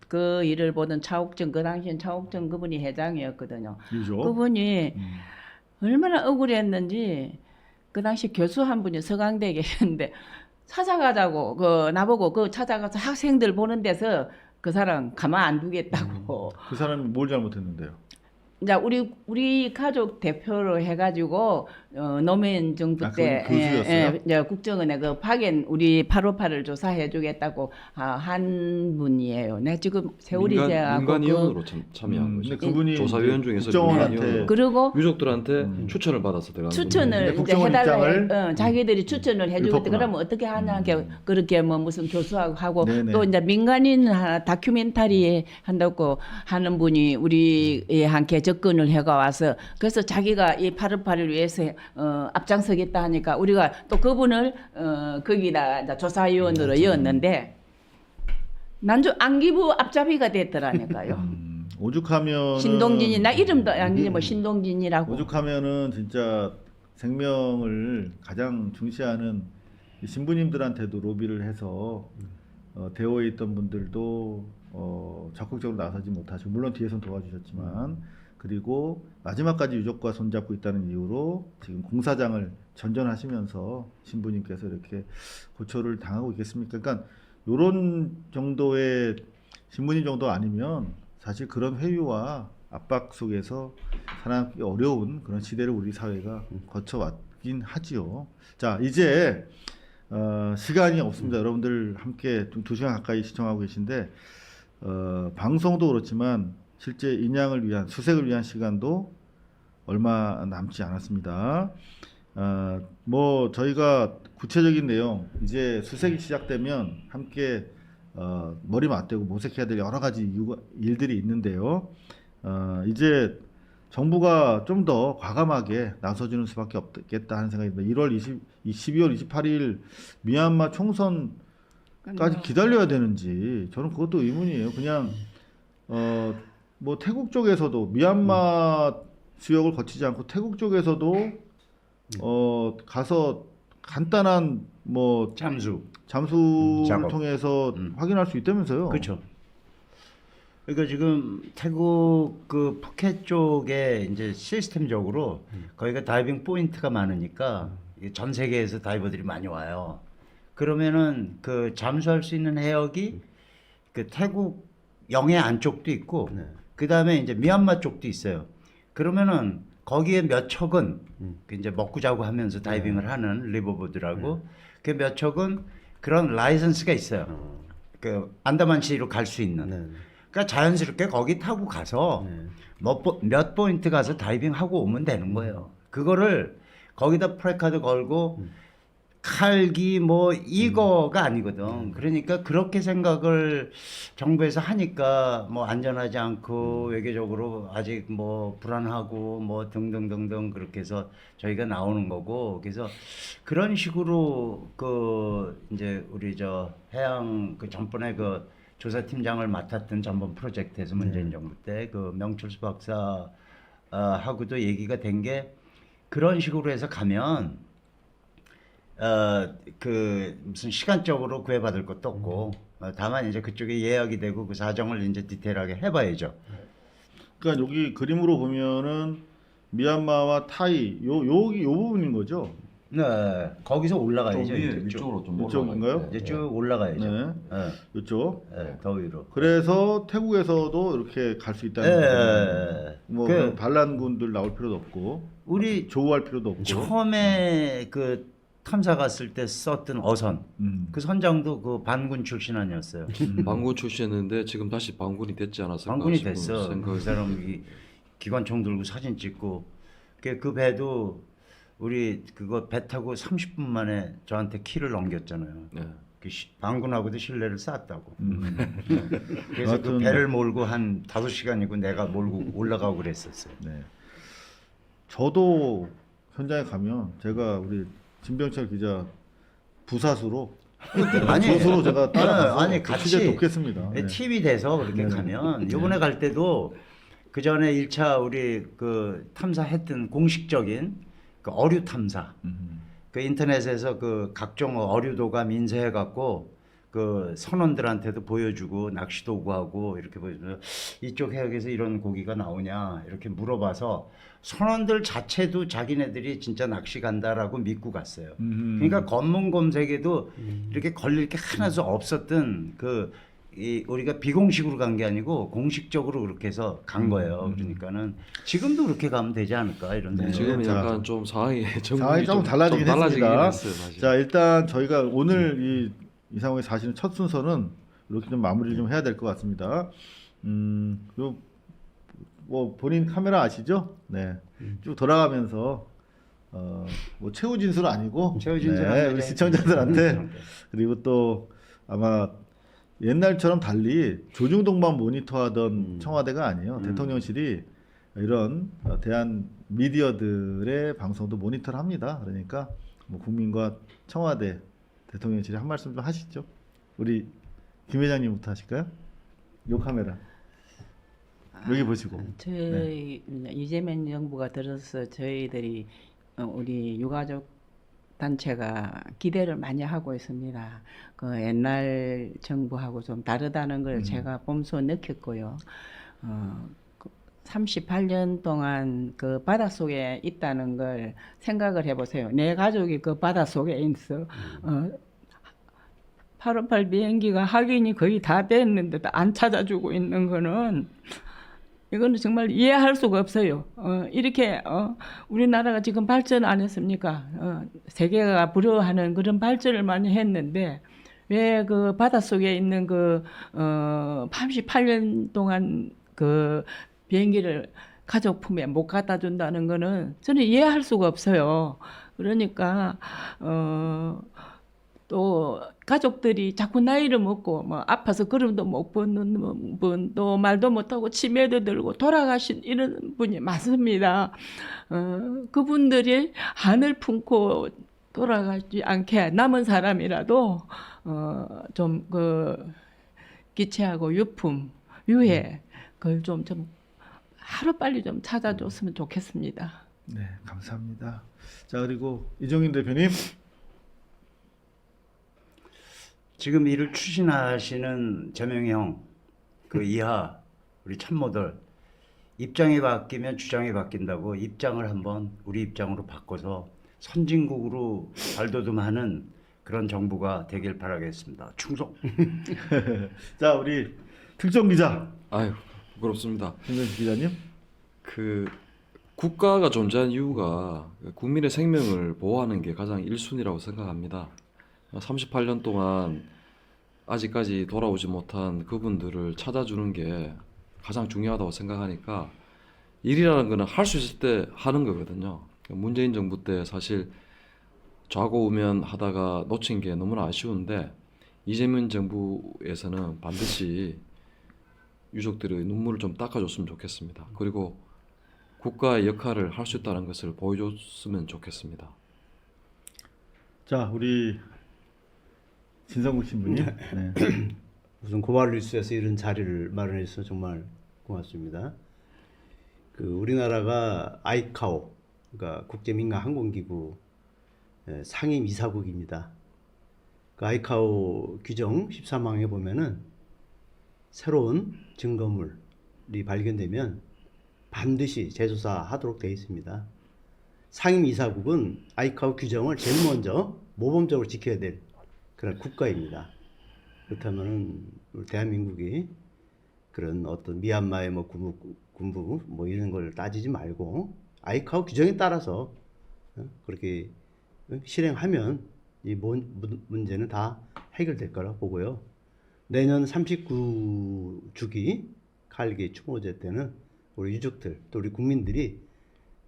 그 일을 보던 차옥정 그 당시엔 차옥정 그분이 회장이었거든요. 유죠. 그분이 얼마나 억울했는지 그 당시 교수 한 분이 서강대에 계셨는데 찾아가자고 나보고 찾아가서 학생들 보는 데서 그 사람 가만 안 두겠다고. 그 사람이 뭘 잘못했는데요? 이제 우리 가족 대표로 해가지고 노무현 정부 때 그 교수였어요? 이제 국정원에 그 파견 우리 858을 조사해주겠다고 한 분이에요. 내가 지금 세월이 돼하고 민간위원으로 참여한 거죠. 근데 그분이 조사위원 중에서 국정원한테 민간위원으로 그리고 유족들한테 추천을 받아서 들어간 추천을 근데 이제 국정원 해달라 입장을 자기들이 추천을 해주겠다. 읊었구나. 그러면 어떻게 하냐 그렇게 뭐 무슨 교수하고 하고 네네. 또 이제 민간인 다큐멘터리 한다고 하는 분이 우리에 함께 접근을 해가 와서 그래서 자기가 이 828을 위해서 앞장서겠다 하니까 우리가 또 그분을 거기다 이제 조사위원으로 이었는데 난주 안기부 앞잡이가 됐더라니까요. 오죽하면 신동진이 나 이름도 아니지 뭐 신동진이라고. 오죽하면은 진짜 생명을 가장 중시하는 이 신부님들한테도 로비를 해서 대우에 있던 분들도 적극적으로 나서지 못하시고 물론 뒤에선 도와주셨지만 그리고 마지막까지 유족과 손잡고 있다는 이유로 지금 공사장을 전전하시면서 신부님께서 이렇게 고초를 당하고 있겠습니까? 그러니까 이런 정도의 신부님 정도 아니면 사실 그런 회유와 압박 속에서 살아남기 어려운 그런 시대를 우리 사회가 거쳐왔긴 하지요. 자, 이제 시간이 없습니다. 여러분들 함께 좀 2시간 가까이 시청하고 계신데 방송도 그렇지만 실제 인양을 위한 수색을 위한 시간도 얼마 남지 않았습니다. 뭐 저희가 구체적인 내용 이제 수색이 시작되면 함께 머리 맞대고 모색해야 될 여러 가지 일들이 있는데요. 이제 정부가 좀 더 과감하게 나서주는 수밖에 없겠다 하는 생각입니다. 12월 28일 미얀마 총선 기다려야 되는지 저는 그것도 의문이에요. 그냥 뭐 태국 쪽에서도 미얀마 지역을 거치지 않고 태국 쪽에서도 가서 간단한 뭐 잠수를 잠수를 작업. 통해서 확인할 수 있다면서요. 그렇죠. 그러니까 지금 태국 그 푸켓 쪽에 이제 시스템적으로 거기가 다이빙 포인트가 많으니까 이게 전 세계에서 다이버들이 많이 와요. 그러면은 그 잠수할 수 있는 해역이 그 태국 영해 안쪽도 있고 네. 그 다음에 이제 미얀마 쪽도 있어요. 그러면은 거기에 몇 척은 그 이제 먹고 자고 하면서 다이빙을 하는 리버보드라고 그 몇 척은 그런 라이선스가 있어요. 그 안다만시로 갈 수 있는. 네. 그러니까 자연스럽게 거기 타고 가서 네. 몇 포인트 가서 다이빙 하고 오면 되는 거예요. 그거를 거기다 프레카드 걸고 칼기 뭐 이거가 아니거든. 그러니까 그렇게 생각을 정부에서 하니까 뭐 안전하지 않고 외교적으로 아직 뭐 불안하고 뭐 등등등등 그렇게 해서 저희가 나오는 거고. 그래서 그런 식으로 그 이제 우리 저 해양 그 전번에 그 조사팀장을 맡았던 전번 프로젝트에서 문재인 정부 때 그 명철수 박사 하고도 얘기가 된 게 그런 식으로 해서 가면 그 무슨 시간적으로 구애받을 것도 없고 다만 이제 그쪽에 예약이 되고 그 사정을 이제 디테일하게 해봐야죠. 그러니까 여기 그림으로 보면은 미얀마와 타이 요 부분인 거죠. 네, 거기서 올라가야죠. 좀 위에 이제 쭉. 위쪽으로 좀 이쪽인가요? 올라가야 돼. 이제 쭉 올라가야죠. 네. 네. 이쪽. 네, 더 위로. 그래서 태국에서도 이렇게 갈 수 있다는 네. 거예요. 뭐 그- 그런 반란군들 나올 필요도 없고 우리 조우할 필요도 없고. 처음에 그 탐사 갔을 때 썼던 어선 그 선장도 그 반군 출신 아니었어요. 반군 출신이었는데 지금 다시 반군이 됐지 않았을까 반군이 싶은 됐어. 생각이 그 사람이 기관총 들고 사진 찍고 그 배도 우리 그거 배 타고 30분 만에 저한테 키를 넘겼잖아요. 네. 그 반군하고도 신뢰를 쌓았다고. 그래서 하여튼- 그 배를 몰고 한 5시간이고 내가 몰고 올라가고 그랬었어요. 네. 저도 현장에 가면 제가 우리 진병철 기자 부사수로 아니, 조수로 제가 따라가서 아니, 그 같이 취재 돕겠습니다. 네. 팀이 돼서 그렇게 가면 요번에 갈 때도 그 전에 1차 우리 그 탐사했던 공식적인 그 어류 탐사 그 인터넷에서 그 각종 어류도가 민세해 갖고 그 선원들한테도 보여주고 낚시 도구하고 이렇게 보여주면서 이쪽 해역에서 이런 고기가 나오냐 이렇게 물어봐서 선원들 자체도 자기네들이 진짜 낚시 간다라고 믿고 갔어요. 그러니까 검문 검색에도 이렇게 걸릴 게 하나도 없었던 그 이 우리가 비공식으로 간 게 아니고 공식적으로 그렇게 해서 간 거예요. 그러니까는 지금도 그렇게 가면 되지 않을까 이런 생각이 지금은 자, 약간 좀 상황이 상황이 조금 달라지긴 했습니다. 했어요, 사실. 자 일단 저희가 오늘 이상호의 사실은 첫 순서는 이렇게 좀 마무리를 좀 해야 될 것 같습니다. 뭐 본인 카메라 아시죠? 네. 쭉 돌아가면서 뭐 최후 진술은 아니고 최후 진술은 아니죠. 우리 시청자들한테 그리고 또 아마 옛날처럼 달리 조중동만 모니터하던 청와대가 아니에요. 대통령실이 이런 대한 미디어들의 방송도 모니터를 합니다. 그러니까 뭐 국민과 청와대 대통령실이 한 말씀 좀 하시죠. 우리 김 회장님부터 하실까요? 요 카메라 여기 보시고. 저희 이재명 정부가 들어서 저희들이 우리 유가족 단체가 기대를 많이 하고 있습니다. 그 옛날 정부하고 좀 다르다는 걸 제가 보면서 느꼈고요. 38년 동안 그 바닷속에 있다는 걸 생각을 해보세요. 내 가족이 그 바닷속에 있어. 858 비행기가 확인이 거의 다 됐는데도 안 찾아주고 있는 거는 이거는 정말 이해할 수가 없어요. 이렇게 우리나라가 지금 발전 안 했습니까? 세계가 부러워하는 그런 발전을 많이 했는데 왜 그 바닷속에 있는 그 38년 동안 그 비행기를 가족 품에 못 갖다 준다는 거는 저는 이해할 수가 없어요. 그러니까 또 가족들이 자꾸 나이를 먹고 뭐 아파서 걸음도 못 걷는 분, 또 말도 못하고 치매도 들고 돌아가신 이런 분이 많습니다. 그분들이 한을 품고 돌아가지 않게 남은 사람이라도 좀 그 기체하고 유품, 유해 그걸 좀 하루 빨리 좀 찾아줬으면 좋겠습니다. 네, 감사합니다. 자, 그리고 이종인 대표님. 지금 이를 추진하시는 저명형 그 이하 우리 참모들 입장이 바뀌면 주장이 바뀐다고 입장을 한번 우리 입장으로 바꿔서 선진국으로 발돋움하는 그런 정부가 되길 바라겠습니다. 충성. 자, 우리 특정 기자 아유 부끄럽습니다. 김현식 기자님. 그 국가가 존재한 이유가 국민의 생명을 보호하는 게 가장 1순위라고 생각합니다. 38년 동안 아직까지 돌아오지 못한 그분들을 찾아주는 게 가장 중요하다고 생각하니까 일이라는 거는 할 수 있을 때 하는 거거든요. 문재인 정부 때 사실 좌고우면 하다가 놓친 게 너무나 아쉬운데 이재명 정부에서는 반드시 유족들의 눈물을 좀 닦아줬으면 좋겠습니다. 그리고 국가의 역할을 할 수 있다는 것을 보여줬으면 좋겠습니다. 자, 우리 진성국 신부님. 네. 우선 고발뉴스에서 이런 자리를 마련해 주셔서 정말 고맙습니다. 그 우리나라가 아이카오, 그러니까 국제민간항공기구 상임 이사국입니다. 그 아이카오 규정 13항에 보면은 새로운 증거물이 발견되면 반드시 재조사하도록 되어 있습니다. 상임 이사국은 아이카오 규정을 제일 먼저 모범적으로 지켜야 될 그런 국가입니다. 그렇다면은 우리 대한민국이 그런 어떤 미얀마의 뭐 군부 뭐 이런 걸 따지지 말고 아이카오 규정에 따라서 그렇게 실행하면 이 문제는 다 해결될 거라 보고요. 내년 39주기 칼기 추모제 때는 우리 유족들 또 우리 국민들이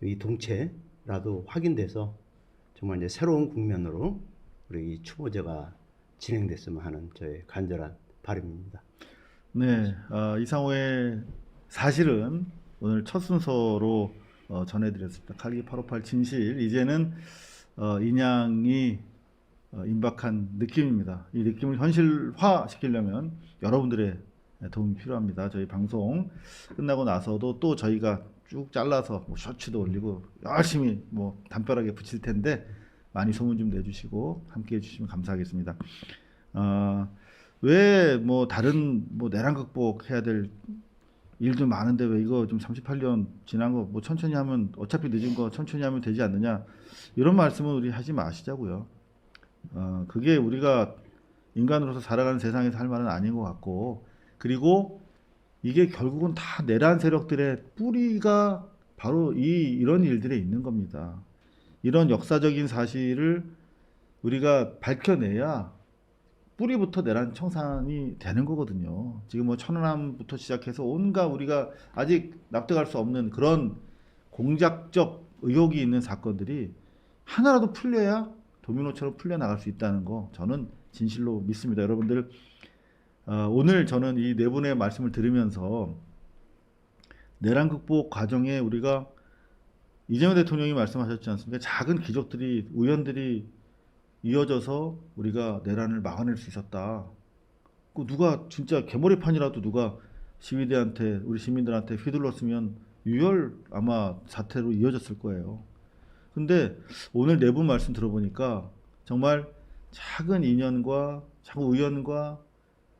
이 동체라도 확인돼서 정말 이제 새로운 국면으로 우리 이 추모제가 진행됐으면 하는 저의 간절한 바람입니다. 네, 이상호의 사실은 오늘 첫 순서로 전해드렸습니다. 칼기 858 진실. 이제는 인양이 임박한 느낌입니다. 이 느낌을 현실화 시키려면 여러분들의 도움이 필요합니다. 저희 방송 끝나고 나서도 또 저희가 쭉 잘라서 뭐 셔츠도 올리고 열심히 뭐 담벼락에 붙일 텐데 많이 소문 좀 내주시고 함께 해주시면 감사하겠습니다. 왜 뭐 다른 뭐 내란 극복해야 될 일도 많은데 왜 이거 좀 38년 지난 거 뭐 천천히 하면 어차피 늦은 거 천천히 하면 되지 않느냐 이런 말씀은 우리 하지 마시자고요. 그게 우리가 인간으로서 살아가는 세상에서 할 말은 아닌 것 같고, 그리고 이게 결국은 다 내란 세력들의 뿌리가 바로 이런 일들에 있는 겁니다. 이런 역사적인 사실을 우리가 밝혀내야 뿌리부터 내란 청산이 되는 거거든요. 지금 뭐 천안함부터 시작해서 온갖 우리가 아직 납득할 수 없는 그런 공작적 의혹이 있는 사건들이 하나라도 풀려야 도미노처럼 풀려나갈 수 있다는 거 저는 진실로 믿습니다. 여러분들 오늘 저는 이 네 분의 말씀을 들으면서 내란 극복 과정에 우리가 이재명 대통령이 말씀하셨지 않습니까? 작은 기적들이 우연들이 이어져서 우리가 내란을 막아낼 수 있었다. 그 누가 진짜 개머리판이라도 누가 시위대한테 우리 시민들한테 휘둘렀으면 유혈 아마 사태로 이어졌을 거예요. 근데 오늘 네 분 말씀 들어보니까 정말 작은 인연과 작은 우연과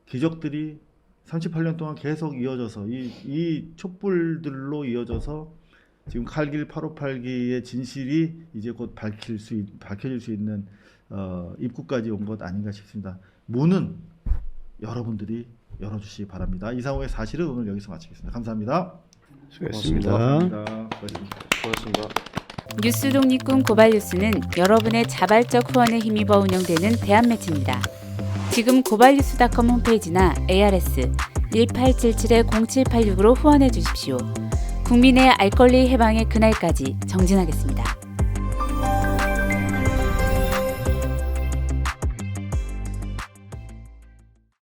기적들이 38년 동안 계속 이어져서 이 촛불들로 이어져서 지금 칼길 858기의 진실이 이제 곧 밝혀질 수 있는 입구까지 온 것 아닌가 싶습니다. 문은 여러분들이 열어주시기 바랍니다. 이상호의 사실은 오늘 여기서 마치겠습니다. 감사합니다. 수고했습니다. 고맙습니다. 뉴스 독립군 고발뉴스는 여러분의 자발적 후원에 힘입어 운영되는 대한매체입니다. 지금 고발뉴스.com 홈페이지나 ARS 1877-0786으로 후원해 주십시오. 국민의 알 권리 해방의 그날까지 정진하겠습니다.